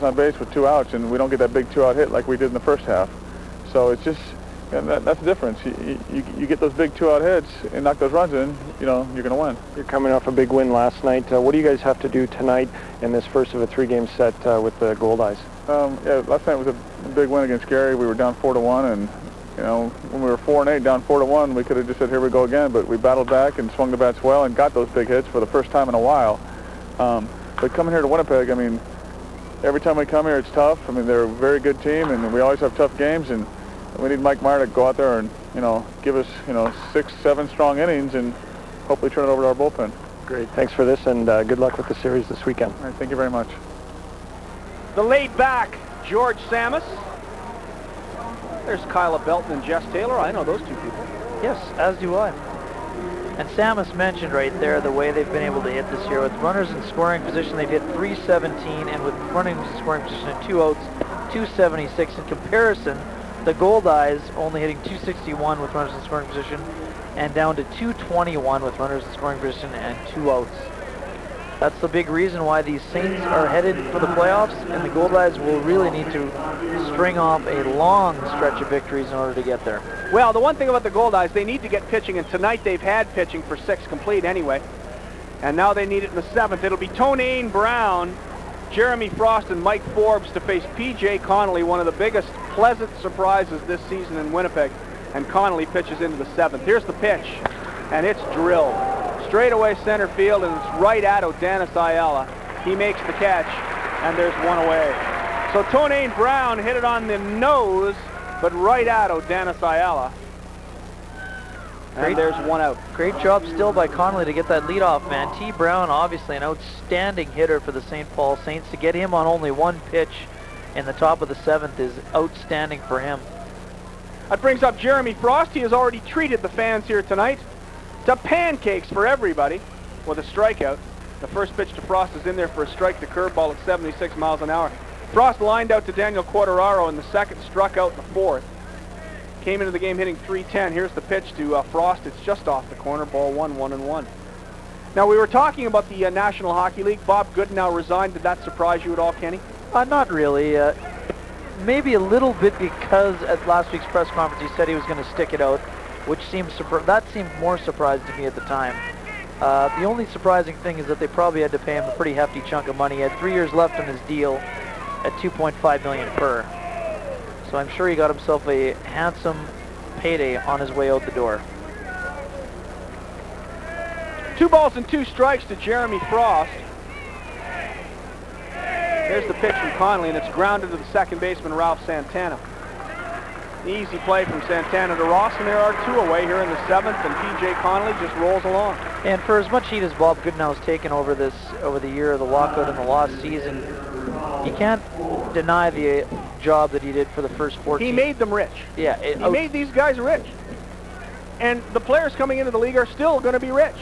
on base with 2 outs, and we don't get that big 2-out hit like we did in the first half. So it's just that's the difference. You get those big 2-out hits and knock those runs in, you're going to win. You're coming off a big win last night. What do you guys have to do tonight in this first of a 3-game set with the Goldeyes? Yeah, last night was a big win against Gary. We were down 4-1, and when we were 4-8, down 4-1, we could have just said, here we go again, but we battled back and swung the bats well and got those big hits for the first time in a while. But coming here to Winnipeg, every time we come here, it's tough. They're a very good team, and we always have tough games, and we need Mike Meyer to go out there and, give us, 6-7 strong innings and hopefully turn it over to our bullpen. Great. Thanks for this, and good luck with the series this weekend. All right, thank you very much. The laid-back George Samus. There's Kyla Belton and Jess Taylor. I know those 2 people. Yes, as do I. And Samus mentioned right there the way they've been able to hit this year. With runners in scoring position, they've hit .317, and with running in scoring position and 2 outs, .276. In comparison, the Goldeyes only hitting .261 with runners in scoring position, and down to .221 with runners in scoring position and 2 outs. That's the big reason why these Saints are headed for the playoffs, and the Goldeyes will really need to string off a long stretch of victories in order to get there. Well, the one thing about the Goldeyes, they need to get pitching, and tonight they've had pitching for 6 complete anyway, and now they need it in the 7th. It'll be Tonane Brown, Jeremy Frost, and Mike Forbes to face P.J. Connelly, one of the biggest pleasant surprises this season in Winnipeg, and Connelly pitches into the 7th. Here's the pitch, and it's drilled. Straightaway center field, and it's right at Odanis Ayala. He makes the catch, and there's 1 away. So Tonane Brown hit it on the nose, but right at Odanis Ayala. And there's 1 out. Great job still by Connelly to get that leadoff man. T. Brown, obviously an outstanding hitter for the St. Paul Saints. To get him on only 1 pitch in the top of the 7th is outstanding for him. That brings up Jeremy Frost. He has already treated the fans here tonight to pancakes for everybody with a strikeout. The first pitch to Frost is in there for a strike to curveball at 76 miles an hour. Frost lined out to Daniel Quadraro in the 2nd, struck out in the 4th. Came into the game hitting .310. Here's the pitch to Frost. It's just off the corner, ball 1, 1-1. Now, we were talking about the National Hockey League. Bob Gooden now resigned. Did that surprise you at all, Kenny? Not really. maybe a little bit because at last week's press conference he said he was going to stick it out, which seemed that seemed more surprising to me at the time. The only surprising thing is that they probably had to pay him a pretty hefty chunk of money. He had 3 years left on his deal at $2.5 million per. So I'm sure he got himself a handsome payday on his way out the door. 2 balls and 2 strikes to Jeremy Frost. There's the pitch from Connelly, and it's grounded to the second baseman, Ralph Santana. Easy play from Santana to Ross, and there are 2 away here in the 7th, and P.J. Connelly just rolls along. And for as much heat as Bob Goodnow's taken over the year of the lockout and the lost season, you can't deny the job that he did for the first 14. He made them rich. Yeah. He made these guys rich. And the players coming into the league are still going to be rich.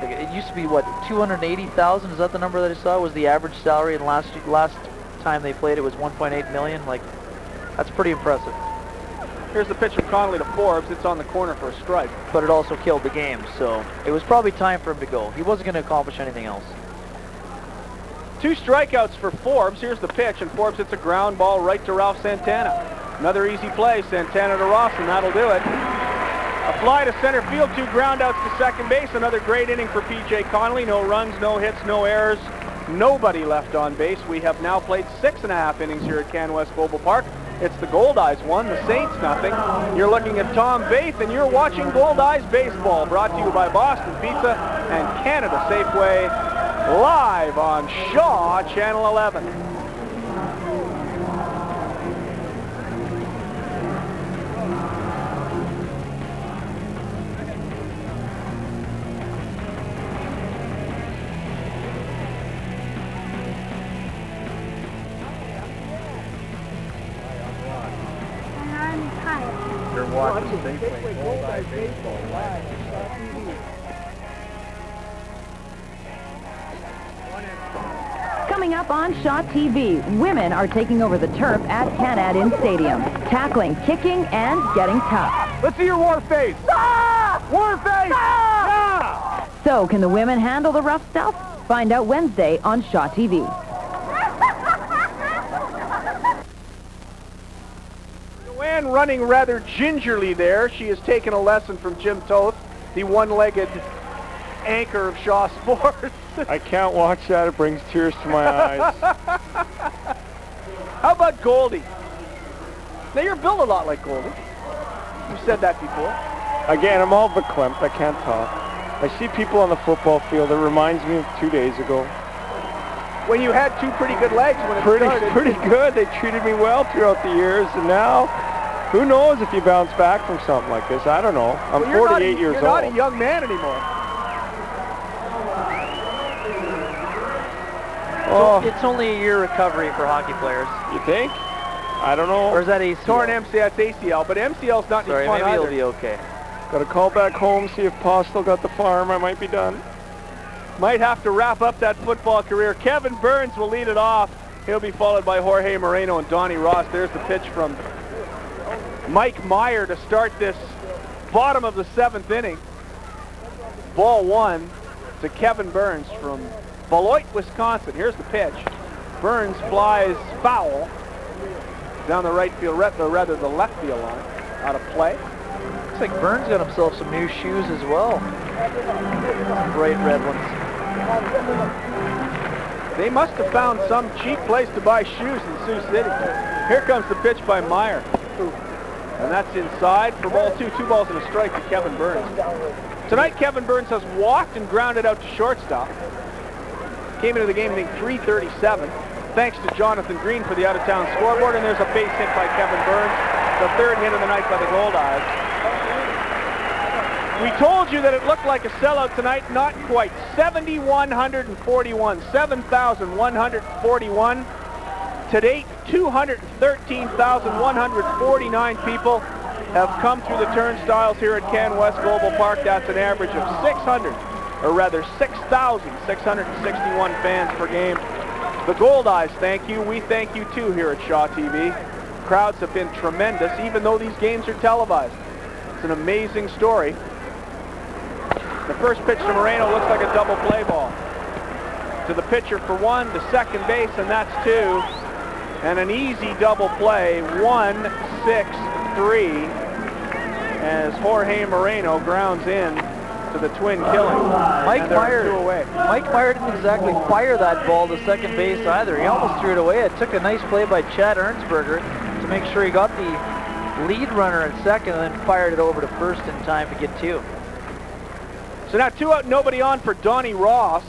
It used to be, what, $280,000? Is that the number that I saw? Was the average salary, and last time they played it was $1.8 million? Like, that's pretty impressive. Here's the pitch from Connelly to Forbes. It's on the corner for a strike. But it also killed the game, so it was probably time for him to go. He wasn't going to accomplish anything else. 2 strikeouts for Forbes. Here's the pitch, and Forbes hits a ground ball right to Ralph Santana. Another easy play, Santana to Ross, and that'll do it. A fly to center field, 2 groundouts to second base. Another great inning for P.J. Connelly. No runs, no hits, no errors. Nobody left on base. We have now played 6.5 innings here at Canwest Global Park. It's the Goldeyes 1, the Saints nothing. You're looking at Tom Baith, and you're watching Goldeyes Baseball, brought to you by Boston Pizza and Canada Safeway, live on Shaw Channel 11. You're watching Safeway Goldeyes Baseball live on Shaw TV. Coming up on Shaw TV, women are taking over the turf at Canad Stadium, tackling, kicking, and getting tough. Let's see your war face. Ah! War face! Ah! So, can the women handle the rough stuff? Find out Wednesday on Shaw TV. Joanne running rather gingerly there. She has taken a lesson from Jim Toth, the one-legged anchor of Shaw Sports. I can't watch that. It brings tears to my eyes. How about Goldie? Now, you're built a lot like Goldie. You've said that before. Again, I'm all verklempt. I can't talk. I see people on the football field. It reminds me of 2 days ago. When you had 2 pretty good legs when it started. Pretty good. They treated me well throughout the years, and now, who knows if you bounce back from something like this? I don't know. I'm 48 years old. You're not a young man anymore. Oh. It's only a year recovery for hockey players. You think? I don't know. Or is that ACL? Torn MCL, that's ACL, but MCL's not Sorry, fun maybe either. it'll be okay. Got to call back home, see if Pa still got the farm. I might be done. Might have to wrap up that football career. Kevin Burns will lead it off. He'll be followed by Jorge Moreno and Donnie Ross. There's the pitch from Mike Meyer to start this bottom of the 7th inning. Ball 1 to Kevin Burns from Beloit, Wisconsin. Here's the pitch. Burns flies foul down the right field, rather the left field line, out of play. Looks like Burns got himself some new shoes as well. Bright red ones. They must have found some cheap place to buy shoes in Sioux City. Here comes the pitch by Meyer. And that's inside for ball 2. 2 balls and a strike to Kevin Burns. Tonight, Kevin Burns has walked and grounded out to shortstop. Came into the game hitting .337. Thanks to Jonathan Green for the out-of-town scoreboard. And there's a base hit by Kevin Burns. The 3rd hit of the night by the Goldeyes. We told you that it looked like a sellout tonight. Not quite. 7,141. 7,141. To date, 213,149 people have come through the turnstiles here at Canwest Global Park. That's an average of 6,661 fans per game. The Goldeyes thank you. We thank you too here at Shaw TV. Crowds have been tremendous, even though these games are televised. It's an amazing story. The first pitch to Moreno looks like a double play ball. To the pitcher for 1, to second base, and that's 2. And an easy double play, 1-6-3, as Jorge Moreno grounds in to the twin killing. Mike Meyer didn't exactly fire that ball to second base either. He almost threw it away. It took a nice play by Chad Ernsberger to make sure he got the lead runner at second and then fired it over to first in time to get 2. So now 2 out, nobody on for Donnie Ross.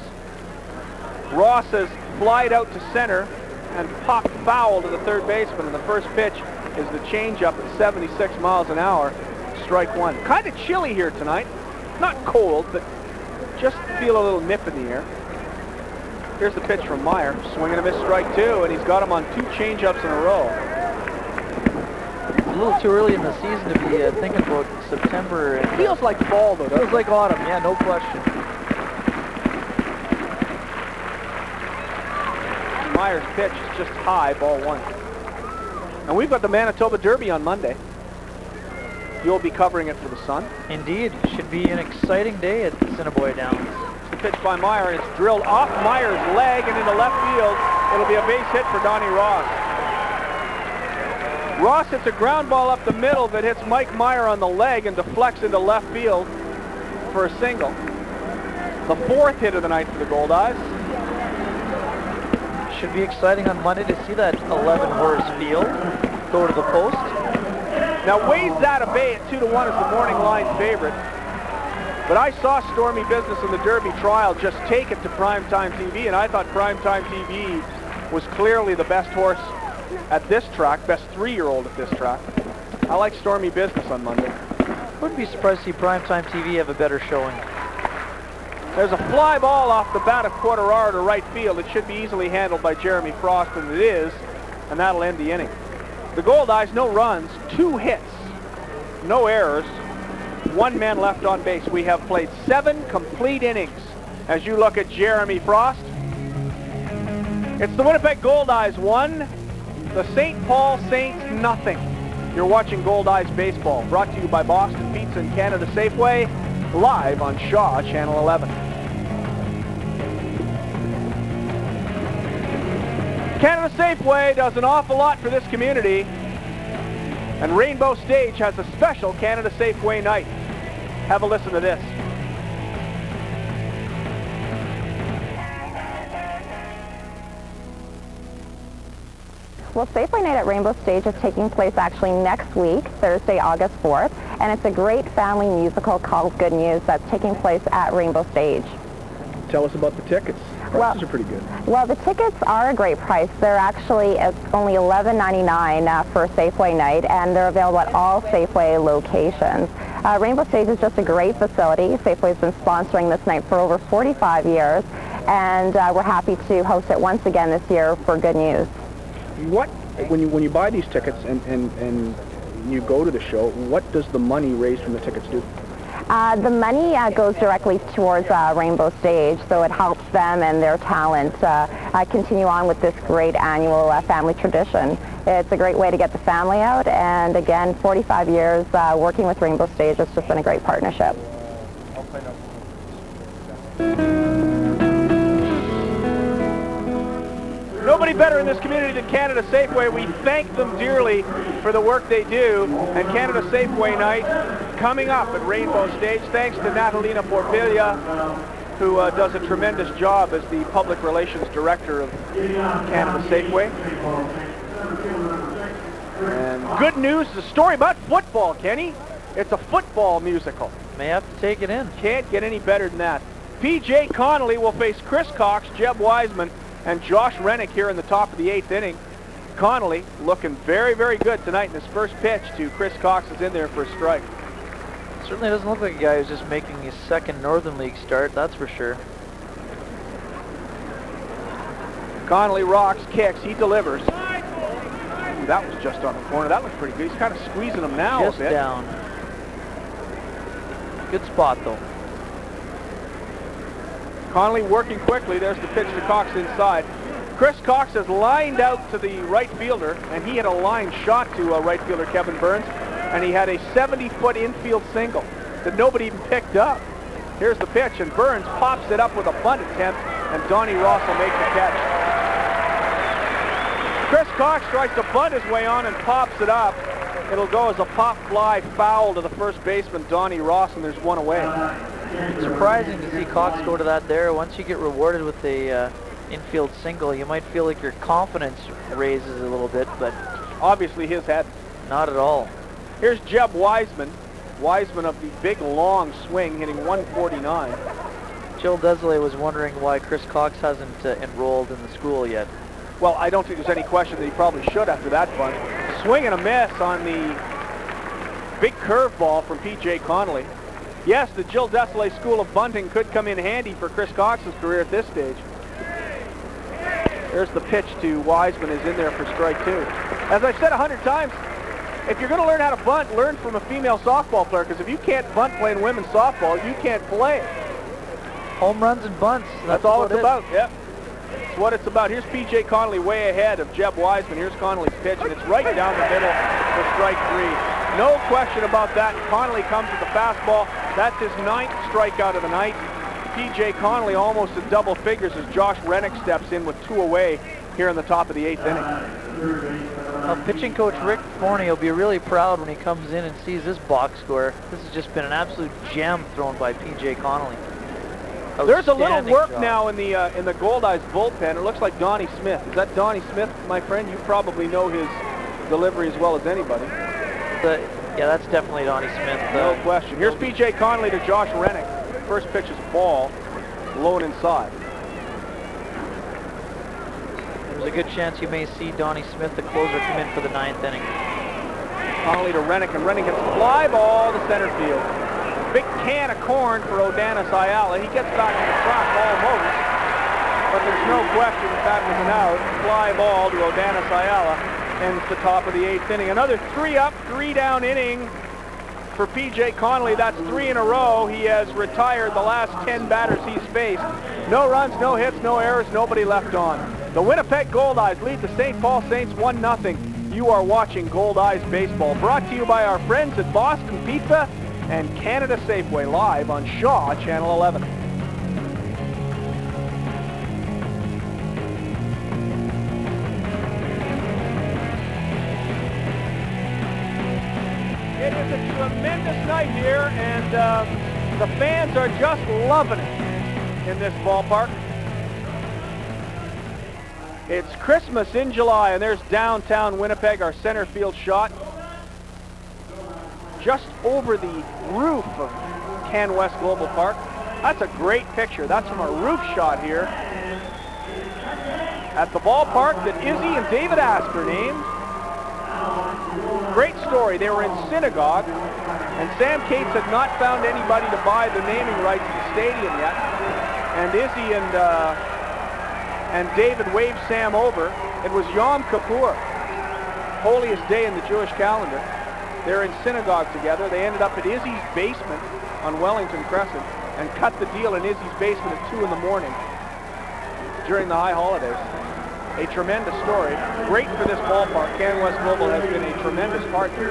Ross has flied out to center and popped foul to the third baseman, and the first pitch is the changeup at 76 miles an hour, strike 1. Kind of chilly here tonight. Not cold, but just feel a little nip in the air. Here's the pitch from Meyer. Swing and a miss, strike 2, and he's got him on 2 changeups in a row. It's a little too early in the season to be thinking about September. It feels like fall, though, doesn't it? Feels like autumn, yeah, no question. Meyer's pitch is just high, ball 1. And we've got the Manitoba Derby on Monday. You'll be covering it for the Sun. Indeed. Should be an exciting day at Assiniboia Downs. The pitch by Meyer, and it's drilled off Meyer's leg and into left field. It'll be a base hit for Donnie Ross. Ross hits a ground ball up the middle that hits Mike Meyer on the leg and deflects into left field for a single. The 4th hit of the night for the Goldeyes. Should be exciting on Monday to see that 11-horse field go to the post. Now Wade's Bay at 2-1 is the morning line favorite. But I saw Stormy Business in the Derby trial just take it to Primetime TV, and I thought Primetime TV was clearly the best horse at this track, best 3-year-old at this track. I like Stormy Business on Monday. Wouldn't be surprised to see Primetime TV have a better showing. There's a fly ball off the bat of Quartararo to right field. It should be easily handled by Jeremy Frost, and it is, and that'll end the inning. The Goldeyes, no runs, 2 hits, no errors, 1 man left on base. We have played 7 complete innings. As you look at Jeremy Frost, it's the Winnipeg Goldeyes 1, the St. Paul Saints nothing. You're watching Goldeyes Baseball, brought to you by Boston Pizza and Canada Safeway, live on Shaw, Channel 11. Canada Safeway does an awful lot for this community, and Rainbow Stage has a special Canada Safeway night. Have a listen to this. Well, Safeway Night at Rainbow Stage is taking place actually next week, Thursday, August 4th, and it's a great family musical called Good News that's taking place at Rainbow Stage. Tell us about the tickets. Prices are pretty good. Well, the tickets are a great price. They're actually only $11.99 for Safeway Night, and they're available at all Safeway locations. Rainbow Stage is just a great facility. Safeway's been sponsoring this night for over 45 years, and we're happy to host it once again this year for Good News. When you buy these tickets and you go to the show, what does the money raised from the tickets do? The money goes directly towards Rainbow Stage, so it helps them and their talent continue on with this great annual family tradition. It's a great way to get the family out, and again, 45 years working with Rainbow Stage, it's just been a great partnership. Nobody better in this community than Canada Safeway. We thank them dearly for the work they do. And Canada Safeway Night coming up at Rainbow Stage. Thanks to Natalina Porpiglia, who does a tremendous job as the Public Relations Director of Canada Safeway. And good news, the story about football, Kenny. It's a football musical. May have to take it in. Can't get any better than that. P.J. Connelly will face Chris Cox, Jeb Wiseman, and Josh Rennick here in the top of the 8th inning. Connelly looking very, very good tonight in his first pitch to Chris Cox is in there for a strike. Certainly doesn't look like a guy who's just making his second Northern League start, that's for sure. Connelly rocks, kicks, he delivers. Ooh, that was just on the corner. That looks pretty good. He's kind of squeezing him now just a bit. Down. Good spot though. Connelly working quickly. There's the pitch to Cox inside. Chris Cox has lined out to the right fielder, and he had a line shot to right fielder Kevin Burns, and he had a 70-foot infield single that nobody even picked up. Here's the pitch, and Burns pops it up with a bunt attempt, and Donnie Ross will make the catch. Chris Cox tries to bunt his way on and pops it up. It'll go as a pop fly foul to the first baseman, Donnie Ross, and there's one away. It's surprising to see Cox go to that there. Once you get rewarded with a infield single, you might feel like your confidence raises a little bit, but obviously his head. Not at all. Here's Jeb Wiseman. Wiseman of the big, long swing, hitting 149. Jill Desley was wondering why Chris Cox hasn't enrolled in the school yet. Well, I don't think there's any question that he probably should after that bunt. Swing and a miss on the big curveball from P.J. Connelly. Yes, the Jill Desley School of Bunting could come in handy for Chris Cox's career at this stage. There's the pitch to Wiseman, is in there for strike two. As I've said 100 times, if you're going to learn how to bunt, learn from a female softball player, because if you can't bunt playing women's softball, you can't play. Home runs and bunts. That's all it's about. Yep. It's what it's about. Here's P.J. Connelly way ahead of Jeb Wiseman. Here's Connelly's pitch, and it's right down the middle for strike three. No question about that. Connelly comes with the fastball. That's his 9th strikeout of the night. P.J. Connelly almost at double figures as Josh Rennick steps in with 2 away here in the top of the 8th inning. Well, pitching coach Rick Forney will be really proud when he comes in and sees this box score. This has just been an absolute gem thrown by P.J. Connelly. There's a little work now in the Goldeyes bullpen. It looks like Donnie Smith. Is that Donnie Smith, my friend? You probably know his delivery as well as anybody. Yeah, that's definitely Donnie Smith. No question. Here's P.J. Connelly to Josh Rennick. First pitch is a ball, low and inside. There's a good chance you may see Donnie Smith, the closer, come in for the 9th inning. Connelly to Rennick, and Rennick hits a fly ball to center field. Big can of corn for Odanis Ayala. He gets back to the track almost, but there's no question that was an out. Fly ball to Odanis Ayala, ends the top of the 8th inning. Another 3 up, 3 down inning for P.J. Connelly. That's 3 in a row. He has retired the last 10 batters he's faced. No runs, no hits, no errors, nobody left on. The Winnipeg Goldeyes lead the St. Paul Saints 1-0. You are watching Goldeyes Baseball, brought to you by our friends at Boston Pizza and Canada Safeway, live on Shaw Channel 11. It is a tremendous night here, and the fans are just loving it in this ballpark. It's Christmas in July, and there's downtown Winnipeg, our center field shot. Just over the roof of Canwest Global Park. That's a great picture. That's from a roof shot here at the ballpark that Izzy and David Asper named. Great story. They were in synagogue, and Sam Cates had not found anybody to buy the naming rights to the stadium yet. And Izzy and David waved Sam over. It was Yom Kippur, holiest day in the Jewish calendar. They're in synagogue together. They ended up at Izzy's basement on Wellington Crescent and cut the deal in Izzy's basement at 2 in the morning during the high holidays. A tremendous story. Great for this ballpark. Canwest Global has been a tremendous partner.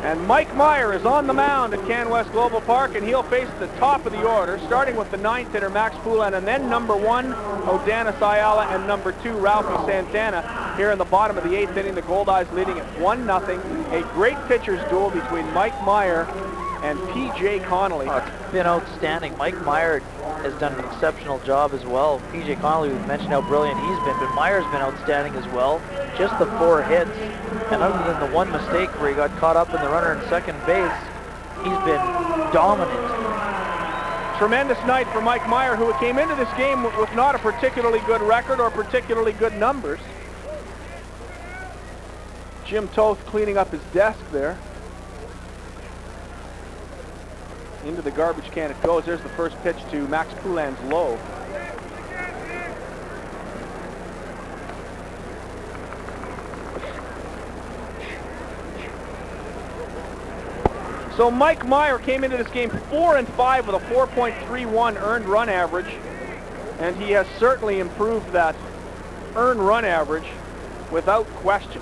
And Mike Meyer is on the mound at Canwest Global Park, and he'll face the top of the order, starting with the 9th hitter, Max Poulan, and then number 1, Odanis Ayala, and number 2, Ralphie Santana. Here in the bottom of the 8th inning, the Goldeyes leading at 1-0. A great pitcher's duel between Mike Meyer and P.J. Connelly. It's been outstanding. Mike Meyer has done an exceptional job as well. P.J. Connelly, we've mentioned how brilliant he's been, but Meyer's been outstanding as well. Just the 4 hits, and other than the one mistake where he got caught up in the runner in second base, he's been dominant. Tremendous night for Mike Meyer, who came into this game with not a particularly good record or particularly good numbers. Jim Toth cleaning up his desk there. Into the garbage can it goes. There's the first pitch to Max Poulan's low. So Mike Meyer came into this game 4-5 with a 4.31 earned run average, and he has certainly improved that earned run average without question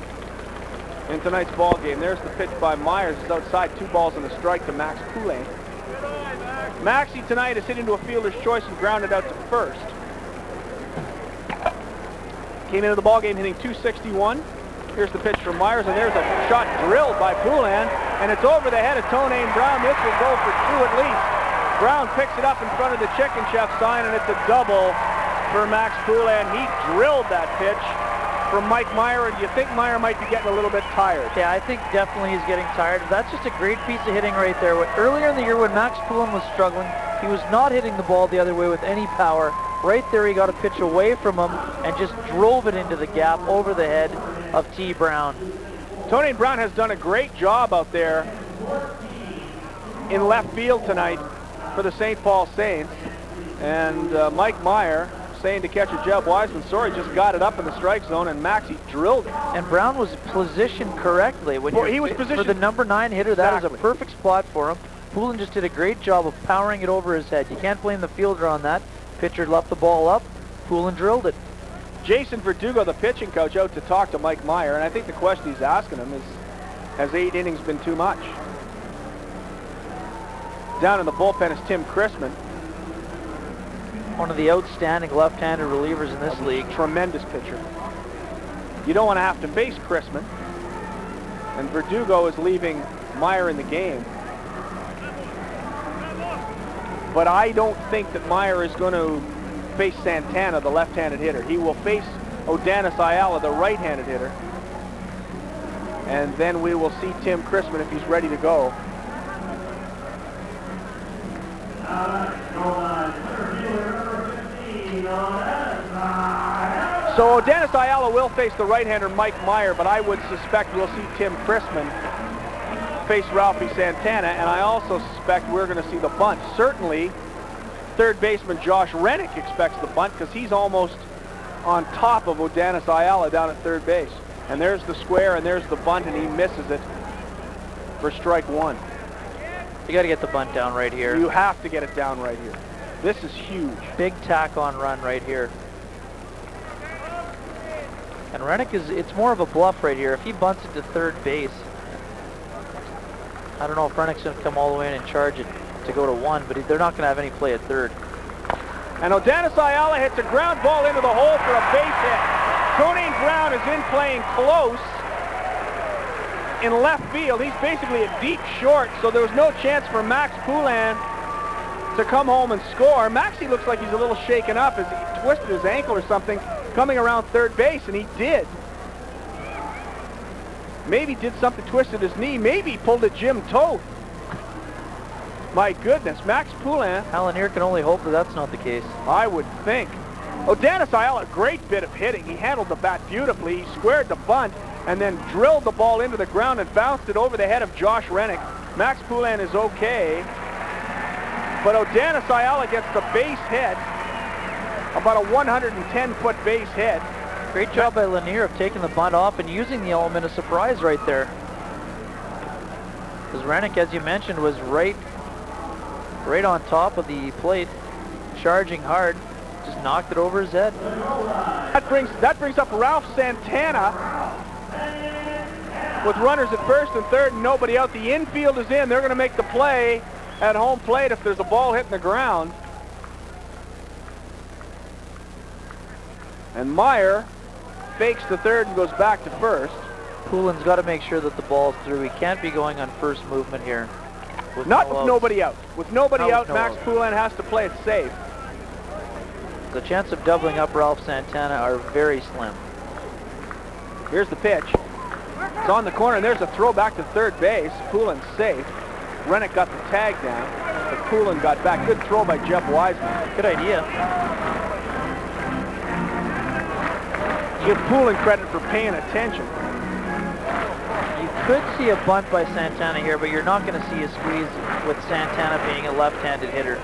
in tonight's ball game. There's the pitch by Myers. It's outside, 2 balls and a strike to Max Poulan. Maxie tonight is hit into a fielder's choice and grounded out to first. came into the ballgame hitting .261. Here's the pitch from Myers, and there's a shot drilled by Poulin, and it's over the head of Tonane Brown. This will go for 2 at least. Brown picks it up in front of the Chicken Chef sign, and it's a double for Max Poulin. He drilled that pitch from Mike Meyer, and you think Meyer might be getting a little bit tired. Yeah, I think definitely he's getting tired. That's just a great piece of hitting right there. Earlier in the year when Max Poulin was struggling, he was not hitting the ball the other way with any power. Right there, he got a pitch away from him and just drove it into the gap over the head of T. Brown. Tonane Brown has done a great job out there in left field tonight for the St. Paul Saints. And Mike Meyer saying to catcher Jeb Wiseman, sorry, just got it up in the strike zone, and Maxie drilled it. And Brown was positioned correctly. When he was positioned for the number 9 hitter, that exactly. was a perfect spot for him. Poulin just did a great job of powering it over his head. You can't blame the fielder on that. Pitcher left the ball up. Poulin drilled it. Jason Verdugo, the pitching coach, out to talk to Mike Meyer, and I think the question he's asking him is, has 8 innings been too much? Down in the bullpen is Tim Chrisman. One of the outstanding left-handed relievers in this league. Tremendous pitcher. You don't want to have to face Chrisman. And Verdugo is leaving Meyer in the game. But I don't think that Meyer is going to face Santana, the left-handed hitter. He will face Odanis Ayala, the right-handed hitter. And then we will see Tim Chrisman if he's ready to go. So Odanis Ayala will face the right-hander Mike Meyer, but I would suspect we'll see Tim Chrisman face Ralphie Santana, and I also suspect we're going to see the bunt. Certainly, third baseman Josh Rennick expects the bunt because he's almost on top of Odanis Ayala down at third base. And there's the square, and there's the bunt, and he misses it for strike 1. You got to get the bunt down right here. You have to get it down right here. This is huge. Big tack-on run right here. And Rennick it's more of a bluff right here. If he bunts it to third base, I don't know if Rennick's going to come all the way in and charge it to go to 1, but they're not going to have any play at third. And Odanis Ayala hits a ground ball into the hole for a base hit. Tonane Brown is in playing close in left field. He's basically a deep short, so there was no chance for Max Poulin to come home and score. Maxie looks like he's a little shaken up as he twisted his ankle or something coming around third base, and he did. Maybe did something, twisted his knee. Maybe he pulled a Jim Toth. My goodness, Max Poulin. Lanier can only hope that that's not the case. I would think. Odanis Ayala, a great bit of hitting. He handled the bat beautifully. He squared the bunt and then drilled the ball into the ground and bounced it over the head of Josh Rennick. Max Poulin is okay, but Odanis Ayala gets the base hit, about a 110-foot base hit. Great job by Lanier of taking the bunt off and using the element of surprise right there. Because Rennick, as you mentioned, was right on top of the plate, charging hard, just knocked it over his head. That brings up Ralph Santana with runners at first and third and nobody out. The infield is in. They're going to make the play at home plate if there's a ball hitting the ground. And Meyer fakes the third and goes back to first. Poulin's got to make sure that the ball's through. He can't be going on first movement here. Not with nobody out. With nobody out, Max Poulin has to play it safe. The chance of doubling up Ralph Santana are very slim. Here's the pitch. It's on the corner, and there's a throw back to third base. Poulin's safe. Rennick got the tag down, but Poulin got back. Good throw by Jeff Wiseman. Good idea. Give Poulin credit for paying attention. You could see a bunt by Santana here, but you're not going to see a squeeze with Santana being a left-handed hitter.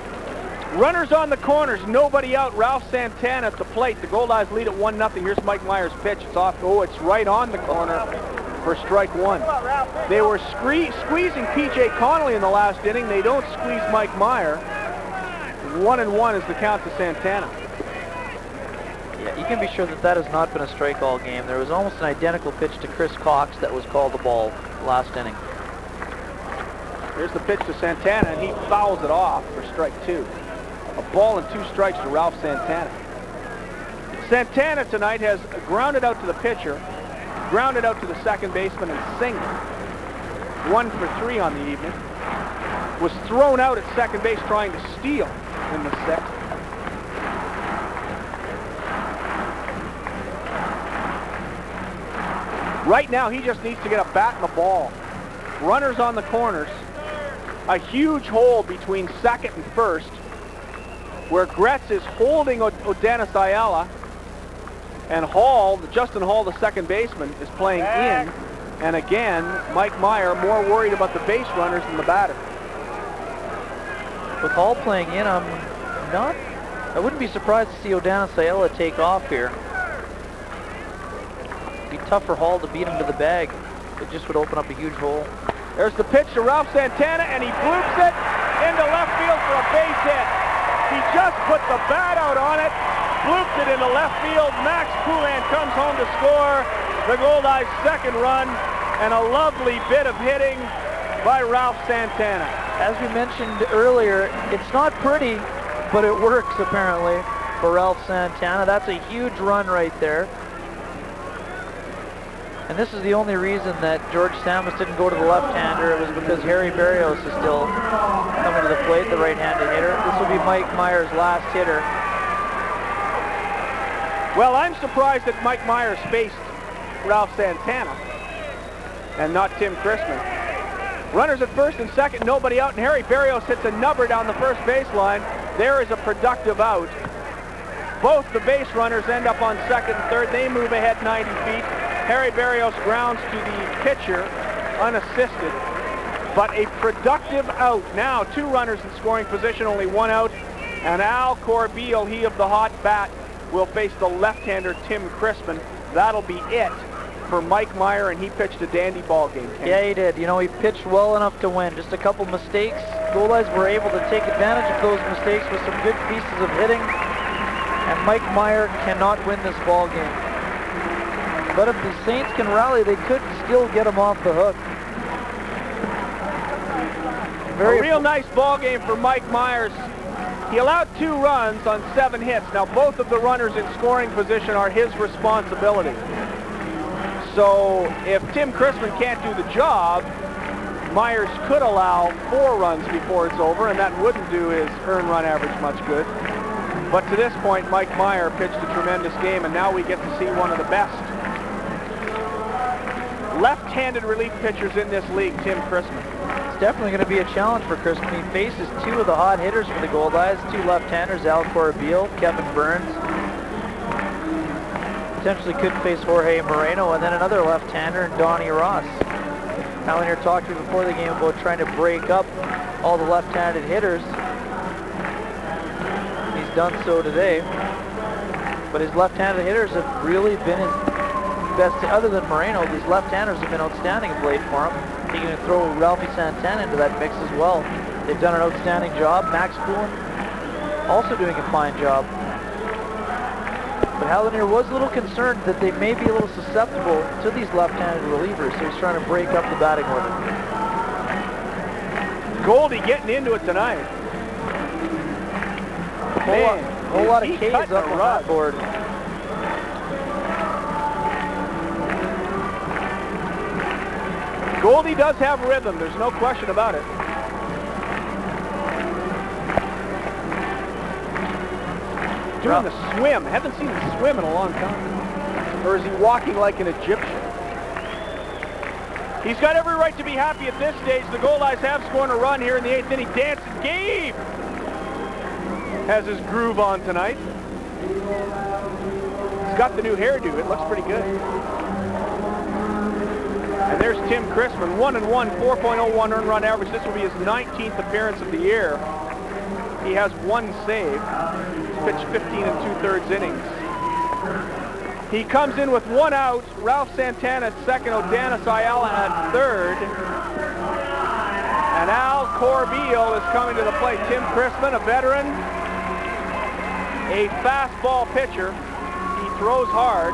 Runners on the corners, nobody out. Ralph Santana at the plate. The Goldeyes lead at 1-0. Here's Mike Meyer's pitch. It's off. Oh, it's right on the corner for strike 1. They were squeezing P.J. Connelly in the last inning. They don't squeeze Mike Meyer. 1-1 is the count to Santana. Yeah, you can be sure that that has not been a strike all game. There was almost an identical pitch to Chris Cox that was called the ball last inning. Here's the pitch to Santana, and he fouls it off for strike 2. A ball and 2 strikes to Ralph Santana. Santana tonight has grounded out to the pitcher, grounded out to the second baseman, and singled. 1 for 3 on the evening. Was thrown out at second base trying to steal in the 6th. Right now, he just needs to get a bat and the ball. Runners on the corners. A huge hole between second and first, where Gretz is holding Odanis Ayala, and Hall, Justin Hall, the second baseman, is playing in. And again, Mike Meyer more worried about the base runners than the batter. With Hall playing in, I wouldn't be surprised to see Odanis Ayala take off here. It'd be tough for Hall to beat him to the bag. It just would open up a huge hole. There's the pitch to Ralph Santana, and he bloops it into left field for a base hit. He just put the bat out on it, blooped it into left field. Max Poulan comes home to score the Goldeyes' second run, and a lovely bit of hitting by Ralph Santana. As we mentioned earlier, it's not pretty, but it works apparently for Ralph Santana. That's a huge run right there. And this is the only reason that George Samus didn't go to the left-hander. It was because Harry Berrios is still coming to the plate, the right-handed hitter. This will be Mike Meyer's last hitter. Well, I'm surprised that Mike Meyer faced Ralph Santana and not Tim Chrisman. Runners at first and second, nobody out, and Harry Berrios hits a number down the first baseline. There is a productive out. Both the base runners end up on second and third. They move ahead 90 feet. Harry Berrios grounds to the pitcher, unassisted, but a productive out. Now 2 runners in scoring position, only 1 out, and Al Corbeil, he of the hot bat, will face the left-hander Tim Chrisman. That'll be it for Mike Meyer, and he pitched a dandy ball game. Yeah, he did. You know, he pitched well enough to win. Just a couple mistakes. Goldeyes were able to take advantage of those mistakes with some good pieces of hitting, and Mike Meyer cannot win this ball game. But if the Saints can rally, they could still get him off the hook. A real nice ball game for Mike Myers. He allowed 2 runs on 7 hits. Now, both of the runners in scoring position are his responsibility. So, if Tim Chrisman can't do the job, Myers could allow 4 runs before it's over, and that wouldn't do his earned run average much good. But to this point, Mike Meyer pitched a tremendous game, and now we get to see one of the best left-handed relief pitchers in this league, Tim Chrisman. It's definitely going to be a challenge for Chrisman. He faces 2 of the hot hitters for the Goldeyes, 2 left-handers, Al Corbeil, Kevin Burns. Potentially could face Jorge Moreno, and then another left-hander, Donnie Ross. Hallinier talked to me before the game about trying to break up all the left-handed hitters. He's done so today. But his left-handed hitters have really been his best. Other than Moreno, these left-handers have been outstanding of late for him. He can throw Ralphie Santana into that mix as well. They've done an outstanding job. Max Poulan also doing a fine job. But Hallinier was a little concerned that they may be a little susceptible to these left-handed relievers, so he's trying to break up the batting order. Goldie getting into it tonight. A whole lot of K's up on that board. Goldie does have rhythm, there's no question about it. Doing the swim. Haven't seen him swim in a long time. Or is he walking like an Egyptian? He's got every right to be happy at this stage. The Goldeyes have scored a run here in the 8th inning. Dancing Gabe has his groove on tonight. He's got the new hairdo. It looks pretty good. And there's Tim Chrisman, 1-1, 4.01 earned run average. This will be his 19th appearance of the year. He has 1 save. He's pitched 15 2/3 innings. He comes in with 1 out. Ralph Santana at second, Odanis Ayala at third. And Al Corbeil is coming to the plate. Tim Chrisman, a veteran, a fastball pitcher. He throws hard.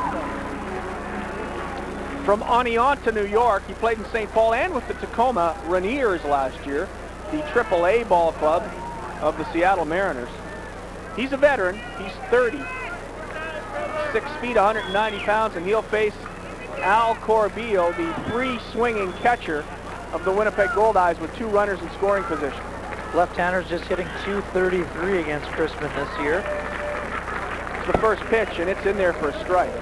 From Oneonta, New York. He played in St. Paul and with the Tacoma Rainiers last year, the AAA ball club of the Seattle Mariners. He's a veteran. He's 30. 6 feet, 190 pounds, and he'll face Al Corbeil, the free-swinging catcher of the Winnipeg Goldeyes, with 2 runners in scoring position. Left-hander's just hitting .233 against Crispin this year. It's the first pitch, and it's in there for a strike.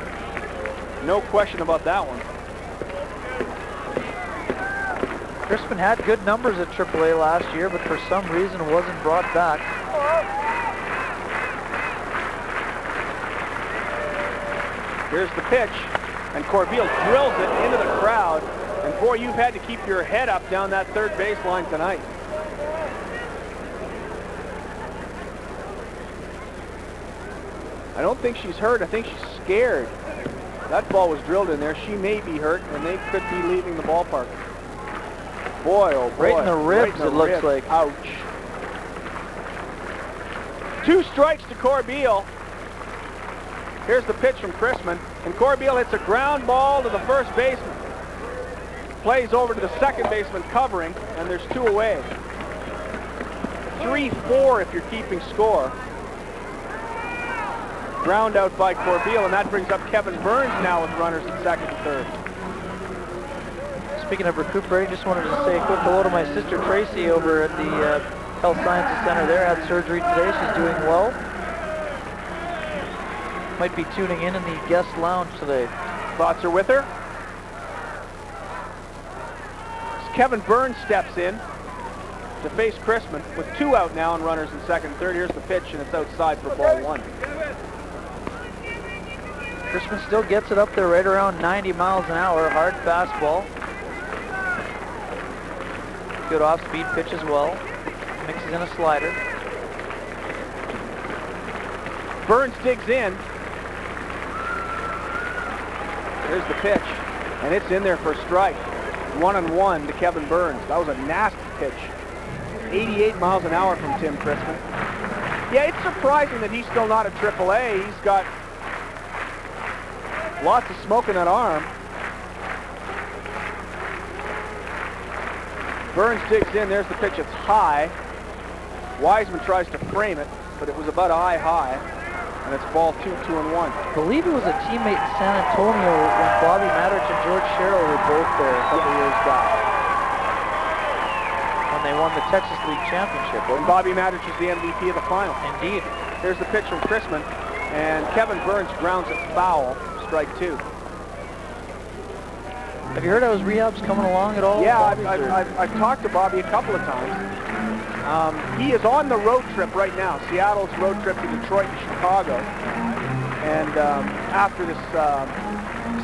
No question about that one. Crispin had good numbers at AAA last year, but for some reason wasn't brought back. Here's the pitch, and Corbeil drills it into the crowd. And boy, you've had to keep your head up down that third baseline tonight. I don't think she's hurt. I think she's scared. That ball was drilled in there. She may be hurt, and they could be leaving the ballpark. Boy, oh boy. Right in the ribs, it looks like. Ouch. 2 strikes to Corbeil. Here's the pitch from Crispin, and Corbeil hits a ground ball to the first baseman. Plays over to the second baseman covering, and there's 2 away. 3-4 if you're keeping score. Ground out by Corbeil, and that brings up Kevin Burns now with runners at second and third. Speaking of recuperating, just wanted to say a quick hello to my sister Tracy over at the Health Sciences Center there. Had surgery today. She's doing well. Might be tuning in the guest lounge today. Thoughts are with her. As Kevin Burns steps in to face Crispin with 2 out now and runners in second and third. Here's the pitch, and it's outside for ball 1. Crispin still gets it up there right around 90 miles an hour. Hard fastball. Good off-speed pitch as well. Mixes in a slider. Burns digs in. Here's the pitch, and it's in there for a strike. 1-1 to Kevin Burns. That was a nasty pitch. 88 miles an hour from Tim Crispin. Yeah, it's surprising that he's still not at AAA. He's got lots of smoke in that arm. Burns digs in. There's the pitch. It's high. Wiseman tries to frame it, but it was about high, and it's ball 2, 2-1. I believe it was a teammate in San Antonio when Bobby Madrich and George Sherrill were both there a couple years back when they won the Texas League Championship. And Bobby Madrich is the MVP of the final. Indeed. Here's the pitch from Crispin, and Kevin Burns grounds it foul. Strike 2. Have you heard how his rehab's coming along at all? Yeah, I've talked to Bobby a couple of times. He is on the road trip right now, Seattle's road trip to Detroit and Chicago. And after this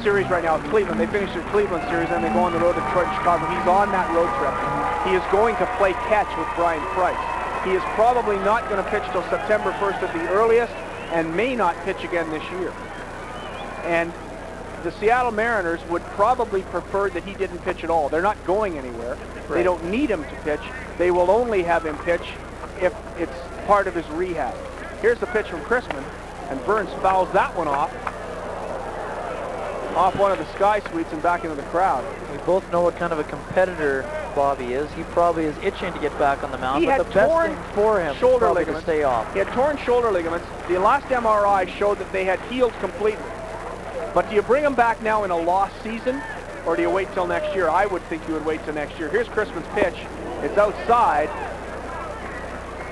series right now with Cleveland, they finish their Cleveland series and they go on the road to Detroit and Chicago. He's on that road trip. He is going to play catch with Brian Price. He is probably not going to pitch till September 1st at the earliest and may not pitch again this year. And the Seattle Mariners would probably prefer that he didn't pitch at all. They're not going anywhere. Right. They don't need him to pitch. They will only have him pitch if it's part of his rehab. Here's the pitch from Crispin, and Burns fouls that one off one of the Sky Suites and back into the crowd. We both know what kind of a competitor Bobby is. He probably is itching to get back on the mound, but the best thing for him is probably to stay off. He had torn shoulder ligaments. The last MRI showed that they had healed completely. But do you bring him back now in a lost season, or do you wait till next year? I would think you would wait till next year. Here's Crispin's pitch. It's outside,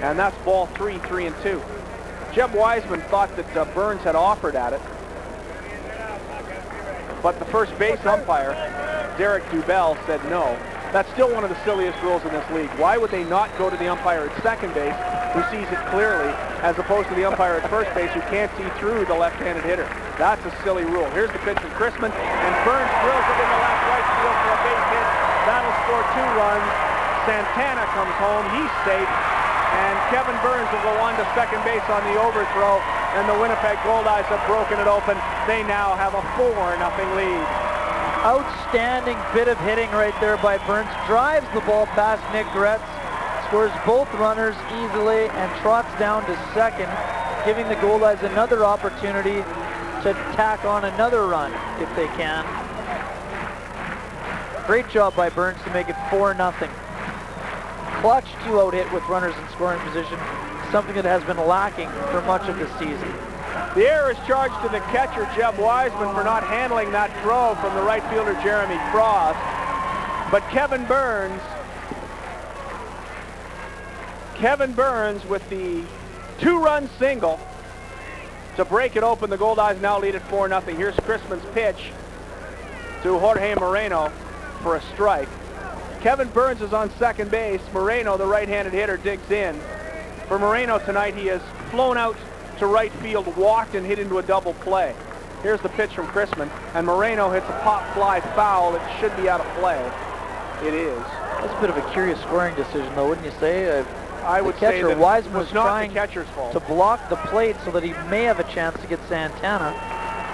and that's ball 3, 3-2. Jeb Wiseman thought that Burns had offered at it, but the first base umpire, Derek Dubell, said no. That's still one of the silliest rules in this league. Why would they not go to the umpire at second base, who sees it clearly, as opposed to the umpire at first base, who can't see through the left-handed hitter? That's a silly rule. Here's the pitch from Crispin, and Burns drills it into left right field for a base hit. That'll score 2 runs. Santana comes home. He's safe. And Kevin Burns will go on to second base on the overthrow, and the Winnipeg Goldeyes have broken it open. They now have a 4-0 lead. Outstanding bit of hitting right there by Burns. Drives the ball past Nick Gretz, scores both runners easily, and trots down to second, giving the Goldeyes another opportunity to tack on another run if they can. Great job by Burns to make it 4-0. Clutch 2-out hit with runners in scoring position, something that has been lacking for much of the season. The error is charged to the catcher, Jeb Wiseman, for not handling that throw from the right fielder, Jeremy Frost. But Kevin Burns with the 2-run single to break it open. The Goldeyes now lead at 4-0. Here's Chrisman's pitch to Jorge Moreno for a strike. Kevin Burns is on second base. Moreno, the right-handed hitter, digs in. For Moreno tonight, he has flown out to right field, walked and hit into a double play. Here's the pitch from Chrisman, and Moreno hits a pop fly foul. It should be out of play. It is. That's a bit of a curious scoring decision, though, wouldn't you say? I would say that Wiseman was not the catcher's fault. To block the plate so that he may have a chance to get Santana.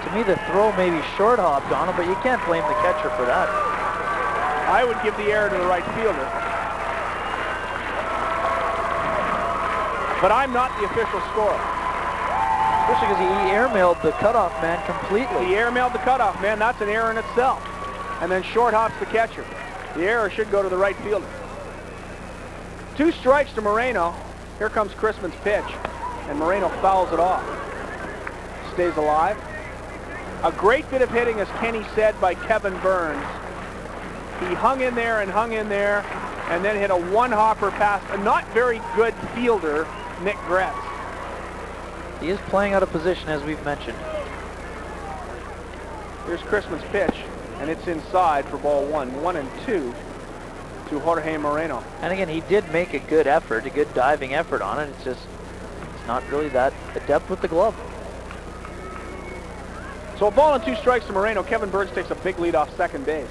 To me, the throw may be short-hopped on him, but you can't blame the catcher for that. I would give the error to the right fielder. But I'm not the official scorer. Especially because he airmailed the cutoff man completely. He airmailed the cutoff man. That's an error in itself. And then short hops the catcher. The error should go to the right fielder. 2 strikes to Moreno. Here comes Chrisman's pitch. And Moreno fouls it off. Stays alive. A great bit of hitting, as Kenny said, by Kevin Burns. He hung in there, and then hit a one-hopper past a not very good fielder, Nick Gretz. He is playing out of position, as we've mentioned. Here's Chrisman's pitch, and it's inside for ball 1. 1-2 to Jorge Moreno. And again, he did make a good effort, a good diving effort on it. It's not really that adept with the glove. So a ball and 2 strikes to Moreno. Kevin Burns takes a big lead off second base.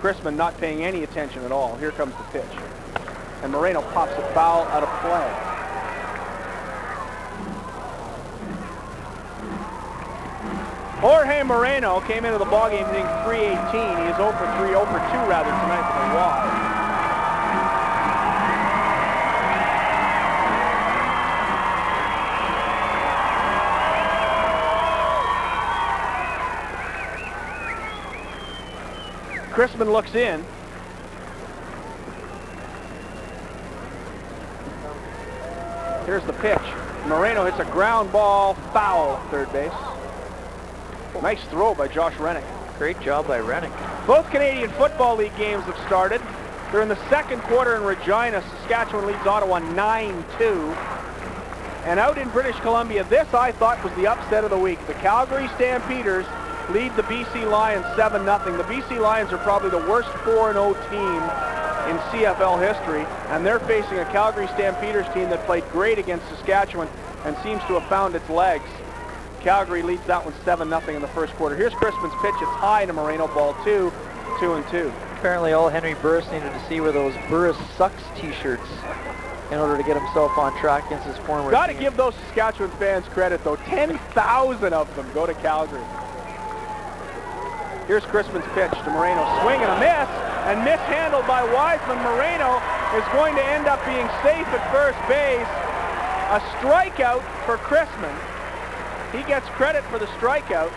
Chrisman not paying any attention at all. Here comes the pitch. And Moreno pops a foul out of play. Jorge Moreno came into the ballgame hitting .318. He is 0 for 3, 0 for 2 rather tonight with a walk. Chrisman looks in. Here's the pitch. Moreno hits a ground ball foul at third base. Nice throw by Josh Rennick. Great job by Rennick. Both Canadian Football League games have started. They're in the second quarter in Regina. Saskatchewan leads Ottawa 9-2. And out in British Columbia, this I thought was the upset of the week. The Calgary Stampeders lead the BC Lions 7-0. The BC Lions are probably the worst 4-0 team in CFL history, and they're facing a Calgary Stampeders team that played great against Saskatchewan and seems to have found its legs. Calgary leads that one 7-0 in the first quarter. Here's Chrisman's pitch. It's high to Moreno, ball 2, 2-2. Apparently all Henry Burris needed to see were those Burris Sucks t-shirts in order to get himself on track against his former Got to team. give those Saskatchewan fans credit, though. 10,000 of them go to Calgary. Here's Chrisman's pitch to Moreno. Swing and a miss, and mishandled by Wiseman. Moreno is going to end up being safe at first base. A strikeout for Chrisman. He gets credit for the strikeout.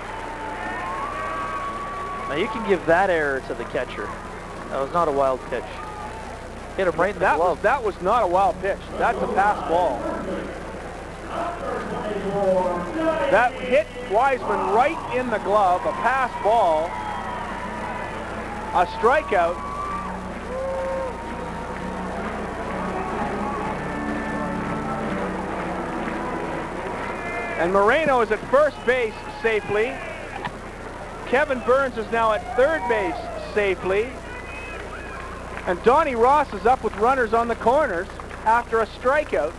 Now you can give that error to the catcher. That was not a wild pitch. Hit him right in the glove. That was not a wild pitch. That's a pass ball. That hit Wiseman right in the glove, a pass ball, a strikeout. And Moreno is at first base safely. Kevin Burns is now at third base safely. And Donnie Ross is up with runners on the corners after a strikeout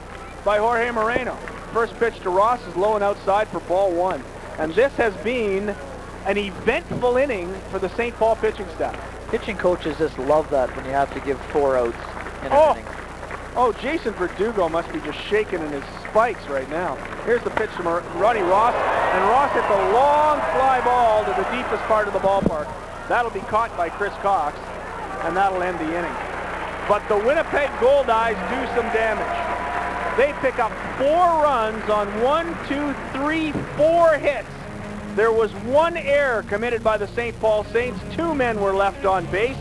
by Jorge Moreno. First pitch to Ross is low and outside for ball 1. And this has been an eventful inning for the St. Paul pitching staff. Pitching coaches just love that when you have to give 4 outs in an inning. Oh, Jason Verdugo must be just shaking in his spikes right now. Here's the pitch to Ronnie Ross, and Ross hits a long fly ball to the deepest part of the ballpark. That'll be caught by Chris Cox, and that'll end the inning. But the Winnipeg Goldeyes do some damage. They pick up 4 runs on 4 hits. There was 1 error committed by the St. Paul Saints. 2 men were left on base.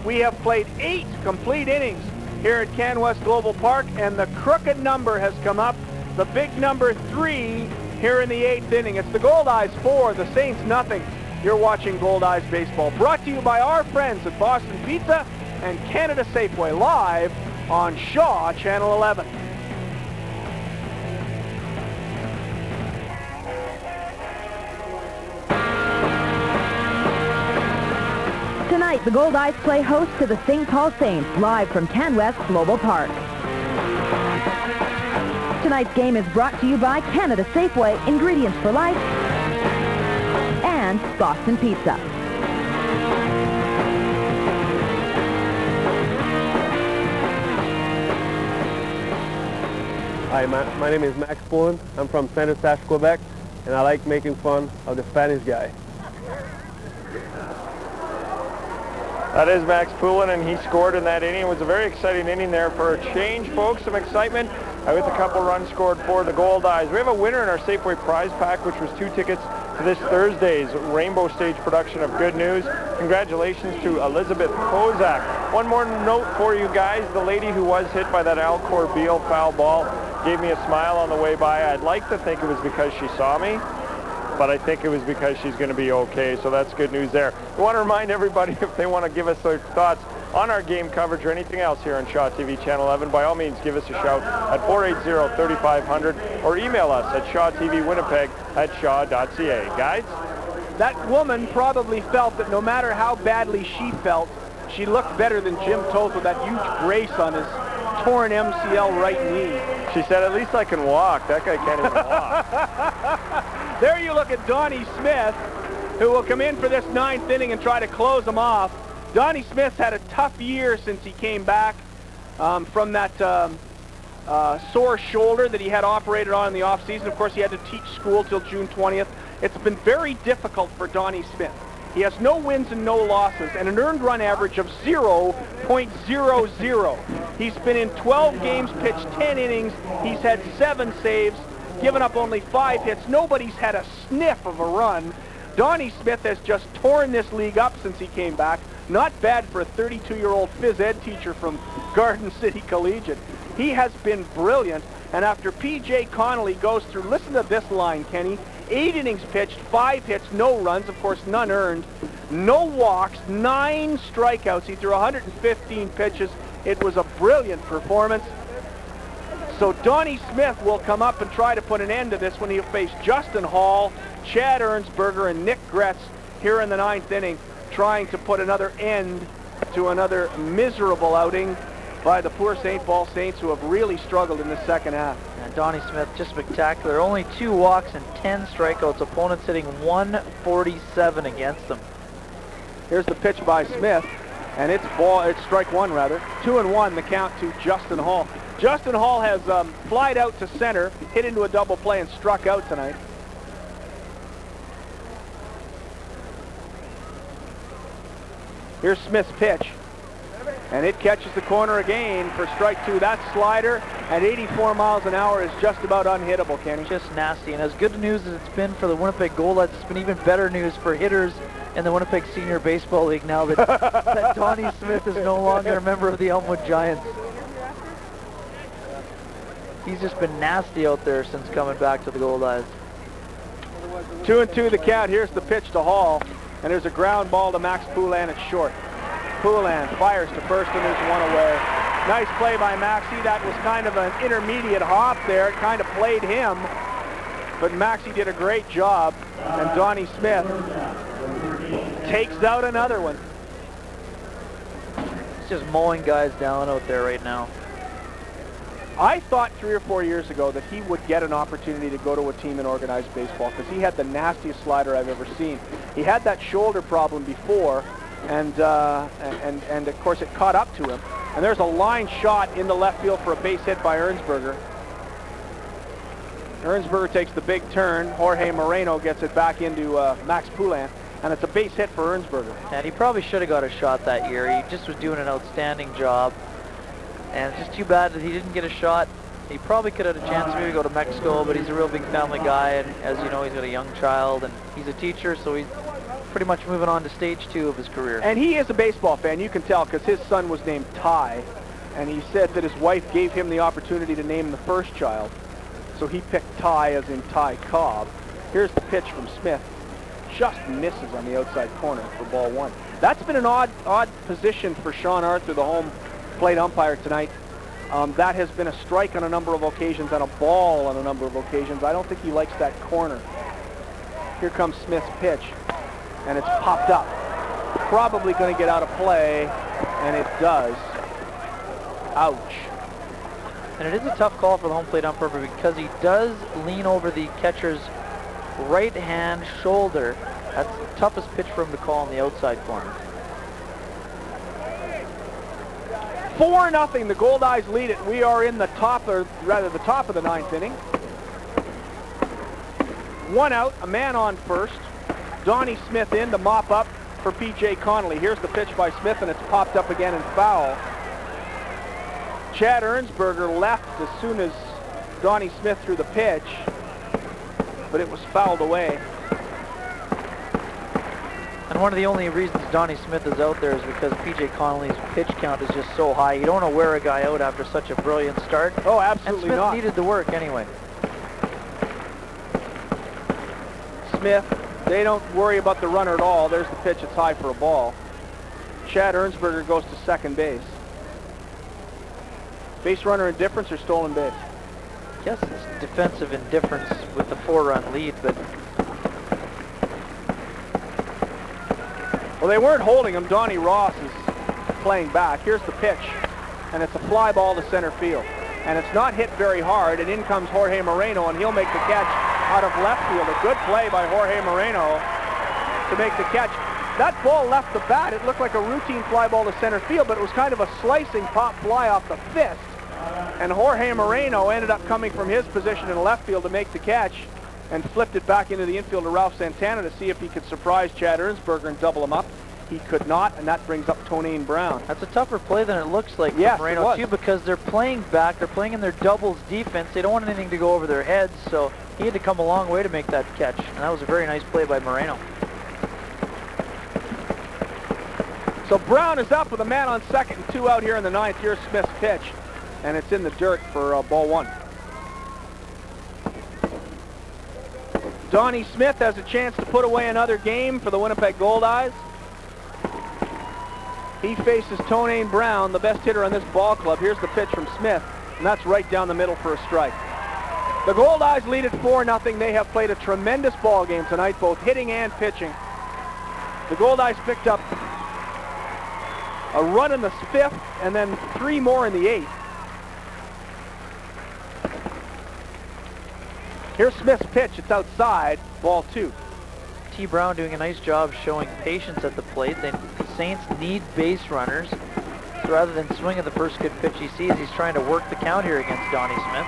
We have played 8 complete innings here at Canwest Global Park, and the crooked number has come up. The big number 3 here in the 8th inning. It's the Goldeyes 4, the Saints nothing. You're watching Goldeyes Baseball, brought to you by our friends at Boston Pizza and Canada Safeway, live on Shaw Channel 11. Tonight, the Goldeyes play host to the St. Paul Saints, live from Canwest Global Park. Tonight's game is brought to you by Canada Safeway, Ingredients for Life, and Boston Pizza. Hi, my name is Max Poulin. I'm from Saint-Eustache, Quebec, and I like making fun of the Spanish guy. That is Max Poulin, and he scored in that inning. It was a very exciting inning there for a change, folks. Some excitement with a couple runs scored for the Goldeyes. We have a winner in our Safeway prize pack, which was 2 tickets to this Thursday's Rainbow Stage production of Good News. Congratulations to Elizabeth Kozak. One more note for you guys. The lady who was hit by that Al Corbeil foul ball gave me a smile on the way by. I'd like to think it was because she saw me, but I think it was because she's going to be okay, so that's good news there. We want to remind everybody, if they want to give us their thoughts on our game coverage or anything else here on Shaw TV Channel 11, by all means, give us a shout at 480-3500 or email us at shawtvwinnipeg@shaw.ca. Guys? That woman probably felt that no matter how badly she felt, she looked better than Jim Toth with that huge brace on his torn MCL right knee. She said, at least I can walk. That guy can't even walk. There you look at Donnie Smith, who will come in for this 9th inning and try to close them off. Donnie Smith's had a tough year since he came back from that sore shoulder that he had operated on in the offseason. Of course, he had to teach school till June 20th. It's been very difficult for Donnie Smith. He has no wins and no losses and an earned run average of 0.00. He's been in 12 games, pitched 10 innings. He's had 7 saves, given up only 5 hits. Nobody's had a sniff of a run. Donnie Smith has just torn this league up since he came back. Not bad for a 32-year-old phys ed teacher from Garden City Collegiate. He has been brilliant. And after P.J. Connelly goes through, listen to this line, Kenny. 8 innings pitched, 5 hits, no runs, of course none earned, no walks, 9 strikeouts. He threw 115 pitches. It was a brilliant performance. So Donnie Smith will come up and try to put an end to this when he'll face Justin Hall, Chad Ernsberger, and Nick Gretz here in the 9th inning, trying to put another end to another miserable outing by the poor St. Paul Saints, who have really struggled in the second half. And Donnie Smith, just spectacular. Only 2 walks and 10 strikeouts. Opponents hitting 147 against them. Here's the pitch by Smith, and it's strike one rather. 2-1 the count to Justin Hall. Justin Hall has flied out to center, hit into a double play, and struck out tonight. Here's Smith's pitch, and it catches the corner again for strike 2. That slider at 84 miles an hour is just about unhittable, Kenny. Just nasty. And as good news as it's been for the Winnipeg Goldeyes, it's been even better news for hitters in the Winnipeg Senior Baseball League now that Donnie Smith is no longer a member of the Elmwood Giants. He's just been nasty out there since coming back to the Goldeyes. 2-2 the count. Here's the pitch to Hall, and there's a ground ball to Max Poulin at short. Poulin fires to first, and there's one away. Nice play by Maxie. That was kind of an intermediate hop there. It kind of played him, but Maxie did a great job, and Donnie Smith takes out another one. He's just mowing guys down out there right now. I thought 3 or 4 years ago that he would get an opportunity to go to a team in organized baseball because he had the nastiest slider I've ever seen. He had that shoulder problem before, and of course it caught up to him. And there's a line shot in the left field for a base hit by Ernsberger. Ernsberger takes the big turn. Jorge Moreno gets it back into Max Poulin, and it's a base hit for Ernsberger. And he probably should have got a shot that year. He just was doing an outstanding job. And it's just too bad that he didn't get a shot. He probably could have had a chance to maybe go to Mexico, but he's a real big family guy, and as you know, he's got a young child, and he's a teacher, so he's pretty much moving on to stage 2 of his career. And he is a baseball fan, you can tell, because his son was named Ty, and he said that his wife gave him the opportunity to name the first child. so he picked Ty as in Ty Cobb. Here's the pitch from Smith. Just misses on the outside corner for ball 1. That's been an odd position for Sean Arthur, the home plate umpire tonight. That has been a strike on a number of occasions and a ball on a number of occasions. I don't think he likes that corner. Here comes Smith's pitch, and it's popped up. Probably going to get out of play, and it does. Ouch. And it is a tough call for the home plate umpire because he does lean over the catcher's right hand shoulder. That's the toughest pitch for him to call in the outside corner. 4-0, the Goldeyes lead it. We are in the top, or rather the top of the 9th inning. 1 out, a man on first. Donnie Smith in to mop up for P.J. Connelly. Here's the pitch by Smith, and it's popped up again and foul. Chad Ernsberger left as soon as Donnie Smith threw the pitch, but it was fouled away. And one of the only reasons Donnie Smith is out there is because P.J. Connelly's pitch count is just so high. You don't want to wear a guy out after such a brilliant start. Oh, absolutely not. not. And Smith needed the work anyway. Smith, they don't worry about the runner at all. There's the pitch. It's high for a ball. Chad Ernsberger goes to second base. Base runner indifference or stolen base? Yes, it's defensive indifference with the 4-run lead, but... Well, they weren't holding him. Donnie Ross is playing back. Here's the pitch, and it's a fly ball to center field. And it's not hit very hard, and in comes Jorge Moreno, and he'll make the catch out of left field. A good play by Jorge Moreno to make the catch. That ball left the bat. It looked like a routine fly ball to center field, but it was kind of a slicing pop fly off the fist. And Jorge Moreno ended up coming from his position in left field to make the catch and flipped it back into the infield to Ralph Santana to see if he could surprise Chad Ernsberger and double him up. He could not, and that brings up Tonane Brown. That's a tougher play than it looks like yes, for Moreno, too, because they're playing back. They're playing in their doubles defense. They don't want anything to go over their heads, so he had to come a long way to make that catch. And that was a very nice play by Moreno. So Brown is up with a man on second and 2 out here in the 9th. Here's Smith's pitch, and it's in the dirt for ball 1. Donnie Smith has a chance to put away another game for the Winnipeg Goldeyes. He faces Tonane Brown, the best hitter on this ball club. Here's the pitch from Smith, and that's right down the middle for a strike. The Goldeyes lead at 4-0. They have played a tremendous ball game tonight, both hitting and pitching. The Goldeyes picked up a run in the 5th, and then 3 more in the 8th. Here's Smith's pitch. It's outside, ball 2. T. Brown doing a nice job showing patience at the plate. The Saints need base runners. So rather than swing at the first good pitch he sees, he's trying to work the count here against Donnie Smith.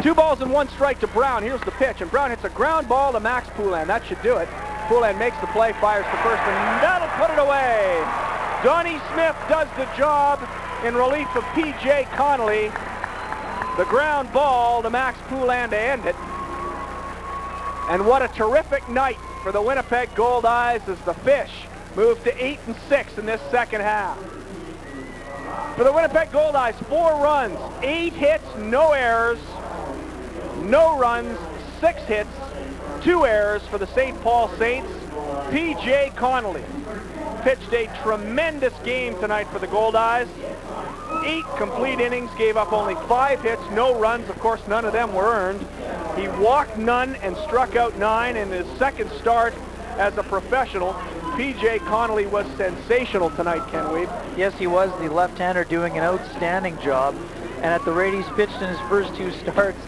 2 balls and 1 strike to Brown. Here's the pitch, and Brown hits a ground ball to Max Poulin. That should do it. Poulin makes the play, fires to first, and that'll put it away. Donnie Smith does the job in relief of P.J. Connelly. The ground ball to Max Poulin to end it. And what a terrific night for the Winnipeg Goldeyes as the Fish move to 8-6 in this second half. For the Winnipeg Goldeyes, 4 runs, 8 hits, no errors, no runs, 6 hits, 2 errors for the St. Paul Saints. P.J. Connelly pitched a tremendous game tonight for the Goldeyes. 8 complete innings, gave up only 5 hits, no runs. Of course, none of them were earned. He walked none and struck out 9 in his second start as a professional. P.J. Connelly was sensational tonight, Ken Weed. Yes, he was. The left-hander doing an outstanding job. And at the rate he's pitched in his first 2 starts,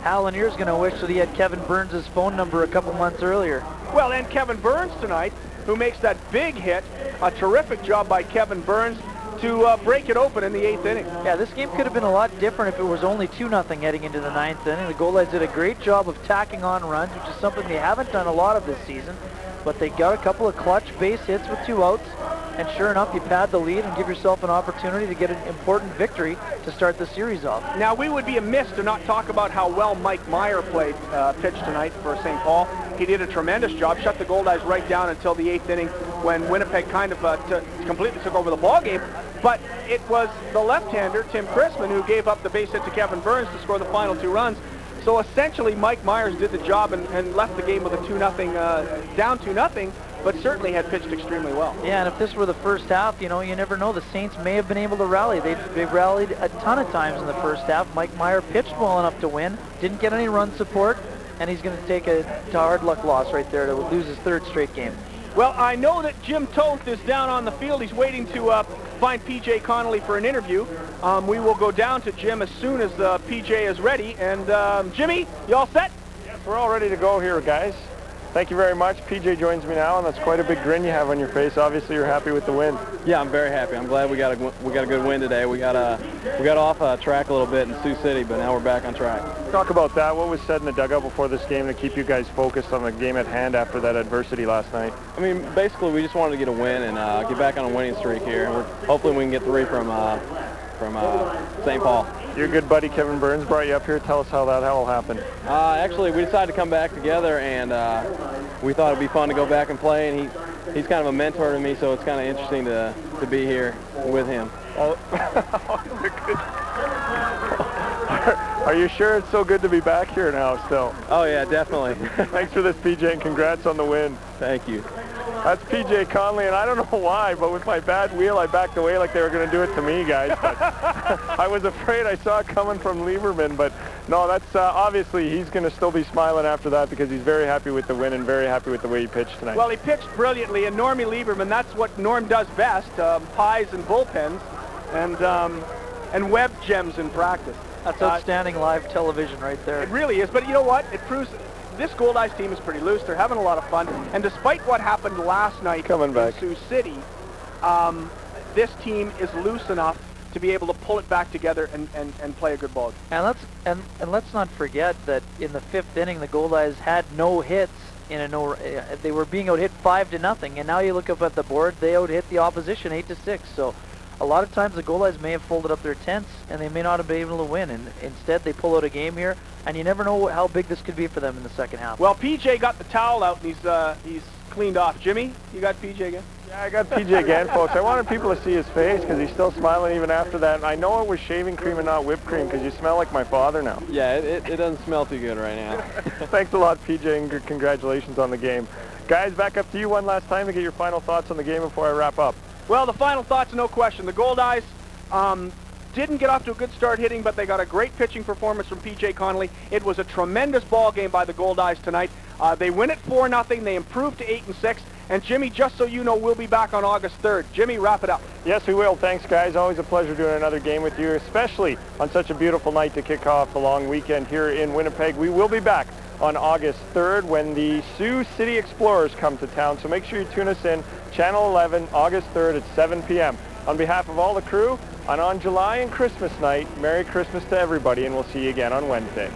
Hal Lanier's going to wish that he had Kevin Burns' phone number a couple months earlier. Well, and Kevin Burns tonight, who makes that big hit. A terrific job by Kevin Burns to break it open in the 8th inning. Yeah, this game could have been a lot different if it was only 2-0 heading into the 9th inning. The Goldeyes did a great job of tacking on runs, which is something they haven't done a lot of this season. But they got a couple of clutch base hits with 2 outs. And sure enough, you pad the lead and give yourself an opportunity to get an important victory to start the series off. Now, we would be amiss to not talk about how well Mike Meyer pitched tonight for St. Paul. He did a tremendous job, shut the Goldeyes right down until the 8th inning when Winnipeg kind of completely took over the ball game. but it was the left-hander, Tim Chrisman, who gave up the base hit to Kevin Burns to score the final 2 runs. So essentially, Mike Myers did the job and left the game with a 2-0, down 2-0, but certainly had pitched extremely well. Yeah, and if this were the first half, you know, you never know. The Saints may have been able to rally. They rallied a ton of times in the first half. Mike Meyer pitched well enough to win, didn't get any run support, and he's going to take a hard luck loss right there to lose his 3rd straight game. Well, I know that Jim Toth is down on the field. He's waiting to find P.J. Connelly for an interview. We will go down to Jim as soon as P.J. is ready. And Jimmy, you all set? Yes, we're all ready to go here, guys. Thank you very much. PJ joins me now, and that's quite a big grin you have on your face. Obviously, you're happy with the win. Yeah, I'm very happy. I'm glad we got a good win today. We got off track a little bit in Sioux City, but now we're back on track. Talk about that. What was said in the dugout before this game to keep you guys focused on the game at hand after that adversity last night? I mean, basically, we just wanted to get a win and get back on a winning streak here. And hopefully, we can get 3 from St. Paul. Your good buddy Kevin Burns brought you up here. Tell us how that all happened. Actually, we decided to come back together, and we thought it'd be fun to go back and play. And he's kind of a mentor to me, so it's kind of interesting to be here with him. Oh, are you sure it's so good to be back here now still? Oh yeah, definitely. Thanks for this, PJ, and congrats on the win. Thank you. That's PJ Connelly, and I don't know why, but with my bad wheel, I backed away like they were going to do it to me, guys. But I was afraid. I saw it coming from Lieberman, but no, that's obviously he's going to still be smiling after that because he's very happy with the win and very happy with the way he pitched tonight. Well, he pitched brilliantly, and Normie Lieberman, that's what Norm does best, pies and bullpens, and web gems in practice. That's outstanding live television right there. It really is, but you know what? It proves this Goldeyes team is pretty loose. They're having a lot of fun, and despite what happened last night in Sioux City, this team is loose enough to be able to pull it back together and play a good ball. And let's not forget that in the 5th inning, the Goldeyes had no hits in a they were being out hit 5-0, and now you look up at the board, they out hit the opposition 8-6. So a lot of times the Goldeyes may have folded up their tents and they may not have been able to win, and instead they pull out a game here, and you never know how big this could be for them in the second half. Well, PJ got the towel out and he's cleaned off. Jimmy, you got PJ again? Yeah, I got PJ again, folks. I wanted people to see his face because he's still smiling even after that. And I know it was shaving cream and not whipped cream because you smell like my father now. Yeah, it doesn't smell too good right now. Thanks a lot, PJ, and congratulations on the game. Guys, back up to you one last time to get your final thoughts on the game before I wrap up. Well, the final thoughts, no question. The Goldeyes didn't get off to a good start hitting, but they got a great pitching performance from P.J. Connelly. It was a tremendous ball game by the Goldeyes tonight. They win it 4-0. They improved to 8-6. And Jimmy, just so you know, we'll be back on August 3rd. Jimmy, wrap it up. Yes, we will. Thanks, guys. Always a pleasure doing another game with you, especially on such a beautiful night to kick off the long weekend here in Winnipeg. We will be back on August 3rd when the Sioux City Explorers come to town. So make sure you tune us in, Channel 11, August 3rd at 7 p.m. On behalf of all the crew, and on July and Christmas night, Merry Christmas to everybody, and we'll see you again on Wednesday.